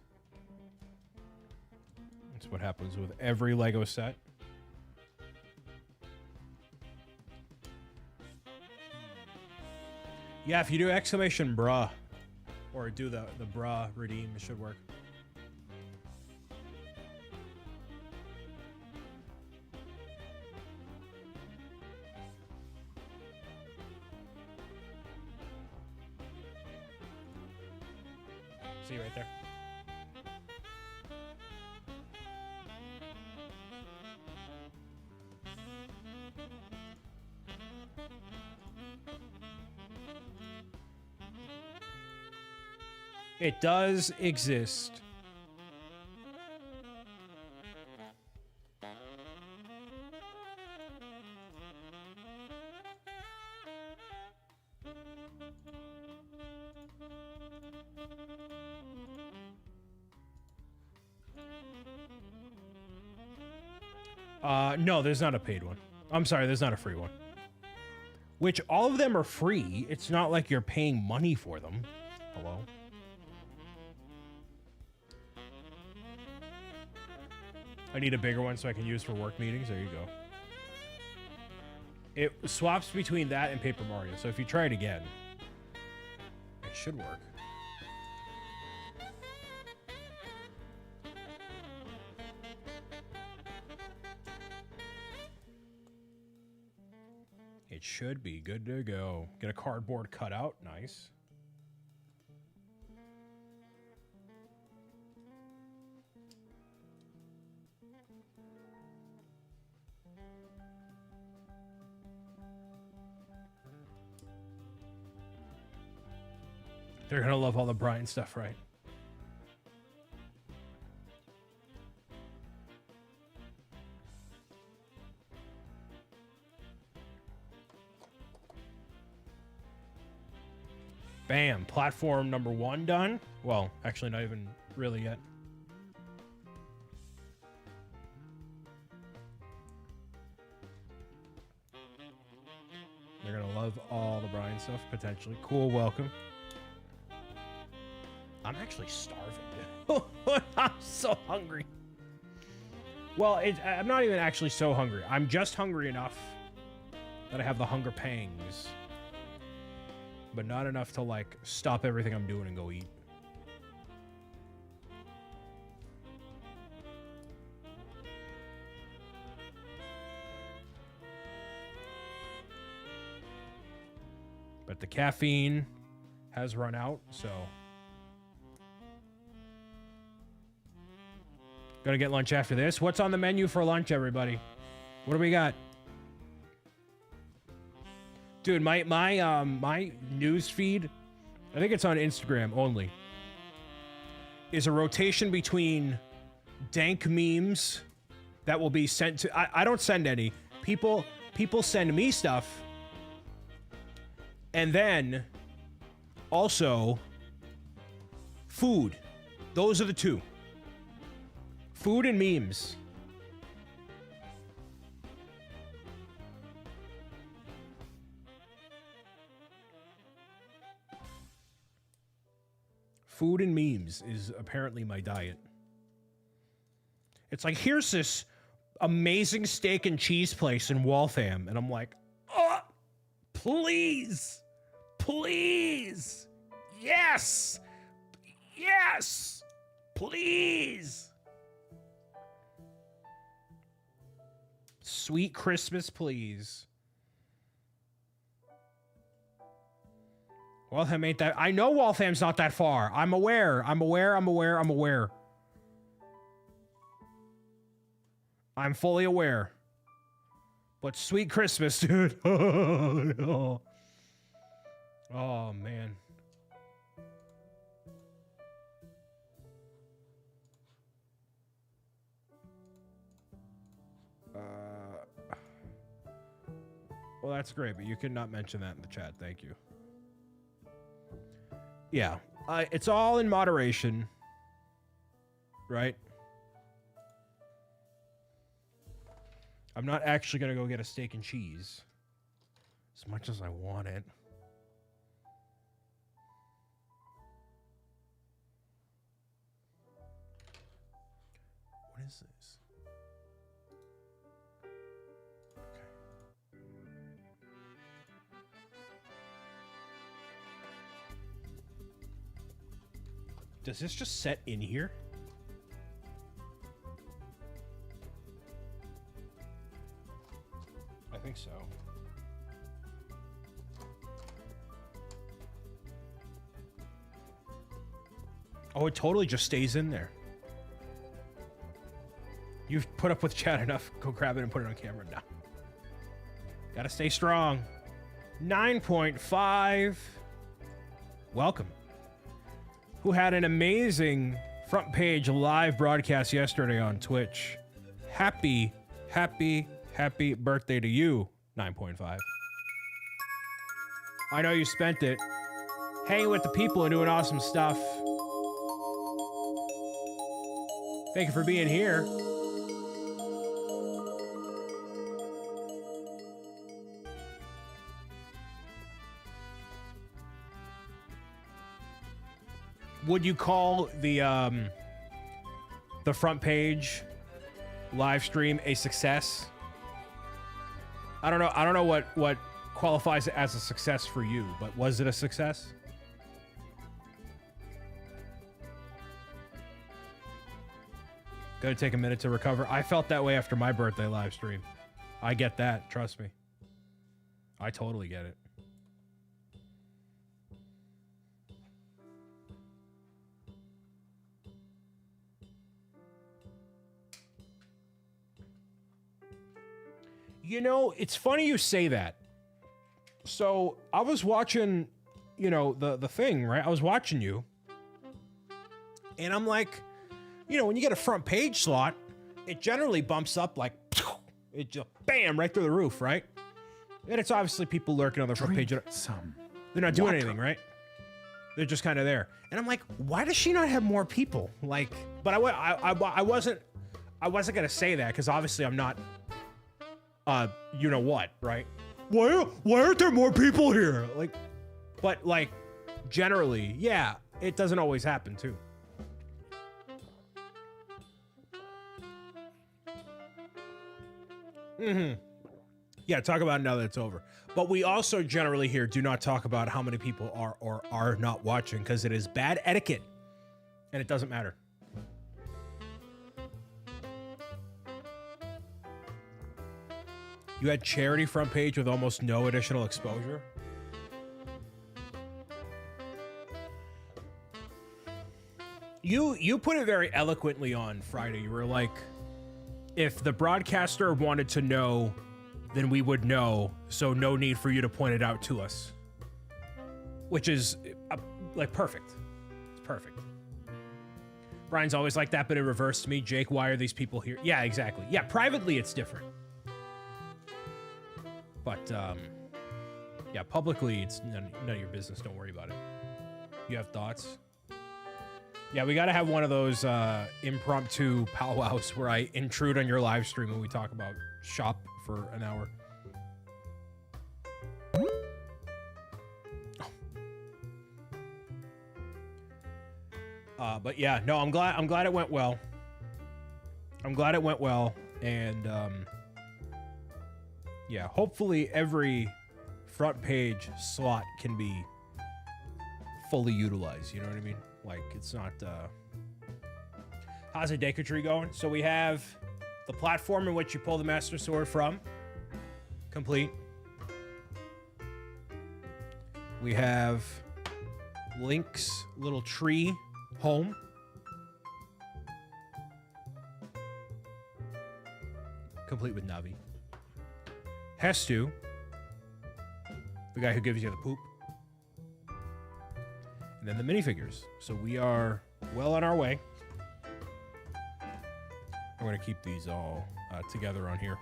That's what happens with every Lego set. Yeah, if you do exclamation bruh, or do the bruh redeem, it should work. See right there. It does exist. No, there's not a paid one. I'm sorry, there's not a free one. Which all of them are free. It's not like you're paying money for them. Hello? I need a bigger one so I can use for work meetings. There you go. It swaps between that and Paper Mario. So if you try it again, it should work. It should be good to go. Get a cardboard cutout. Nice. They're gonna love all the Brian stuff, right? Bam, platform number 1 done. Well, actually not even really yet. They're gonna love all the Brian stuff, potentially. Cool, welcome. I'm actually starving. I'm so hungry. Well, I'm not even actually so hungry. I'm just hungry enough that I have the hunger pangs. But not enough to, like, stop everything I'm doing and go eat. But the caffeine has run out, so... Gonna get lunch after this. What's on the menu for lunch, everybody? What do we got? Dude, my news feed, I think it's on Instagram only, is a rotation between dank memes that will be sent to... I don't send any. People send me stuff. And then also food. Those are the two. Food and memes. Food and memes is apparently my diet. It's like, here's this amazing steak and cheese place in Waltham. And I'm like, oh, please, please, yes, yes, please. Sweet Christmas, please. Waltham ain't that... I know Waltham's not that far. I'm aware. I'm fully aware. But sweet Christmas, dude. Oh, man. Well, that's great, but you could not mention that in the chat. Thank you. Yeah, it's all in moderation, right? I'm not actually going to go get a steak and cheese as much as I want it. What is this? Does this just set in here? I think so. Oh, it totally just stays in there. You've put up with chat enough. Go grab it and put it on camera now. Gotta stay strong. 9.5. Welcome. Who had an amazing front page live broadcast yesterday on Twitch. Happy birthday to you, 9.5. I know you spent it hanging with the people and doing awesome stuff. Thank you for being here. Would you call the front page live stream a success? I don't know what qualifies it as a success for you, but was it a success? Gotta take a minute to recover. I felt that way after my birthday live stream. I get that, trust me. I totally get it. You know, it's funny you say that. So I was watching, you know, the thing, right? I was watching you. And I'm like, you know, when you get a front page slot, it generally bumps up like, it just bam, right through the roof, right? And it's obviously people lurking on the front page. They're not doing anything, right? They're just kind of there. And I'm like, why does she not have more people? Like, but I wasn't gonna say that because obviously I'm not, you know what, right? Why aren't there more people here? Like, but like, generally, yeah, it doesn't always happen too. Yeah, talk about it now that it's over. But we also generally here do not talk about how many people are or are not watching because it is bad etiquette and it doesn't matter. You had charity front page with almost no additional exposure. You put it very eloquently on Friday. You were like, if the broadcaster wanted to know, then we would know, so no need for you to point it out to us. Which is, like, perfect. It's perfect. Brian's always like that, but it reversed to me. Jake, why are these people here? Yeah, exactly. Yeah, privately it's different. But, yeah, publicly it's none of your business. Don't worry about it. You have thoughts? Yeah, we got to have one of those impromptu powwows where I intrude on your live stream and we talk about shop for an hour. But yeah, no, I'm glad it went well. I'm glad it went well, and yeah, hopefully every front page slot can be fully utilized. You know what I mean? Like, it's not. How's the Deku Tree going? So we have the platform in which you pull the Master Sword from, complete. We have Link's little tree home. Complete with Navi. Hestu, the guy who gives you the poop. And then the minifigures. So we are well on our way. I'm going to keep these all together on here.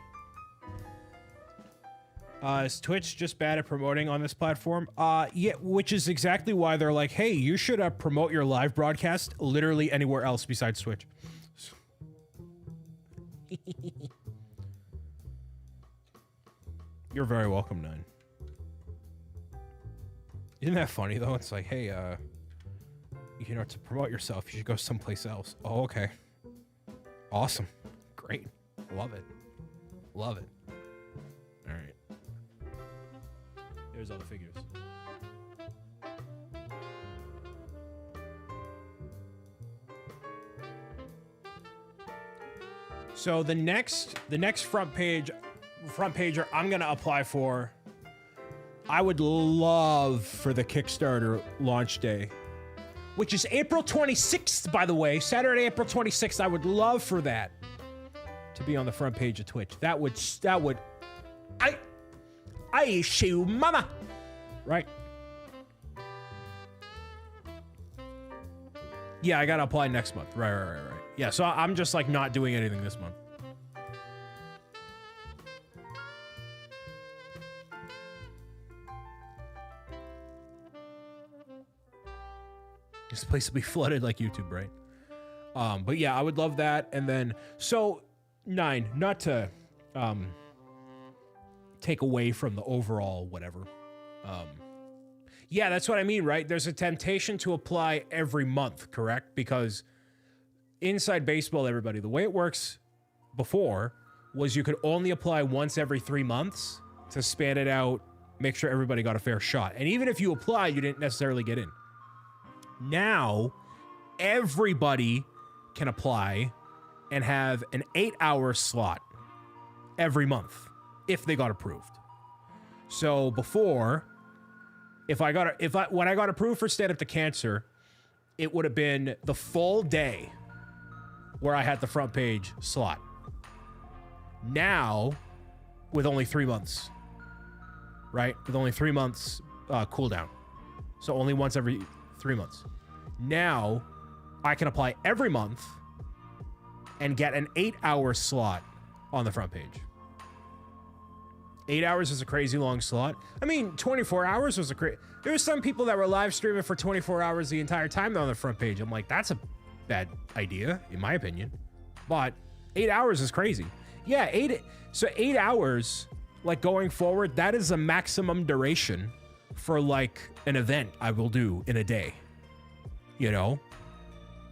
Is Twitch just bad at promoting on this platform? Yeah, which is exactly why they're like, hey, you should promote your live broadcast literally anywhere else besides Twitch. You're very welcome, Nine. Isn't that funny, though? It's like, hey, you know, to promote yourself, you should go someplace else. Oh, okay. Awesome. Great. Love it. Love it. All right. There's all the figures. So the next front pager I'm gonna apply for, I would love for the Kickstarter launch day, which is April 26th, by the way, Saturday, April 26th. I would love for that to be on the front page of Twitch. That would I shoot mama, right? Yeah, I gotta apply next month. Right. Yeah, so I'm just like not doing anything this month. This place will be flooded like YouTube, right? But yeah, I would love that. And then, so 9, not to take away from the overall whatever. Yeah, that's what I mean, right? There's a temptation to apply every month, correct? Because inside baseball, everybody, the way it works before was you could only apply once every 3 months to span it out, make sure everybody got a fair shot. And even if you applied, you didn't necessarily get in. Now, everybody can apply and have an 8-hour slot every month if they got approved. So before, when I got approved for Stand Up to Cancer, it would have been the full day where I had the front page slot. Now, with only 3 months, right? With only 3 months cooldown. So only once every 3 months. Now, I can apply every month and get an 8-hour slot on the front page. 8 hours is a crazy long slot. I mean, 24 hours was there were some people that were live streaming for 24 hours the entire time on the front page. I'm like, that's a bad idea, in my opinion. But 8 hours is crazy. Yeah, 8 hours, like going forward, that is a maximum duration for like an event I will do in a day. You know?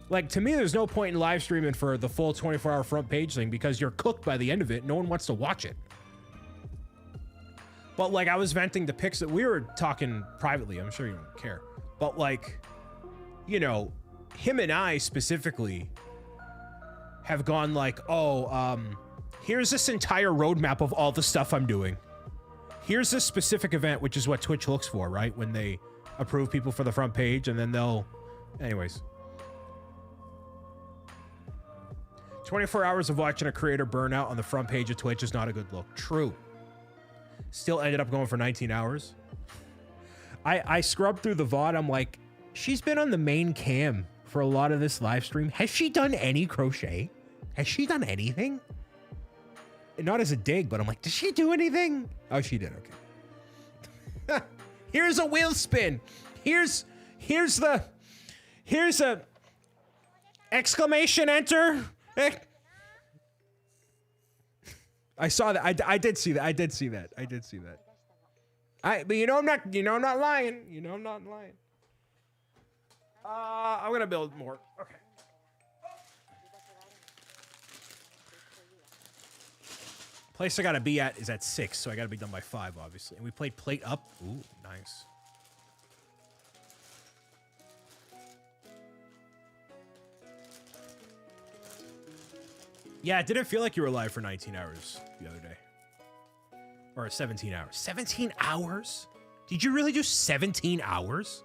Like, to me, there's no point in live streaming for the full 24-hour front page thing because you're cooked by the end of it. No one wants to watch it. But, like, I was venting the pics that we were talking privately. I'm sure you don't care. But, like, you know, him and I specifically have gone like, oh, here's this entire roadmap of all the stuff I'm doing. Here's this specific event, which is what Twitch looks for, right? When they approve people for the front page and then they'll... Anyways. 24 hours of watching a creator burn out on the front page of Twitch is not a good look. True. Still ended up going for 19 hours. I scrubbed through the VOD. I'm like, she's been on the main cam for a lot of this live stream. Has she done any crochet? Has she done anything? Not as a dig, but I'm like, did she do anything? Oh, she did. Okay. Here's a wheel spin. Here's a exclamation enter. I saw that. I did see that. I did see that. But you know I'm not lying. You know I'm not lying. I'm gonna build more. Okay. Place I gotta be at is at 6, so I gotta be done by 5, obviously. And we played Plate Up. Ooh, nice. Yeah, it didn't feel like you were live for 19 hours the other day. Or 17 hours. 17 hours? Did you really do 17 hours?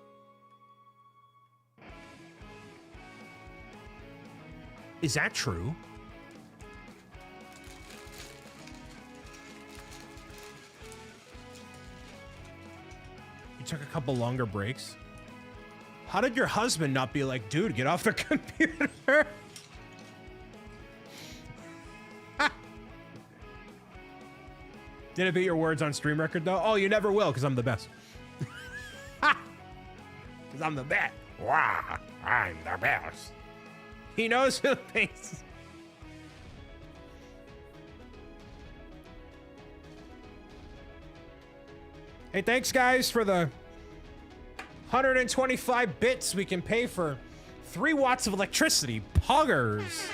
Is that true? You took a couple longer breaks? How did your husband not be like, dude, get off the computer? Did it beat your words on stream record, though? Oh, you never will, because I'm the best. Because I'm the best. Wow, I'm the best. He knows who thinks. Hey, thanks, guys, for the 125 bits we can pay for 3 watts of electricity. Poggers.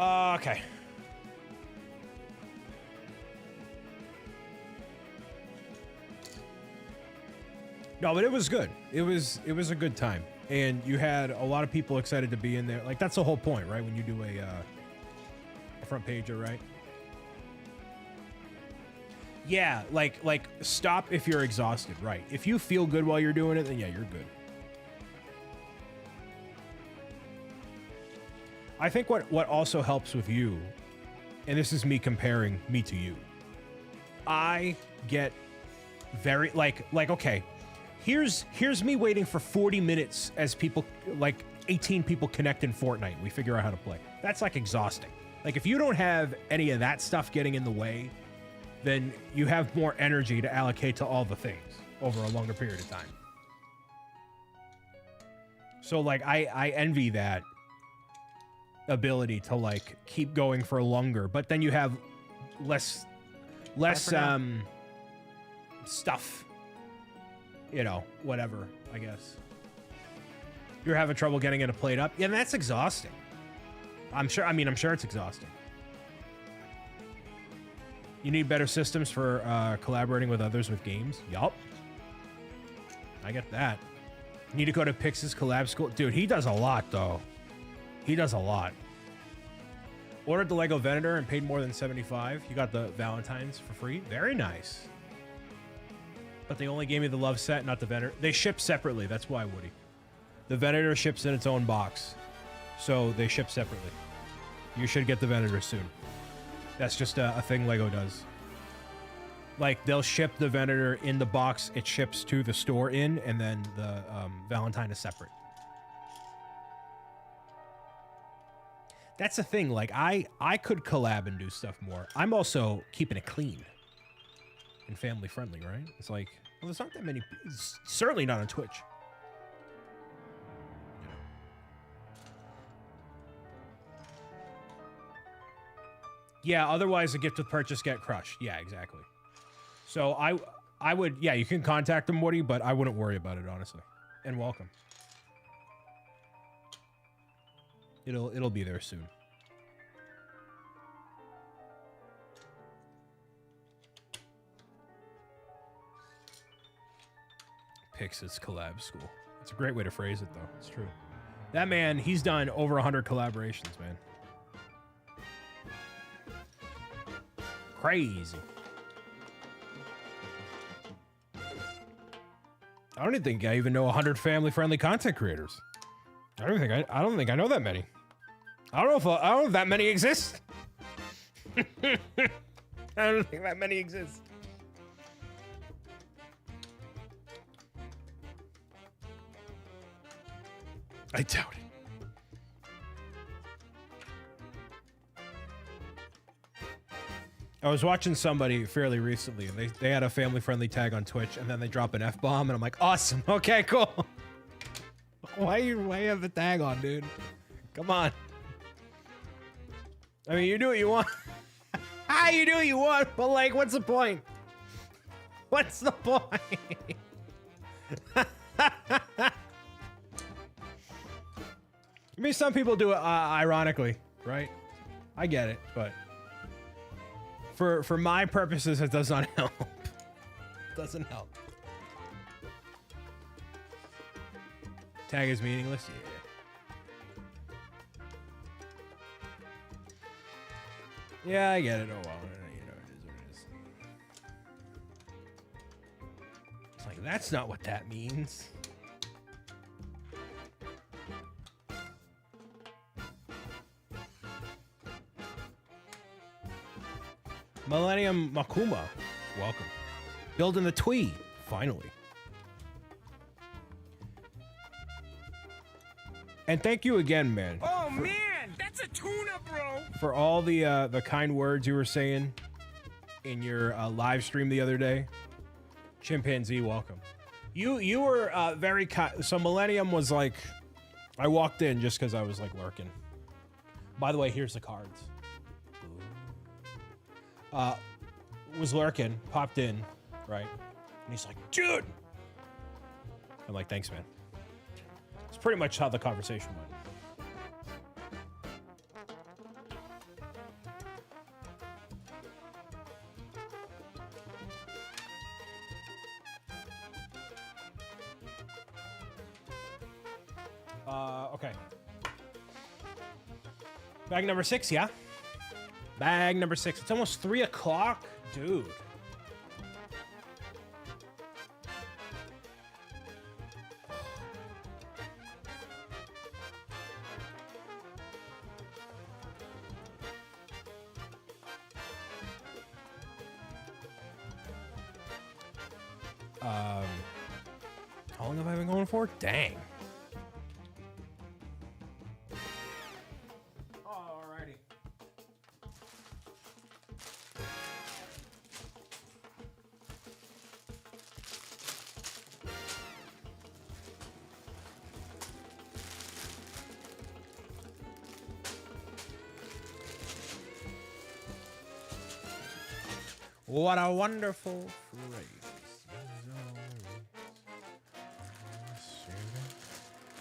Okay. No, but it was good. It was a good time, and you had a lot of people excited to be in there. Like, that's the whole point, right? When you do a front pager, right? Yeah, like stop if you're exhausted, right? If you feel good while you're doing it, then yeah, you're good. I think what also helps with you, and this is me comparing me to you, I get very like okay, here's me waiting for 40 minutes as people, like 18 people connect in Fortnite. We figure out how to play. That's like exhausting. Like, if you don't have any of that stuff getting in the way, then you have more energy to allocate to all the things over a longer period of time. So like I envy that ability to like keep going for longer, but then you have less stuff, you know, whatever, I guess. You're having trouble getting it Plate Up. Yeah, that's exhausting. I'm sure it's exhausting. You need better systems for collaborating with others with games. Yup. I get that. You need to go to Pix's collab school. Dude, he does a lot, though. He does a lot. Ordered the Lego Venator and paid more than $75. You got the Valentine's for free. Very nice. But they only gave me the Love set, not the Venator. They ship separately. That's why, Woody. The Venator ships in its own box. So they ship separately. You should get the Venator soon. That's just a thing Lego does. Like, they'll ship the Venator in the box it ships to the store in, and then the Valentine is separate. That's the thing. Like, I could collab and do stuff more. I'm also keeping it clean and family friendly, right? It's like, well, there's not that many. Certainly not on Twitch. Yeah, otherwise the gift with purchase get crushed. Yeah, exactly. So I would, yeah, you can contact them, Woody, but I wouldn't worry about it, honestly. And welcome. It'll be there soon. Pix's collab school. It's a great way to phrase it, though. It's true. That man, he's done over 100 collaborations, man. Crazy. I don't even think I even know 100 family-friendly content creators. I don't think I know that many. I don't know if that many exist. I don't think that many exist. I doubt it. I was watching somebody fairly recently, and they had a family-friendly tag on Twitch, and then they drop an F-bomb, and I'm like, awesome, okay, cool. Why you have the tag on, dude? Come on. I mean, you do what you want. You do what you want, but like, what's the point? What's the point? I mean, some people do it ironically, right? I get it, but for my purposes, it does not help. Doesn't help. Tag is meaningless. Yeah. Yeah, I get it. Oh well, you know, it is what it is. It's like that's not what that means. Millennium Makuma, welcome. Building the Twee, finally. And thank you again, man. Oh man, that's a tuna, bro. For all the kind words you were saying in your live stream the other day. Chimpanzee, welcome. You were very kind. So Millennium was like, I walked in just because I was like lurking. By the way, here's the cards. Was lurking, popped in, right? And he's like, dude! I'm like, thanks, man. It's pretty much how the conversation went. Okay. Bag number 6, yeah? Bag number 6. It's almost 3 o'clock? Dude. How long have I been going for? Dang. Alrighty. What a wonderful phrase.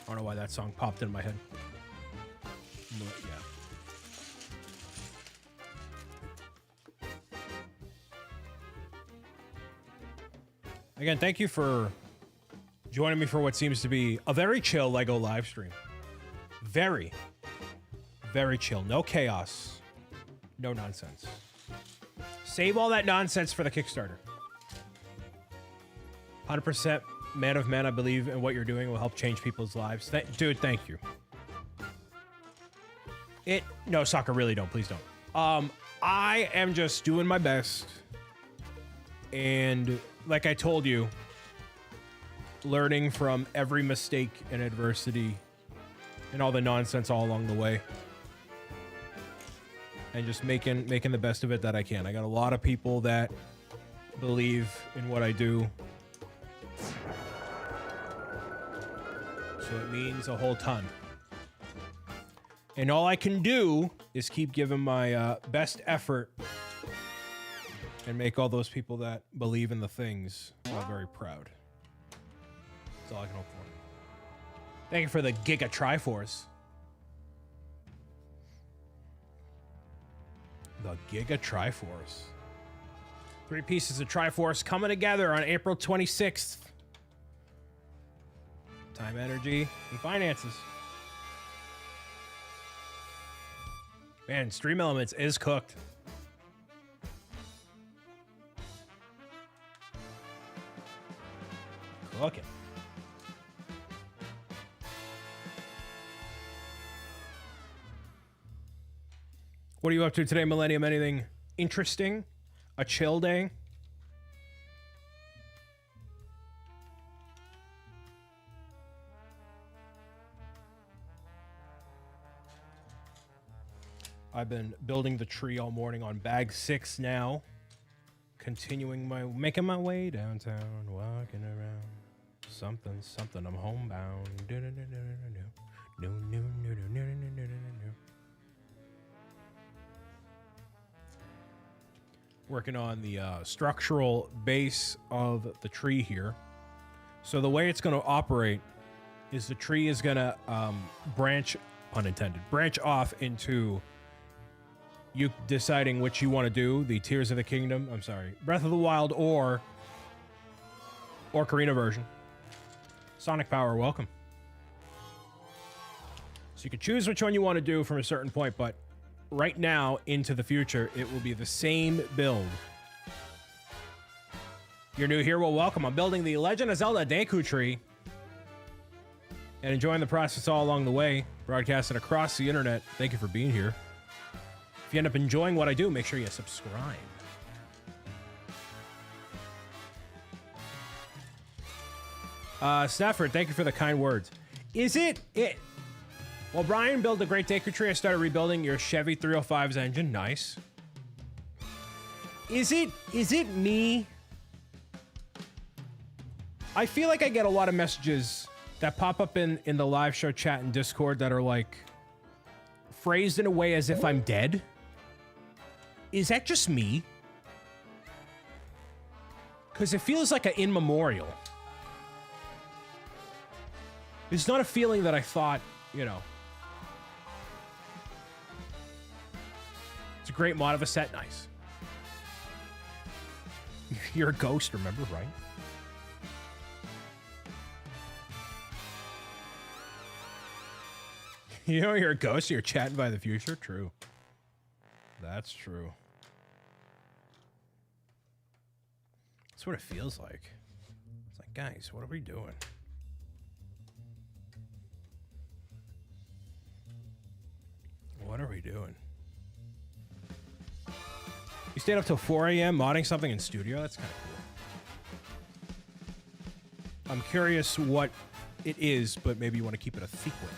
I don't know why that song popped in my head. But yeah. Again, thank you for joining me for what seems to be a very chill LEGO live stream. Very, very chill. No chaos. No nonsense. Save all that nonsense for the Kickstarter. 100% man of men, I believe in what you're doing will help change people's lives. Dude, thank you. No, soccer, really don't. Please don't. I am just doing my best. And like I told you, learning from every mistake and adversity and all the nonsense all along the way. And just making the best of it that I can. I got a lot of people that believe in what I do. So it means a whole ton. And all I can do is keep giving my best effort and make all those people that believe in the things very proud. That's all I can hope for. Thank you for the Giga Triforce. The Giga Triforce. 3 pieces of Triforce coming together on April 26th. Time, energy, and finances. Man, Stream Elements is cooked. Cooking. What are you up to today, Millennium? Anything interesting? A chill day? I've been building the tree all morning on bag 6 now. Making my way downtown, walking around. Something, I'm homebound. Working on the structural base of the tree here. So the way it's going to operate is the tree is going to branch, pun intended, branch off into you deciding which you want to do, the Tears of the Kingdom, I'm sorry, Breath of the Wild or Ocarina version. Sonic Power, welcome. So you can choose which one you want to do from a certain point, but right now into the future, it will be the same build. You're new here, well, welcome. I'm building the Legend of Zelda Deku Tree and enjoying the process all along the way, broadcasting across the internet. Thank you for being here. If you end up enjoying what I do, make sure you subscribe. Stafford, thank you for the kind words. Is it? Well, Brian built the Great Deku Tree. I started rebuilding your Chevy 305's engine. Nice. Is it me? I feel like I get a lot of messages that pop up in the live show chat and Discord that are like phrased in a way as if I'm dead. Is that just me? Because it feels like an in memorial. It's not a feeling that I thought, you know. It's a great mod of a set. Nice. You're a ghost, remember, right? You know you're a ghost, you're chatting by the future? True. That's true. That's what it feels like. It's like, guys, what are we doing? What are we doing? You stayed up till 4 a.m. modding something in studio? That's kind of cool. I'm curious what it is, but maybe you want to keep it a secret.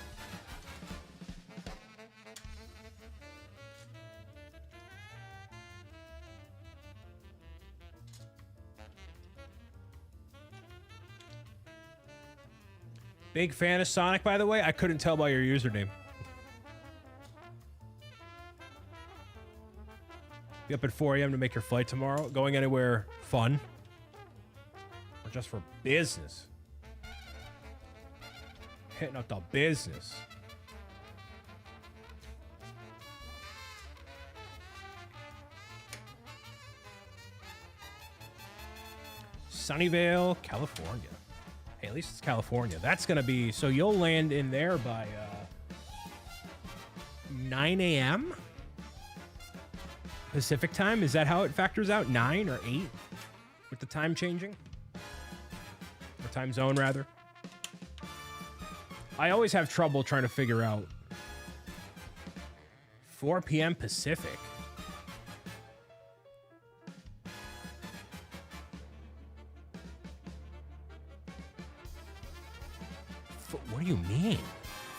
Big fan of Sonic, by the way. I couldn't tell by your username. Be up at 4 a.m. to make your flight tomorrow. Going anywhere fun? Or just for business? Hitting up the business. Sunnyvale, California. Hey, at least it's California. That's going to be... So you'll land in there by 9 a.m.? Pacific time? Is that how it factors out? 9 or 8? With the time changing? Or time zone, rather? I always have trouble trying to figure out... 4 p.m. Pacific. What do you mean?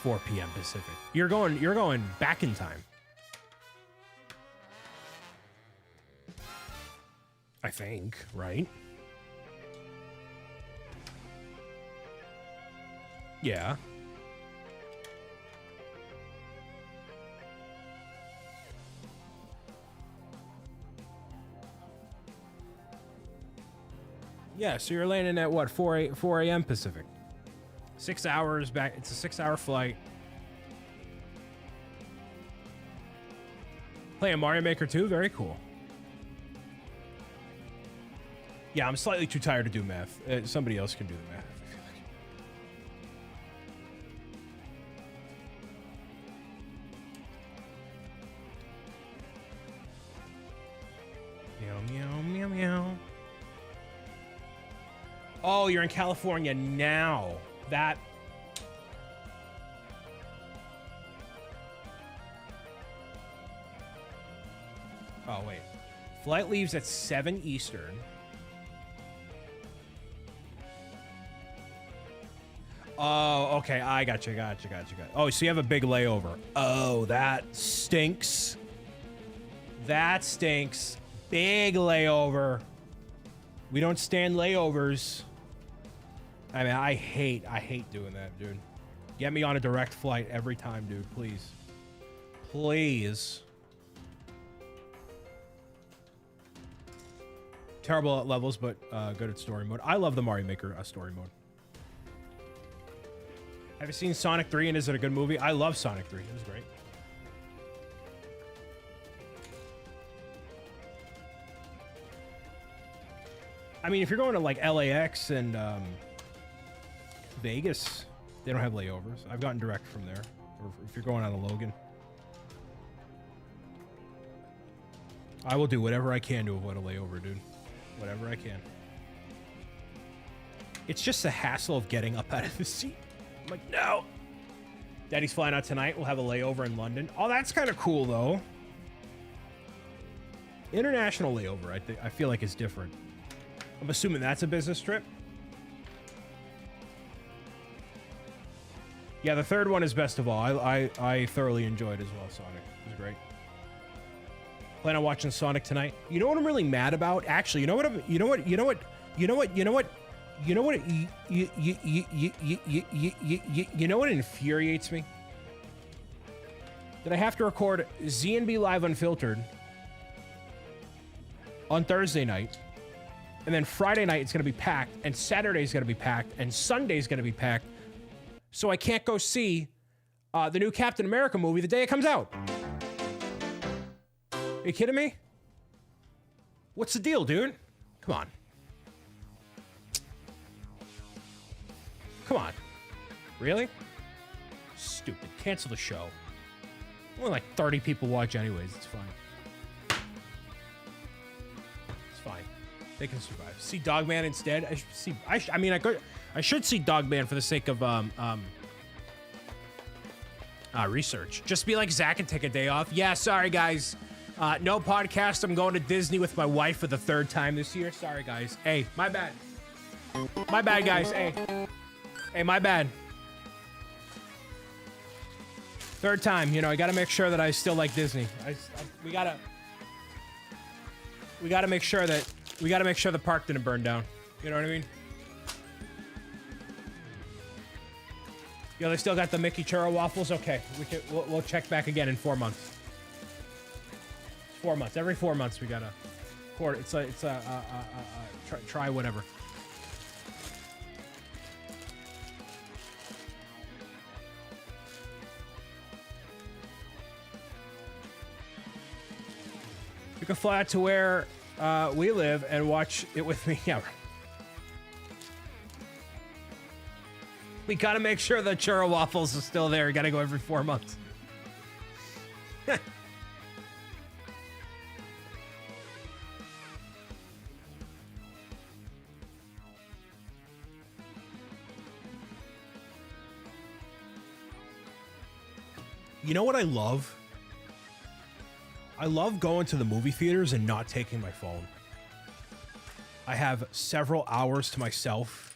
4 p.m. Pacific. You're going back in time. I think, right? Yeah. Yeah, so you're landing at what? 4 a.m. Pacific. 6 hours back. It's a 6-hour flight. Playing Mario Maker 2? Very cool. Yeah, I'm slightly too tired to do math. Somebody else can do the math. Meow, meow, meow, meow. Oh, you're in California now. That... Oh, wait. Flight leaves at 7 Eastern. Oh, okay. I gotcha. Oh, so you have a big layover. Oh, that stinks. That stinks. Big layover. We don't stand layovers. I mean, I hate doing that, dude. Get me on a direct flight every time, dude. Please. Please. Terrible at levels, but good at story mode. I love the Mario Maker story mode. Have you seen Sonic 3 and is it a good movie? I love Sonic 3. It was great. I mean, if you're going to like LAX and Vegas, they don't have layovers. I've gotten direct from there. Or if you're going out of Logan. I will do whatever I can to avoid a layover, dude. Whatever I can. It's just the hassle of getting up out of the seat. I'm like, no. Daddy's flying out tonight. We'll have a layover in London. Oh, that's kind of cool, though. International layover, I feel like is different. I'm assuming that's a business trip. Yeah, the third one is best of all. I thoroughly enjoyed as well, Sonic. It was great. Plan on watching Sonic tonight. You know what I'm really mad about? Actually, you know what infuriates me? That I have to record ZNB Live Unfiltered on Thursday night, and then Friday night it's gonna be packed, and Saturday's gonna be packed, and Sunday's gonna be packed, so I can't go see the new Captain America movie the day it comes out. Are you kidding me? What's the deal, dude? Come on. Come on. Really? Stupid. Cancel the show. Only like 30 people watch anyways. It's fine. It's fine. They can survive. See Dogman instead? I should see... I should see Dogman for the sake of research. Just be like Zach and take a day off. Yeah, sorry guys. No podcast. I'm going to Disney with my wife for the 3rd time this year. Sorry guys. Hey, my bad. My bad, guys. Hey, my bad. 3rd time. You know, I got to make sure that I still like Disney. We gotta make sure that the park didn't burn down. You know what I mean? Yo, they still got the Mickey churro waffles. Okay, we'll check back again in 4 months. 4 months. Every 4 months we gotta. It's a try whatever. You can fly out to where we live and watch it with me. Yeah. We gotta make sure the churro waffles are still there. You gotta go every 4 months. You know what I love? I love going to the movie theaters and not taking my phone. I have several hours to myself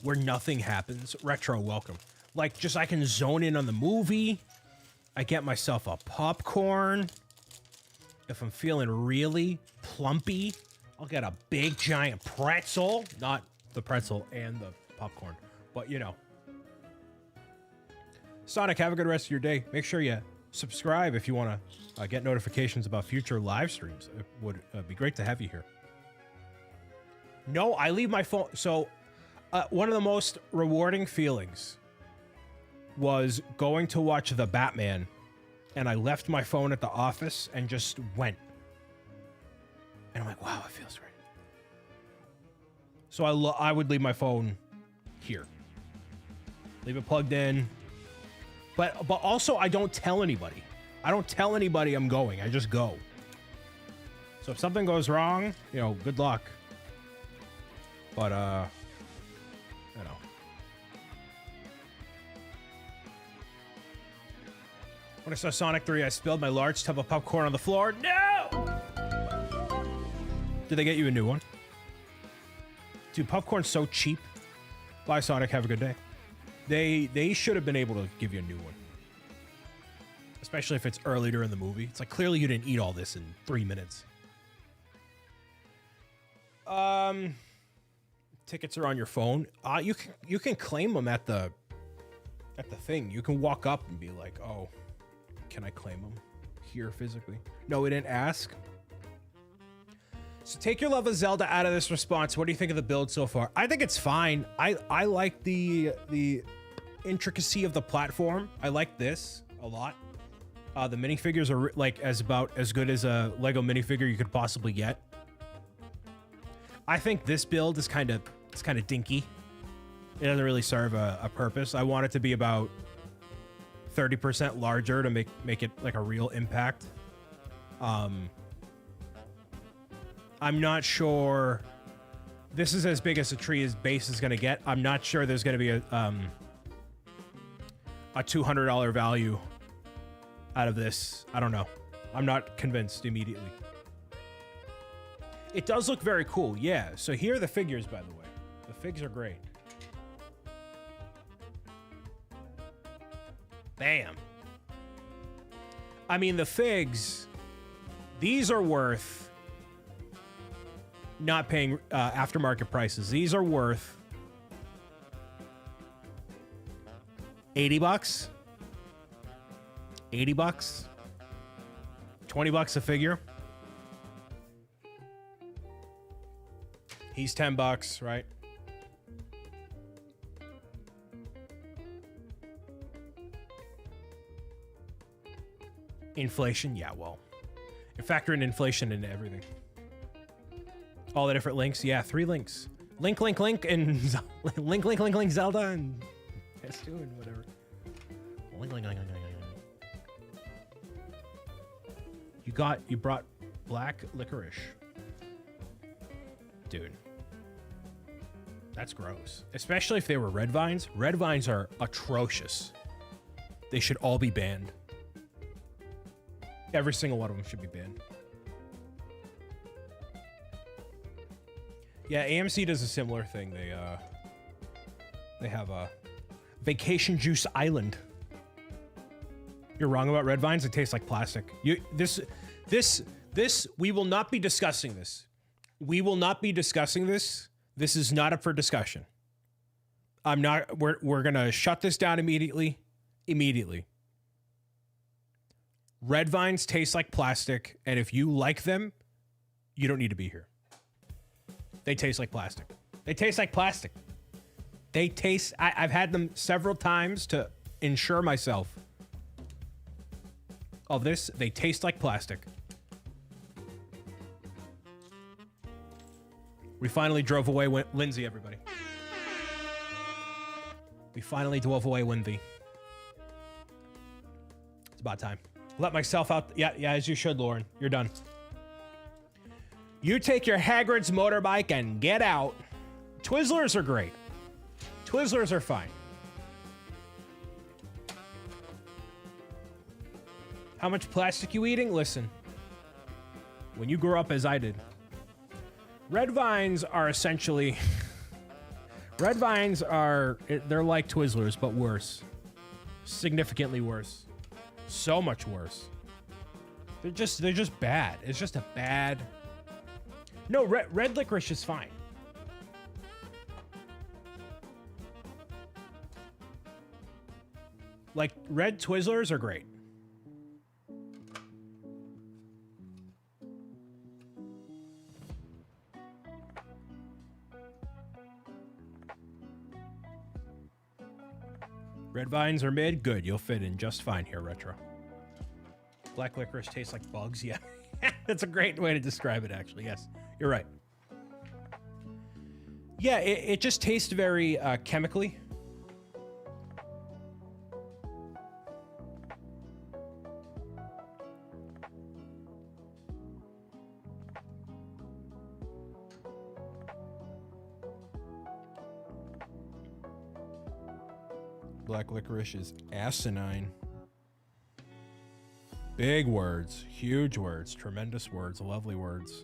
where nothing happens. Retro, welcome. Like, just I can zone in on the movie. I get myself a popcorn. If I'm feeling really plumpy, I'll get a big giant pretzel. Not the pretzel and the popcorn, but you know. Sonic, have a good rest of your day. Make sure you subscribe if you want to get notifications about future live streams. It would be great to have you here. No, I leave my phone. So one of the most rewarding feelings was going to watch The Batman, and I left my phone at the office and just went. And I'm like, wow, it feels great. So I would leave my phone here. Leave it plugged in. But also, I don't tell anybody. I don't tell anybody I'm going. I just go. So if something goes wrong, you know, good luck. But, you know. When I saw Sonic 3, I spilled my large tub of popcorn on the floor. No! Did they get you a new one? Dude, popcorn's so cheap. Bye, Sonic. Have a good day. They should have been able to give you a new one. Especially if it's earlier in the movie. It's like, clearly you didn't eat all this in 3 minutes. Tickets are on your phone. You can claim them at the thing. You can walk up and be like, oh, can I claim them here physically? No, we didn't ask. So take your love of Zelda out of this response. What do you think of the build so far? I think it's fine. I like the intricacy of the platform. I like this a lot. The minifigures are like about as good as a Lego minifigure you could possibly get. I think this build is kind of dinky. It doesn't really serve a purpose. I want it to be about 30% larger to make it like a real impact. I'm not sure. This is as big as a tree as base is going to get. I'm not sure there's going to be a $200 value out of this. I don't know. I'm not convinced immediately. It does look very cool. Yeah. So here are the figures, by the way. The figs are great. Bam. I mean, the figs, these are worth not paying aftermarket prices. These are worth $80. 80 bucks. 20 bucks a figure. He's 10 bucks, right? Inflation? Yeah, well, you factor in inflation into everything. All the different links. Yeah, 3 links. Link, and link, Zelda, and S2 and whatever. Link. You brought black licorice. Dude. That's gross. Especially if they were red vines. Red vines are atrocious. They should all be banned. Every single one of them should be banned. Yeah, AMC does a similar thing. They have a Vacation Juice Island. You're wrong about red vines. It tastes like plastic. We will not be discussing this. We will not be discussing this. This is not up for discussion. We're gonna shut this down immediately. Immediately. Red vines taste like plastic, and if you like them, you don't need to be here. They taste like plastic. They taste like plastic. I've had them several times to ensure myself of this. They taste like plastic. We finally drove away Lindsay, everybody. We finally drove away Lindsay. It's about time. Let myself out. Yeah, as you should, Lauren. You're done. You take your Hagrid's motorbike and get out. Twizzlers are great. Twizzlers are fine. How much plastic you eating? Listen. When you grew up as I did. Red vines are essentially... Red vines are... They're like Twizzlers, but worse. Significantly worse. So much worse. They're just bad. It's just a bad... No, red licorice is fine. Like, red Twizzlers are great. Red vines are mid. Good. You'll fit in just fine here, Retro. Black licorice tastes like bugs. Yeah. That's a great way to describe it, actually. Yes. You're right. Yeah, it just tastes very chemically. Black licorice is asinine. Big words, huge words, tremendous words, lovely words.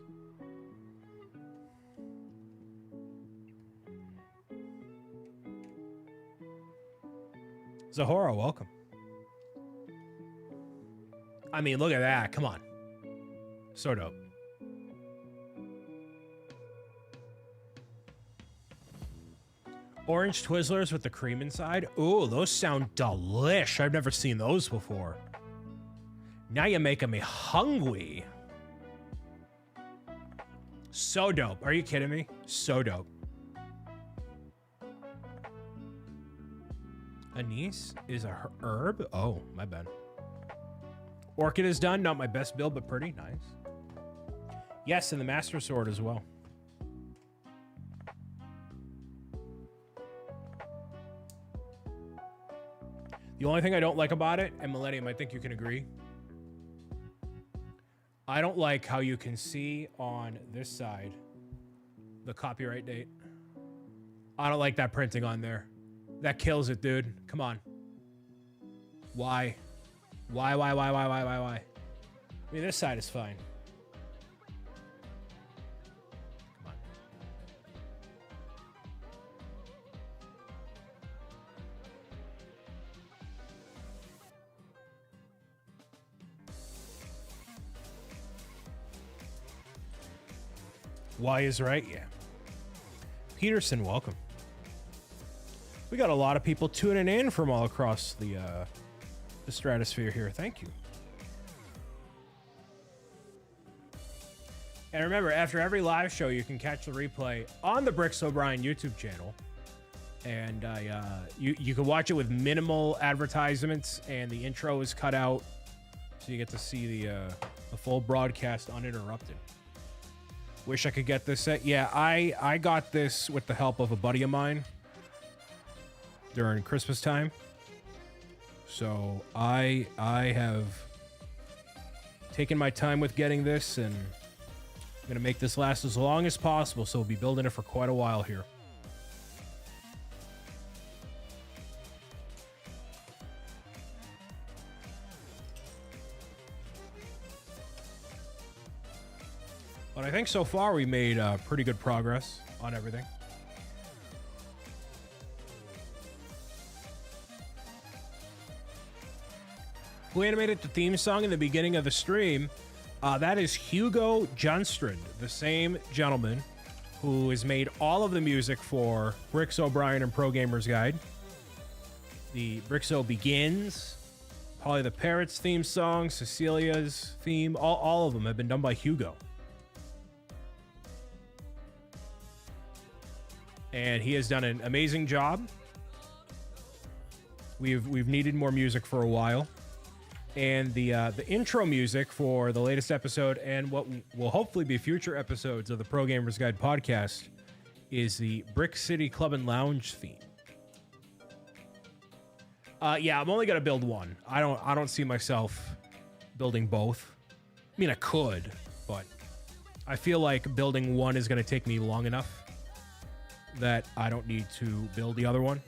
Zahora, welcome. I mean, look at that. Come on. So dope. Orange Twizzlers with the cream inside. Ooh, those sound delish. I've never seen those before. Now you're making me hungry. So dope. Are you kidding me? So dope. Anise is a herb? Oh, my bad. Orchid is done. Not my best build, but pretty nice. Yes, and the Master Sword as well. The only thing I don't like about it, and Millennium, I think you can agree, I don't like how you can see on this side the copyright date. I don't like that printing on there. That kills it, dude. Come on. Why? Why? I mean, this side is fine. Come on. Why is right? Yeah. Peterson, welcome. We got a lot of people tuning in from all across the stratosphere here. Thank you. And remember, after every live show, you can catch the replay on the BricksOBrian YouTube channel. And you can watch it with minimal advertisements, and the intro is cut out, so you get to see the full broadcast uninterrupted. Wish I could get this set. Yeah, I got this with the help of a buddy of mine during Christmas time. So I have taken my time with getting this, and I'm gonna make this last as long as possible, so we'll be building it for quite a while here. But I think so far we made pretty good progress on everything. Who animated the theme song in the beginning of the stream? That is Hugo Junstrand, the same gentleman who has made all of the music for BricksOBrian and Pro Gamers Guide. The BricksO Begins, probably the Parrots theme song, Cecilia's theme, all of them have been done by Hugo. And he has done an amazing job. We've needed more music for a while. And the intro music for the latest episode and what will hopefully be future episodes of the Pro Gamers Guide podcast is the Brick City Club and Lounge theme. Yeah, I'm only gonna build one. I don't see myself building both. I mean, I could, but I feel like building one is gonna take me long enough that I don't need to build the other one.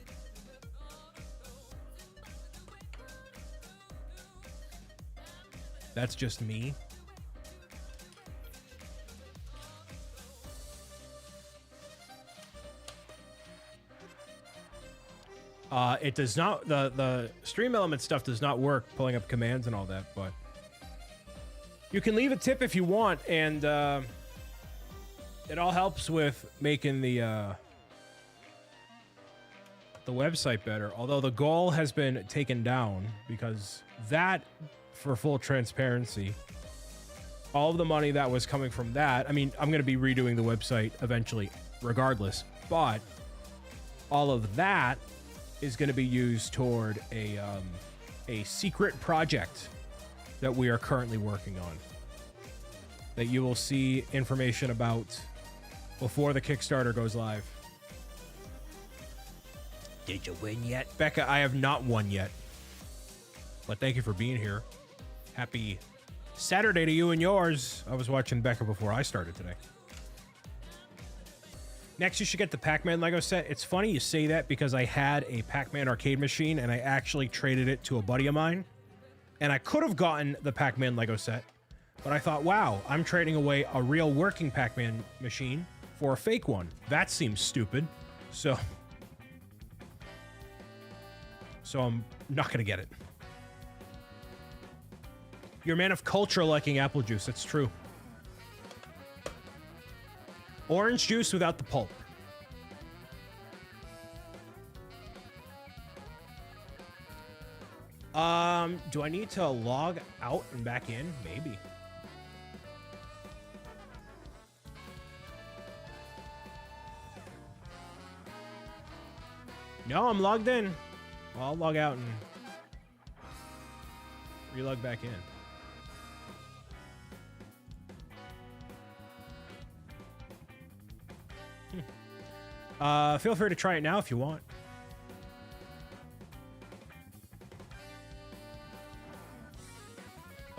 That's just me. It does not, the stream element stuff does not work, pulling up commands and all that, but you can leave a tip if you want, and it all helps with making the website better. Although the goal has been taken down because that, for full transparency, all of the money that was coming from that, I mean, I'm going to be redoing the website eventually regardless, but all of that is going to be used toward a secret project that we are currently working on that you will see information about before the Kickstarter goes live. Did you win yet? Becca, I have not won yet, but thank you for being here. Happy Saturday to you and yours. I was watching Becca before I started today. Next, you should get the Pac-Man Lego set. It's funny you say that because I had a Pac-Man arcade machine and I actually traded it to a buddy of mine. And I could have gotten the Pac-Man Lego set, but I thought, wow, I'm trading away a real working Pac-Man machine for a fake one. That seems stupid. So so I'm not gonna get it. You're a man of culture liking apple juice. That's true. Orange juice without the pulp. Do I need to log out and back in? Maybe. No, I'm logged in. Well, I'll log out and relog back in. Feel free to try it now if you want.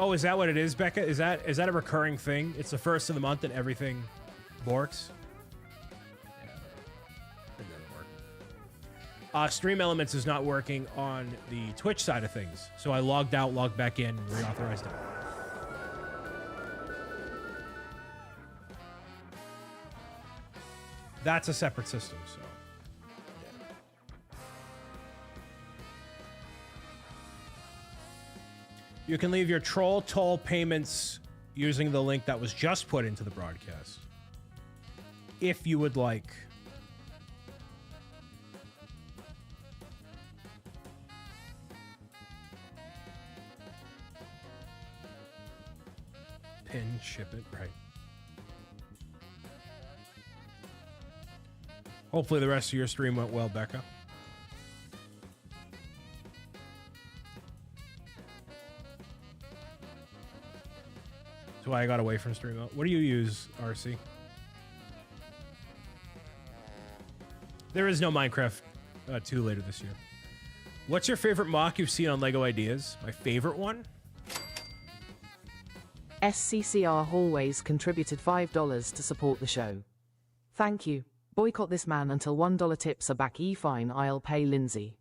Oh, is that what it is, Becca? Is that a recurring thing? It's the first of the month and everything borks? Yeah, it doesn't work. Stream Elements is not working on the Twitch side of things. So I logged out, logged back in, and reauthorized it. That's a separate system, so. You can leave your troll toll payments using the link that was just put into the broadcast. If you would like. Pin, ship it, right. Hopefully the rest of your stream went well, Becca. That's why I got away from stream mode. What do you use, RC? There is no Minecraft 2 later this year. What's your favorite mock you've seen on LEGO Ideas? My favorite one? SCCR Hallways contributed $5 to support the show. Thank you. Boycott this man until $1 tips are back. Fine, I'll pay Lindsay.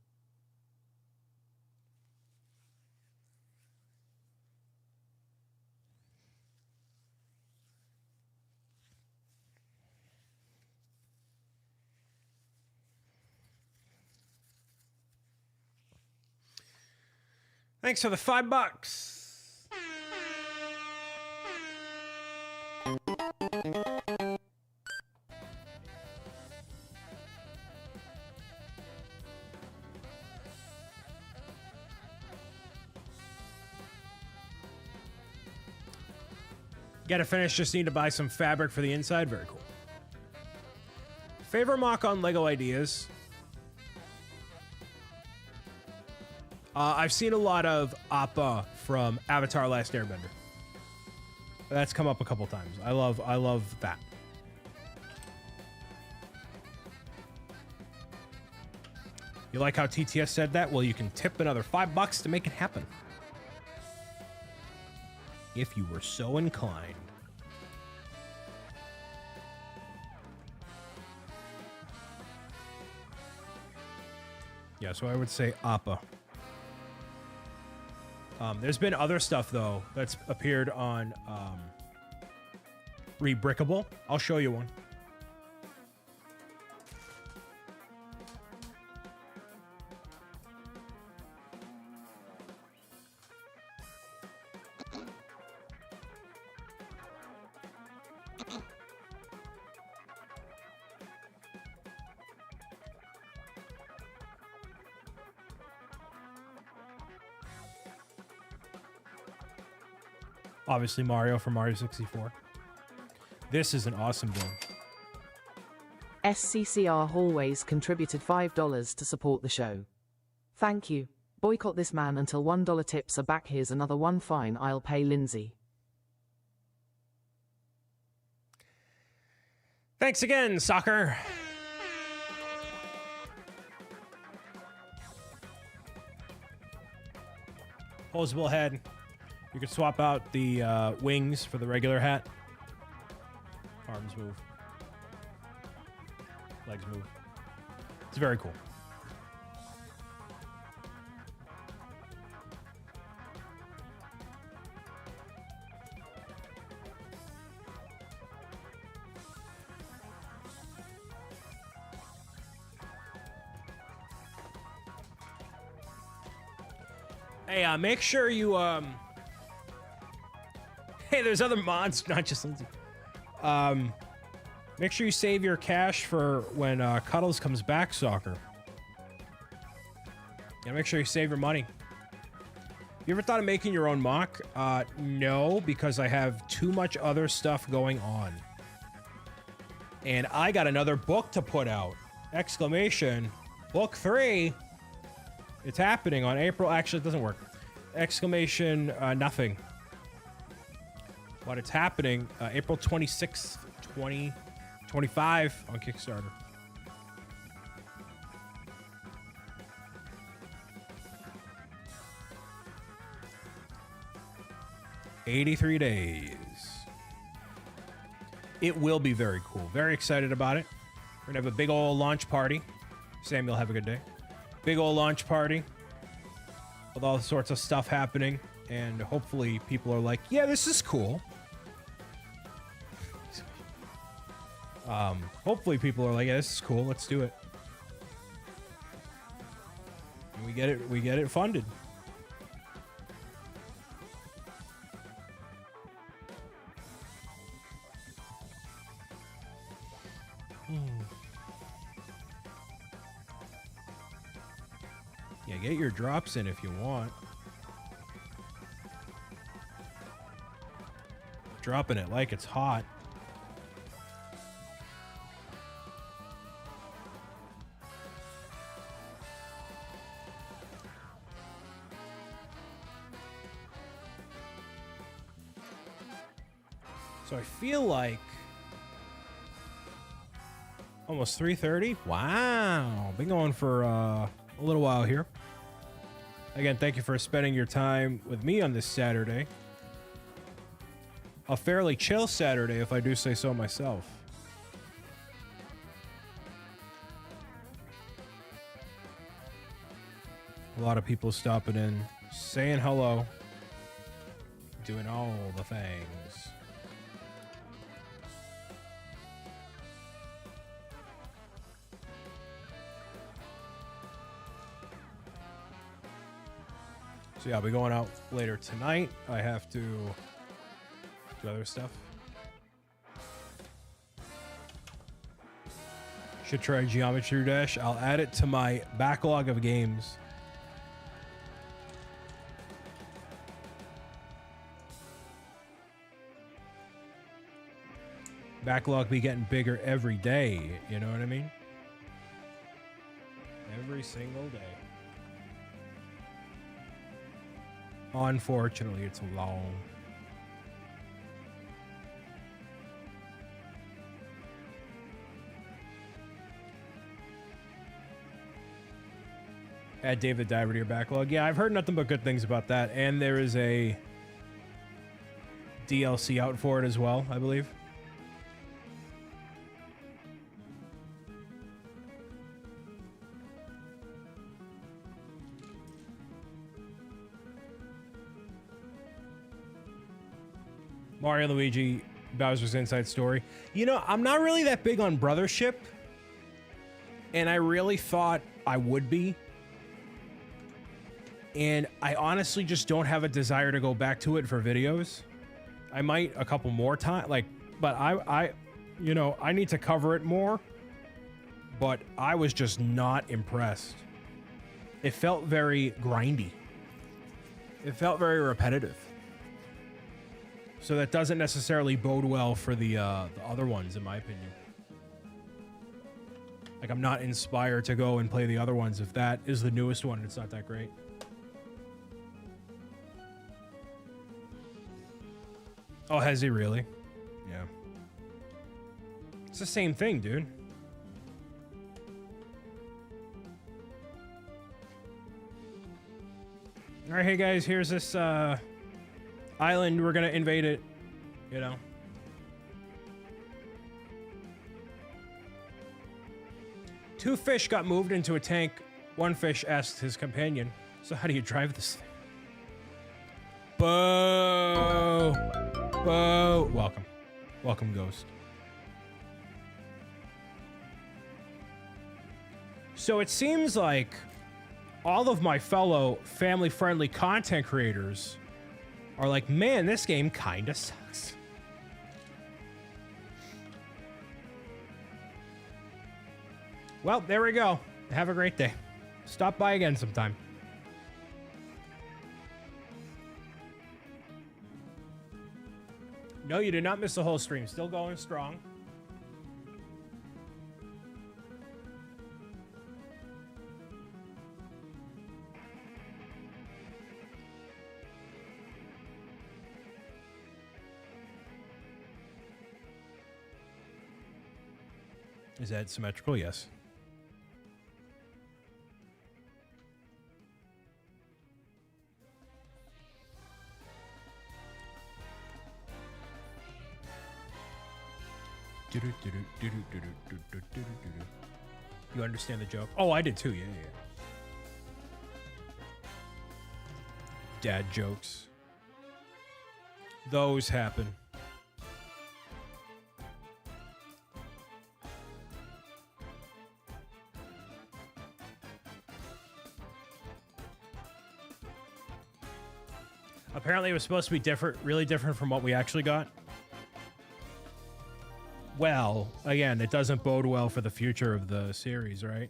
Thanks for the $5. Gotta finish, just need to buy some fabric for the inside. Very cool. Favorite mock on LEGO Ideas? I've seen a lot of Appa from Avatar Last Airbender. That's come up a couple times. I love that. You like how TTS said that? Well, you can tip another $5 to make it happen. If you were so inclined. Yeah, so I would say Appa. There's been other stuff, though, that's appeared on Rebrickable. I'll show you one. Obviously Mario from Mario 64. This is an awesome build. SCCR Hallways contributed $5 to support the show. Thank you. Boycott this man until $1 tips are back. Here's another one. Fine, I'll pay Lindsay. Thanks again, soccer. Posable head. You could swap out the wings for the regular hat. Arms move. Legs move. It's very cool. Hey, make sure you, Hey, there's other mods, not just Lindsay. Make sure you save your cash for when, Cuddles comes back, Soccer. Yeah, make sure you save your money. You ever thought of making your own mock? No, because I have too much other stuff going on. And I got another book to put out. Exclamation. Book 3. It's happening on April. Actually, it doesn't work. Exclamation, nothing. But it's happening April 26th, 2025 on Kickstarter. $83 days. It will be very cool. Very excited about it. We're gonna have a big old launch party. Samuel, have a good day. Big old launch party with all sorts of stuff happening, and hopefully people are like, yeah, this is cool. Hopefully people are like, yeah, this is cool, let's do it. And we get it funded. Yeah, get your drops in if you want. Dropping it like it's hot. So I feel like almost 3:30. Wow, been going for a little while here. Again, thank you for spending your time with me on this Saturday. A fairly chill Saturday, if I do say so myself. A lot of people stopping in, saying hello, doing all the things. So yeah, I'll be going out later tonight. I have to do other stuff. Should try Geometry Dash. I'll add it to my backlog of games. Backlog be getting bigger every day, you know what I mean? Every single day. Unfortunately, it's long. Add David Diver to your backlog. Yeah, I've heard nothing but good things about that. And there is a DLC out for it as well, I believe. Mario Luigi Bowser's Inside Story. You know, I'm not really that big on Brothership, and I really thought I would be. And I honestly just don't have a desire to go back to it for videos. I might a couple more times, but I you know, I need to cover it more. But I was just not impressed. It felt very grindy. It felt very repetitive. So that doesn't necessarily bode well for the other ones, in my opinion. Like, I'm not inspired to go and play the other ones if that is the newest one and it's not that great. Oh, has he really? Yeah. It's the same thing, dude. All right, hey guys, here's this island. We're gonna invade it, you know. Two fish got moved into a tank. One fish asked his companion, so how do you drive this thing? Boo! Boo! Welcome. Welcome, Ghost. So it seems like all of my fellow family-friendly content creators are like, man, this game kinda sucks. Well, there we go. Have a great day. Stop by again sometime. No, you did not miss the whole stream. Still going strong. Is that symmetrical? Yes. You understand the joke? Oh, I did too. Yeah. Dad jokes. Those happen. Apparently it was supposed to be different, really different from what we actually got. Well, again, it doesn't bode well for the future of the series, right?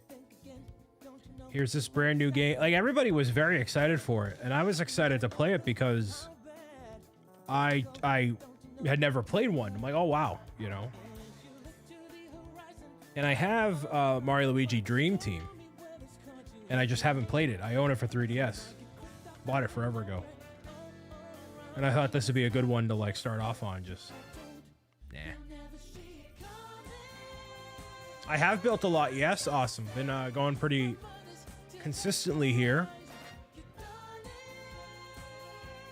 Here's this brand new game. Like, everybody was very excited for it, and I was excited to play it because I had never played one. I'm like, oh wow, you know. And I have Mario Luigi Dream Team, and I just haven't played it. I own it for 3DS. Bought it forever ago. And I thought this would be a good one to like start off on. Just nah. I have built a lot. Yes, awesome. Been going pretty consistently here.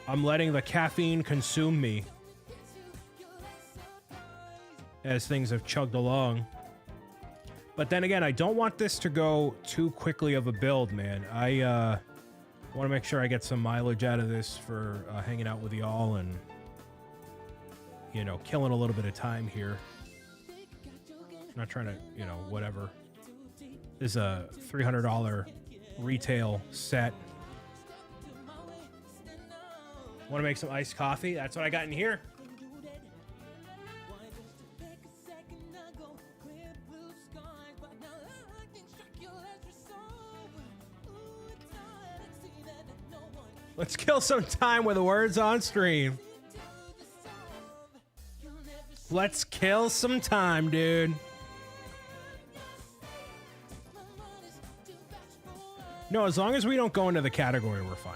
I'm letting the caffeine consume me as things have chugged along. But then again, I don't want this to go too quickly of a build, man. I want to make sure I get some mileage out of this for hanging out with y'all and, you know, killing a little bit of time here. I'm not trying to, you know, whatever. This is a $300 retail set. Want to make some iced coffee? That's what I got in here. Let's kill some time with the words on stream. Let's kill some time, dude. No, as long as we don't go into the category, we're fine.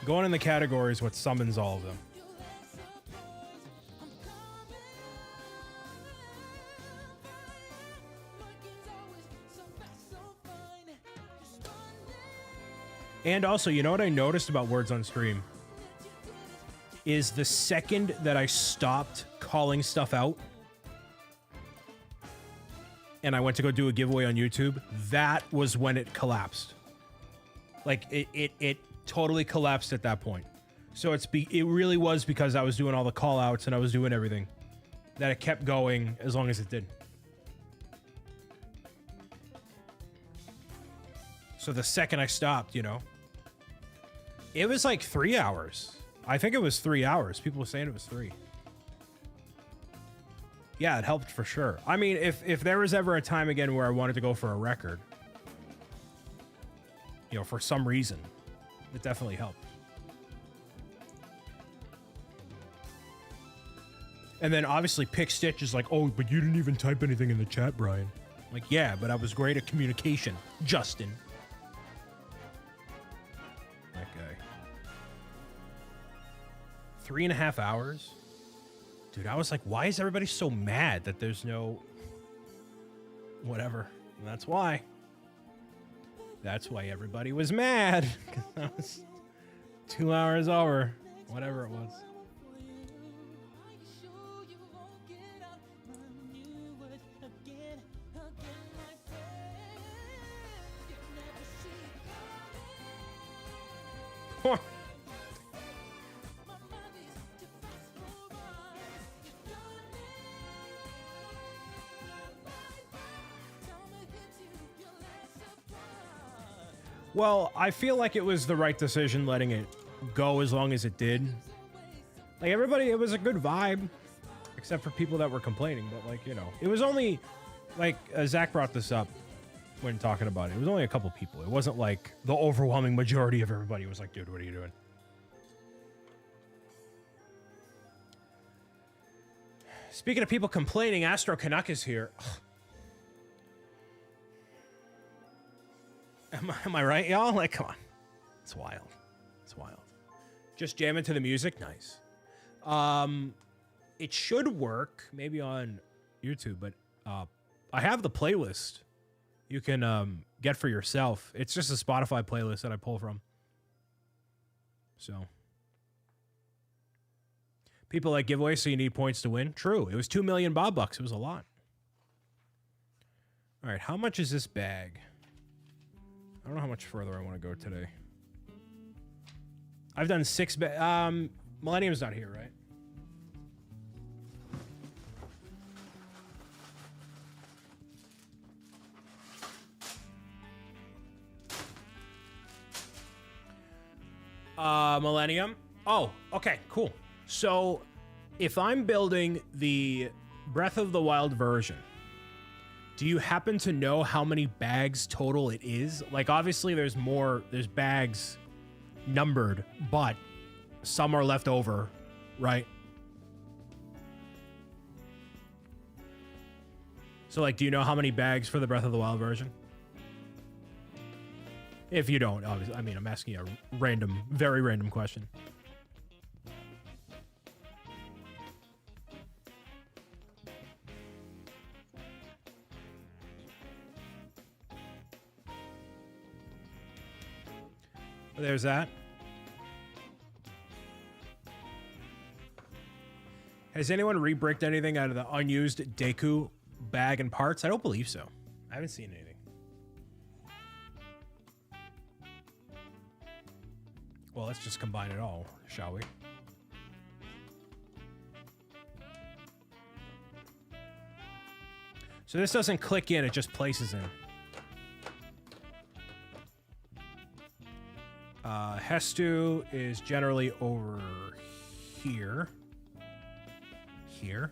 Going in the category is what summons all of them. And also, you know what I noticed about words on stream? Is the second that I stopped calling stuff out and I went to go do a giveaway on YouTube, that was when it collapsed. Like, it totally collapsed at that point. So it really was because I was doing all the call outs and I was doing everything that it kept going as long as it did. So the second I stopped, you know, it was like 3 hours. I think it was 3 hours. People were saying it was 3. Yeah, it helped for sure. I mean, if there was ever a time again where I wanted to go for a record, you know, for some reason, it definitely helped. And then obviously Pick Stitch is like, oh, but you didn't even type anything in the chat, Brian. I'm like, yeah, but I was great at communication, Justin. That guy. 3.5 hours? Dude, I was like, why is everybody so mad that there's no... whatever. And that's why. That's why everybody was mad. Because that was 2 hours over. Whatever it was. Well, I feel like it was the right decision letting it go as long as it did. Like, everybody, it was a good vibe, except for people that were complaining. But, like, you know, it was only, like, Zach brought this up when talking about it. It was only a couple people. It wasn't like the overwhelming majority of everybody was like, dude, what are you doing? Speaking of people complaining, Astro Canuck is here. Am I right, y'all? Like, come on. It's wild. It's wild. Just jam into the music? Nice. It should work, maybe on YouTube, but I have the playlist you can get for yourself. It's just a Spotify playlist that I pull from. So. People like giveaways, so you need points to win. True. It was 2 million Bob Bucks. It was a lot. All right, how much is this bag? I don't know how much further I want to go today. I've done 6 Millennium's not here, right? Millennium. Oh, okay, cool. So, if I'm building the Breath of the Wild version, do you happen to know how many bags total it is? Like, obviously there's bags numbered, but some are left over, right? So, like, do you know how many bags for the Breath of the Wild version? If you don't, obviously, I mean, I'm asking you a random, very random question. There's that. Has anyone re-bricked anything out of the unused Deku bag and parts? I don't believe so. I haven't seen anything. Well, let's just combine it all, shall we? So this doesn't click in, it just places in. Hestu is generally over here. Here.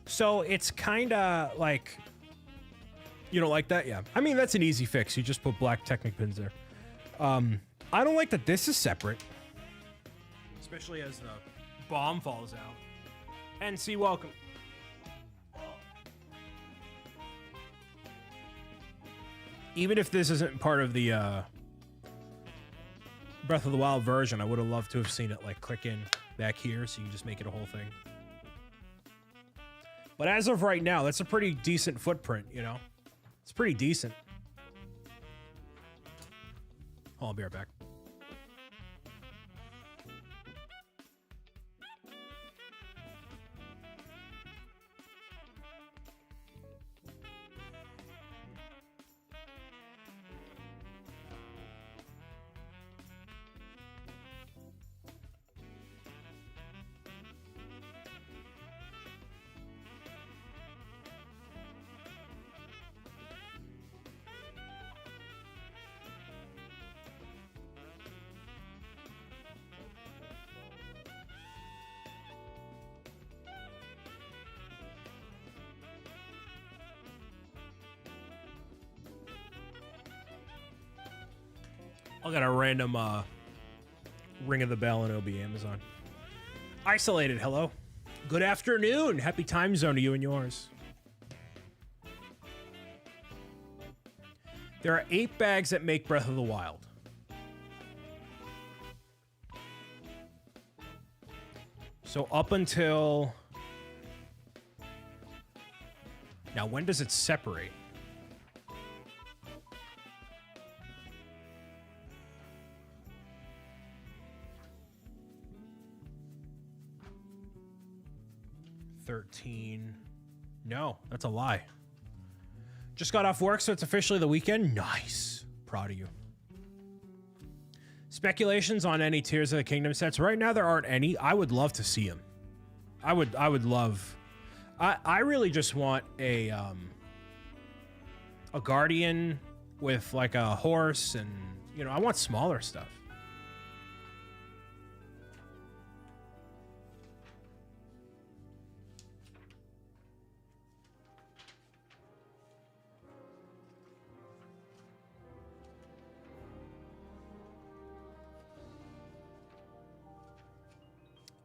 So it's kind of like... You don't like that? Yeah. I mean, that's an easy fix. You just put black Technic pins there. I don't like that this is separate. Especially as the bomb falls out. NC, welcome. Even if this isn't part of the Breath of the Wild version, I would have loved to have seen it like click in back here so you can just make it a whole thing. But as of right now, that's a pretty decent footprint, you know? It's pretty decent. Oh, I'll be right back. I got a random ring of the bell and it'll be Amazon. Isolated, hello. Good afternoon. Happy time zone to you and yours. There are 8 bags that make Breath of the Wild. So up until... Now, when does it separate? No, that's a lie. Just got off work, so it's officially the weekend. Nice. Proud of you. Speculations on any Tears of the Kingdom sets. Right now, there aren't any. I would love to see them. I would love... I really just want a a guardian with like a horse, and you know, I want smaller stuff.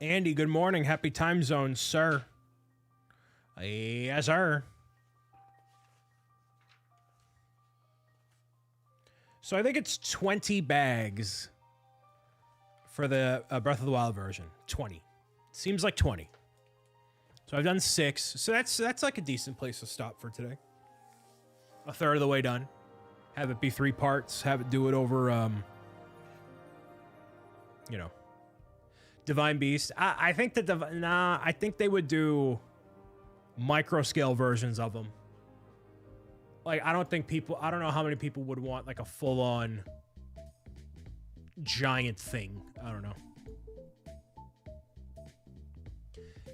Andy, good morning. Happy time zone, sir. Yes, sir. So I think it's 20 bags for the Breath of the Wild version. 20. Seems like 20. So I've done 6. So that's like a decent place to stop for today. A third of the way done. Have it be 3 parts. Have it do it over, you know, Divine Beast. I think that I think they would do micro scale versions of them. Like, I don't know how many people would want like a full on giant thing. I don't know.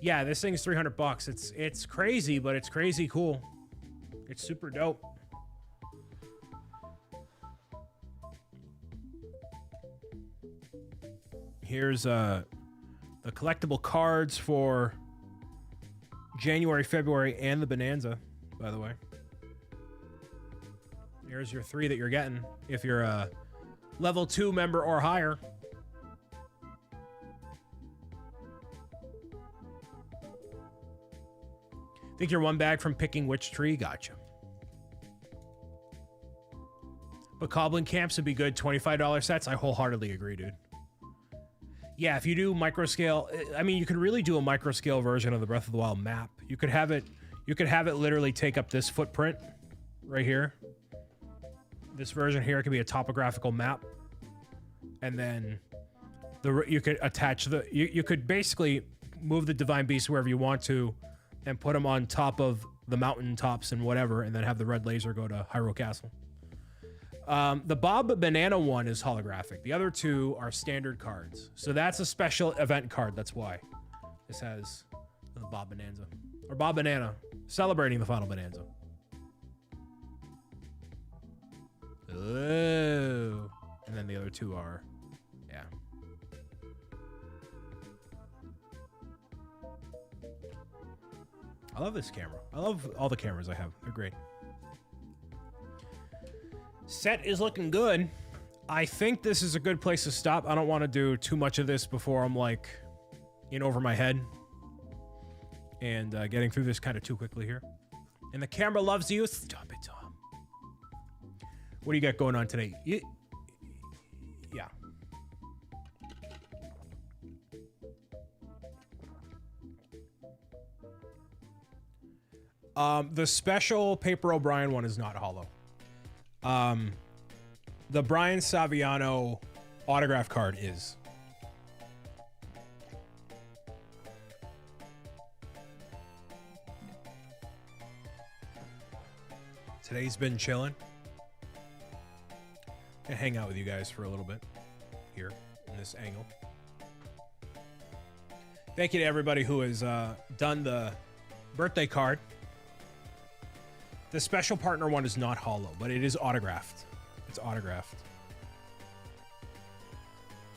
Yeah, this thing's $300. It's crazy, but it's crazy cool. It's super dope. Here's the collectible cards for January, February, and the Bonanza, by the way. Here's your 3 that you're getting if you're a level 2 member or higher. Think you're 1 bag from picking which tree? Gotcha. But Goblin Camps would be good. $25 sets. I wholeheartedly agree, dude. Yeah, if you do micro scale, I mean, you could really do a micro scale version of the Breath of the Wild map. You could have it literally take up this footprint right here. This version here could be a topographical map, and then you could attach you could basically move the Divine Beast wherever you want to, and put them on top of the mountain tops and whatever, and then have the red laser go to Hyrule Castle. The Bob Banana one is holographic. The other 2 are standard cards. So that's a special event card. That's why this has the Bob Bonanza. Or Bob Banana, celebrating the final Bonanza. Oh. And then the other 2 are, yeah. I love this camera. I love all the cameras I have. They're great. Set is looking good. I think this is a good place to stop. I don't want to do too much of this before I'm like in over my head and getting through this kind of too quickly here. And the camera loves you. Stop it, Tom. What do you got going on today? Yeah. The special Paper O'Brien one is not hollow. The Brian Saviano autograph card is. Today's been chilling. Gonna hang out with you guys for a little bit here in this angle. Thank you to everybody who has done the birthday card. The special partner one is not hollow, but it is autographed. It's autographed.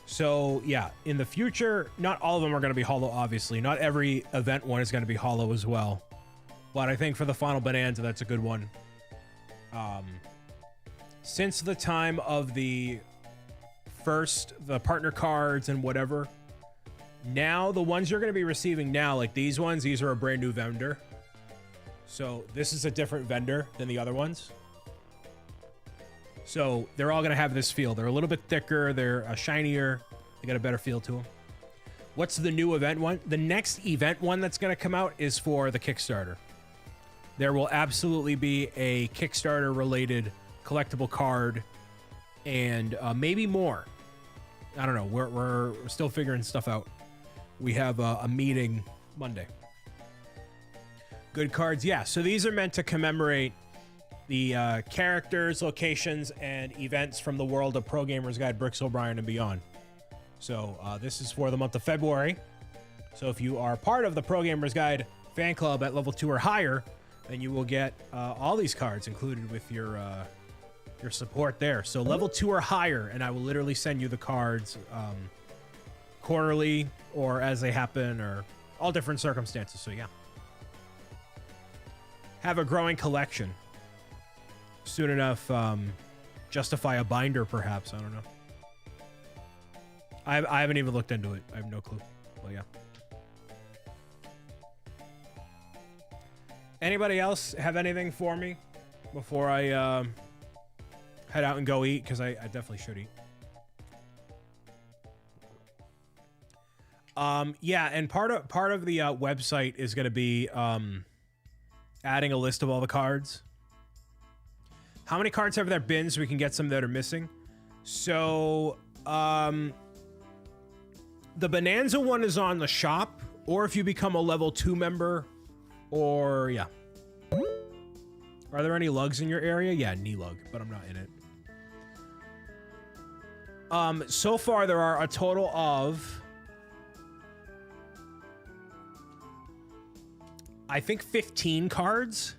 So, yeah, in the future, not all of them are going to be hollow, obviously. Not every event one is going to be hollow as well. But I think for the final Bonanza, that's a good one. Since the time of the partner cards and whatever, now the ones you're going to be receiving now, like these ones, these are a brand new vendor. So this is a different vendor than the other ones. So they're all going to have this feel. They're a little bit thicker. They're shinier. They got a better feel to them. What's the new event one? The next event one that's going to come out is for the Kickstarter. There will absolutely be a Kickstarter related collectible card and maybe more. I don't know. We're still figuring stuff out. We have a meeting Monday. Good cards, yeah. So these are meant to commemorate the characters, locations, and events from the world of Pro Gamers Guide, BricksOBrian, and beyond. So this is for the month of February. So if you are part of the Pro Gamers Guide fan club at level 2 or higher, then you will get all these cards included with your support there. So level 2 or higher, and I will literally send you the cards quarterly or as they happen, or all different circumstances. So yeah, have a growing collection. Soon enough, justify a binder, perhaps. I don't know. I haven't even looked into it. I have no clue. Well, yeah. Anybody else have anything for me before I head out and go eat? Because I definitely should eat. Yeah, and part of the website is going to be adding a list of all the cards. How many cards have there been so we can get some that are missing? So, the Bonanza one is on the shop, or if you become a level 2 member, or yeah. Are there any lugs in your area? Yeah, knee lug, but I'm not in it. So far there are a total of, I think 15 cards.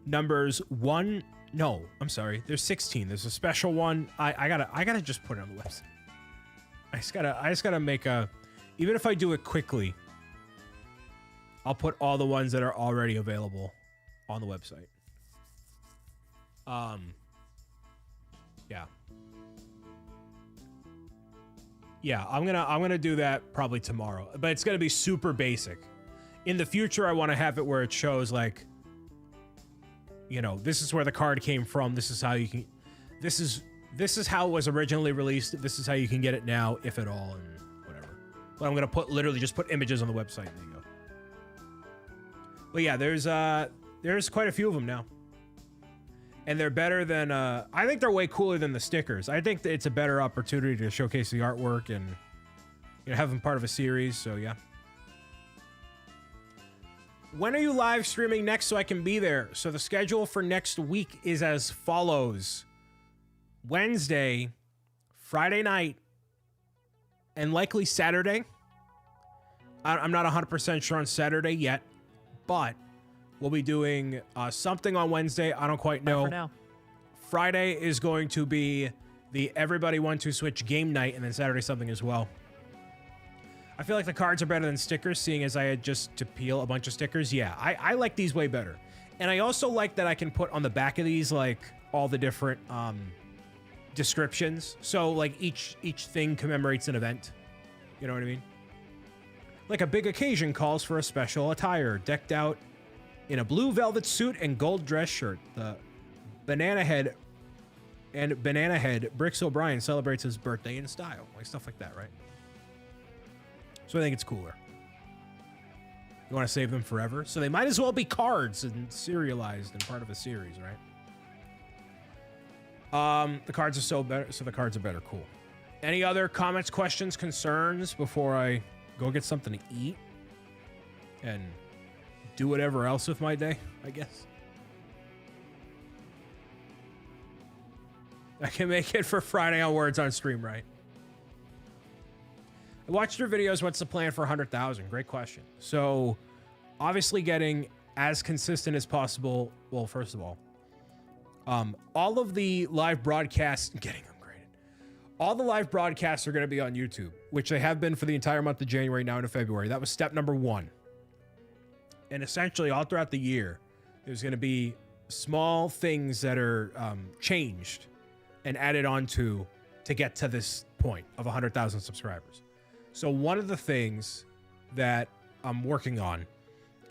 Numbers 1, no, I'm sorry. There's 16. There's a special one. I gotta just put it on the website. I just gotta make a, even if I do it quickly, I'll put all the ones that are already available on the website. Yeah. Yeah, I'm gonna do that probably tomorrow, but it's gonna be super basic. In the future, I want to have it where it shows like, you know, this is where the card came from. This is how you can, this is how it was originally released. This is how you can get it now, if at all, and whatever. But I'm gonna put literally just put images on the website. There you go. But yeah, there's quite a few of them now, and they're better than. I think they're way cooler than the stickers. I think that it's a better opportunity to showcase the artwork and, you know, have them part of a series. So yeah. When are you live streaming next so I can be there? So the schedule for next week is as follows: Wednesday, Friday night, and likely Saturday. I'm not 100% sure on Saturday yet, but we'll be doing something on Wednesday. I don't quite know. For now. Friday is going to be the Everybody 1-2 Switch game night, and then Saturday something as well. I feel like the cards are better than stickers, seeing as I had just to peel a bunch of stickers. Yeah, I like these way better. And I also like that I can put on the back of these, like, all the different descriptions. So, like, each thing commemorates an event. You know what I mean? Like, a big occasion calls for a special attire, decked out in a blue velvet suit and gold dress shirt. The Banana Head BricksOBrian celebrates his birthday in style. Like, stuff like that, right? So I think it's cooler. You want to save them forever? So they might as well be cards and serialized and part of a series, right? The cards are so the cards are better. Cool. Any other comments, questions, concerns before I go get something to eat and do whatever else with my day, I guess? I can make it for Friday on Words on Stream, right? I watched your videos. What's the plan for 100,000? Great question. So, obviously getting as consistent as possible. Well, first of all, all of the live broadcasts, getting upgraded. All the live broadcasts are going to be on YouTube, which they have been for the entire month of January, now into February. That was step number 1. And essentially, all throughout the year, there's going to be small things that are changed and added onto to get to this point of 100,000 subscribers. So one of the things that I'm working on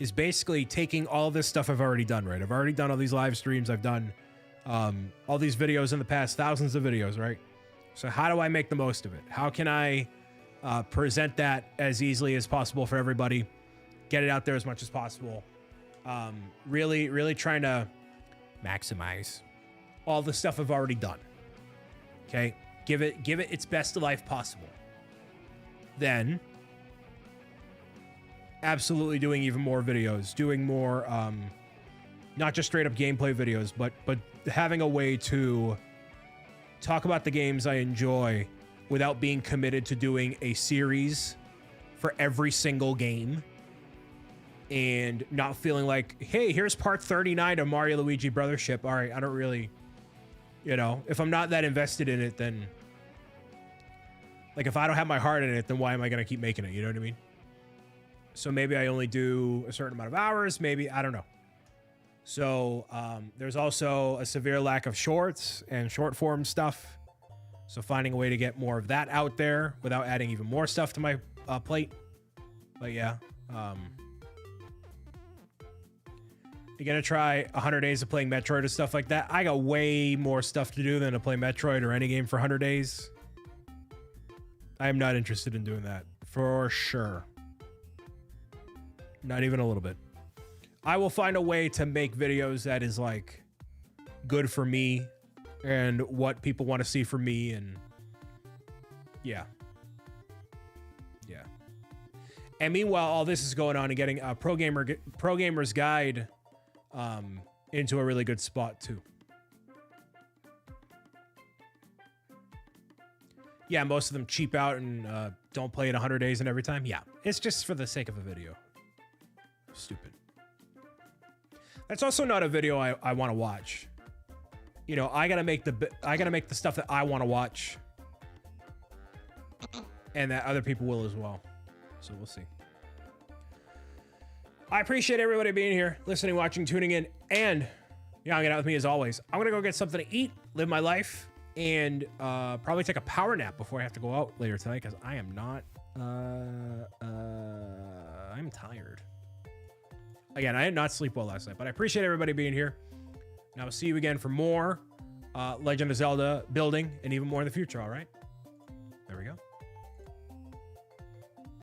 is basically taking all this stuff I've already done, right? I've already done all these live streams. I've done all these videos in the past, thousands of videos, right? So how do I make the most of it? How can I present that as easily as possible for everybody? Get it out there as much as possible. Really trying to maximize all the stuff I've already done. Okay? Give it its best life possible. Then absolutely doing even more videos, doing more not just straight up gameplay videos, but having a way to talk about the games I enjoy without being committed to doing a series for every single game. and not feeling like, hey, here's part 39 of Mario Luigi Brothership. All right, I don't really, you know, if I'm not that invested in it, then like if I don't have my heart in it, then why am I going to keep making it? You know what I mean? So maybe I only do a certain amount of hours, maybe, I don't know. So there's also a severe lack of shorts and short form stuff. So finding a way to get more of that out there without adding even more stuff to my plate. But yeah. You're going to try 100 days of playing Metroid or stuff like that. I got way more stuff to do than to play Metroid or any game for 100 days. I am not interested in doing that. For sure. Not even a little bit. I will find a way to make videos that is like good for me and what people want to see from me, and yeah. Yeah. And meanwhile, all this is going on and getting a Pro Gamer's Guide into a really good spot too. Yeah, most of them cheap out and don't play it 100 days and every time. Yeah, it's just for the sake of a video. Stupid. That's also not a video I want to watch. You know, I gotta make the stuff that I want to watch, and that other people will as well. So we'll see. I appreciate everybody being here, listening, watching, tuning in, and hanging out with me as always. I'm gonna go get something to eat, live my life, and probably take a power nap before I have to go out later tonight because I am not. I'm tired. Again, I did not sleep well last night, but I appreciate everybody being here. And I will see you again for more Legend of Zelda building and even more in the future, all right? There we go.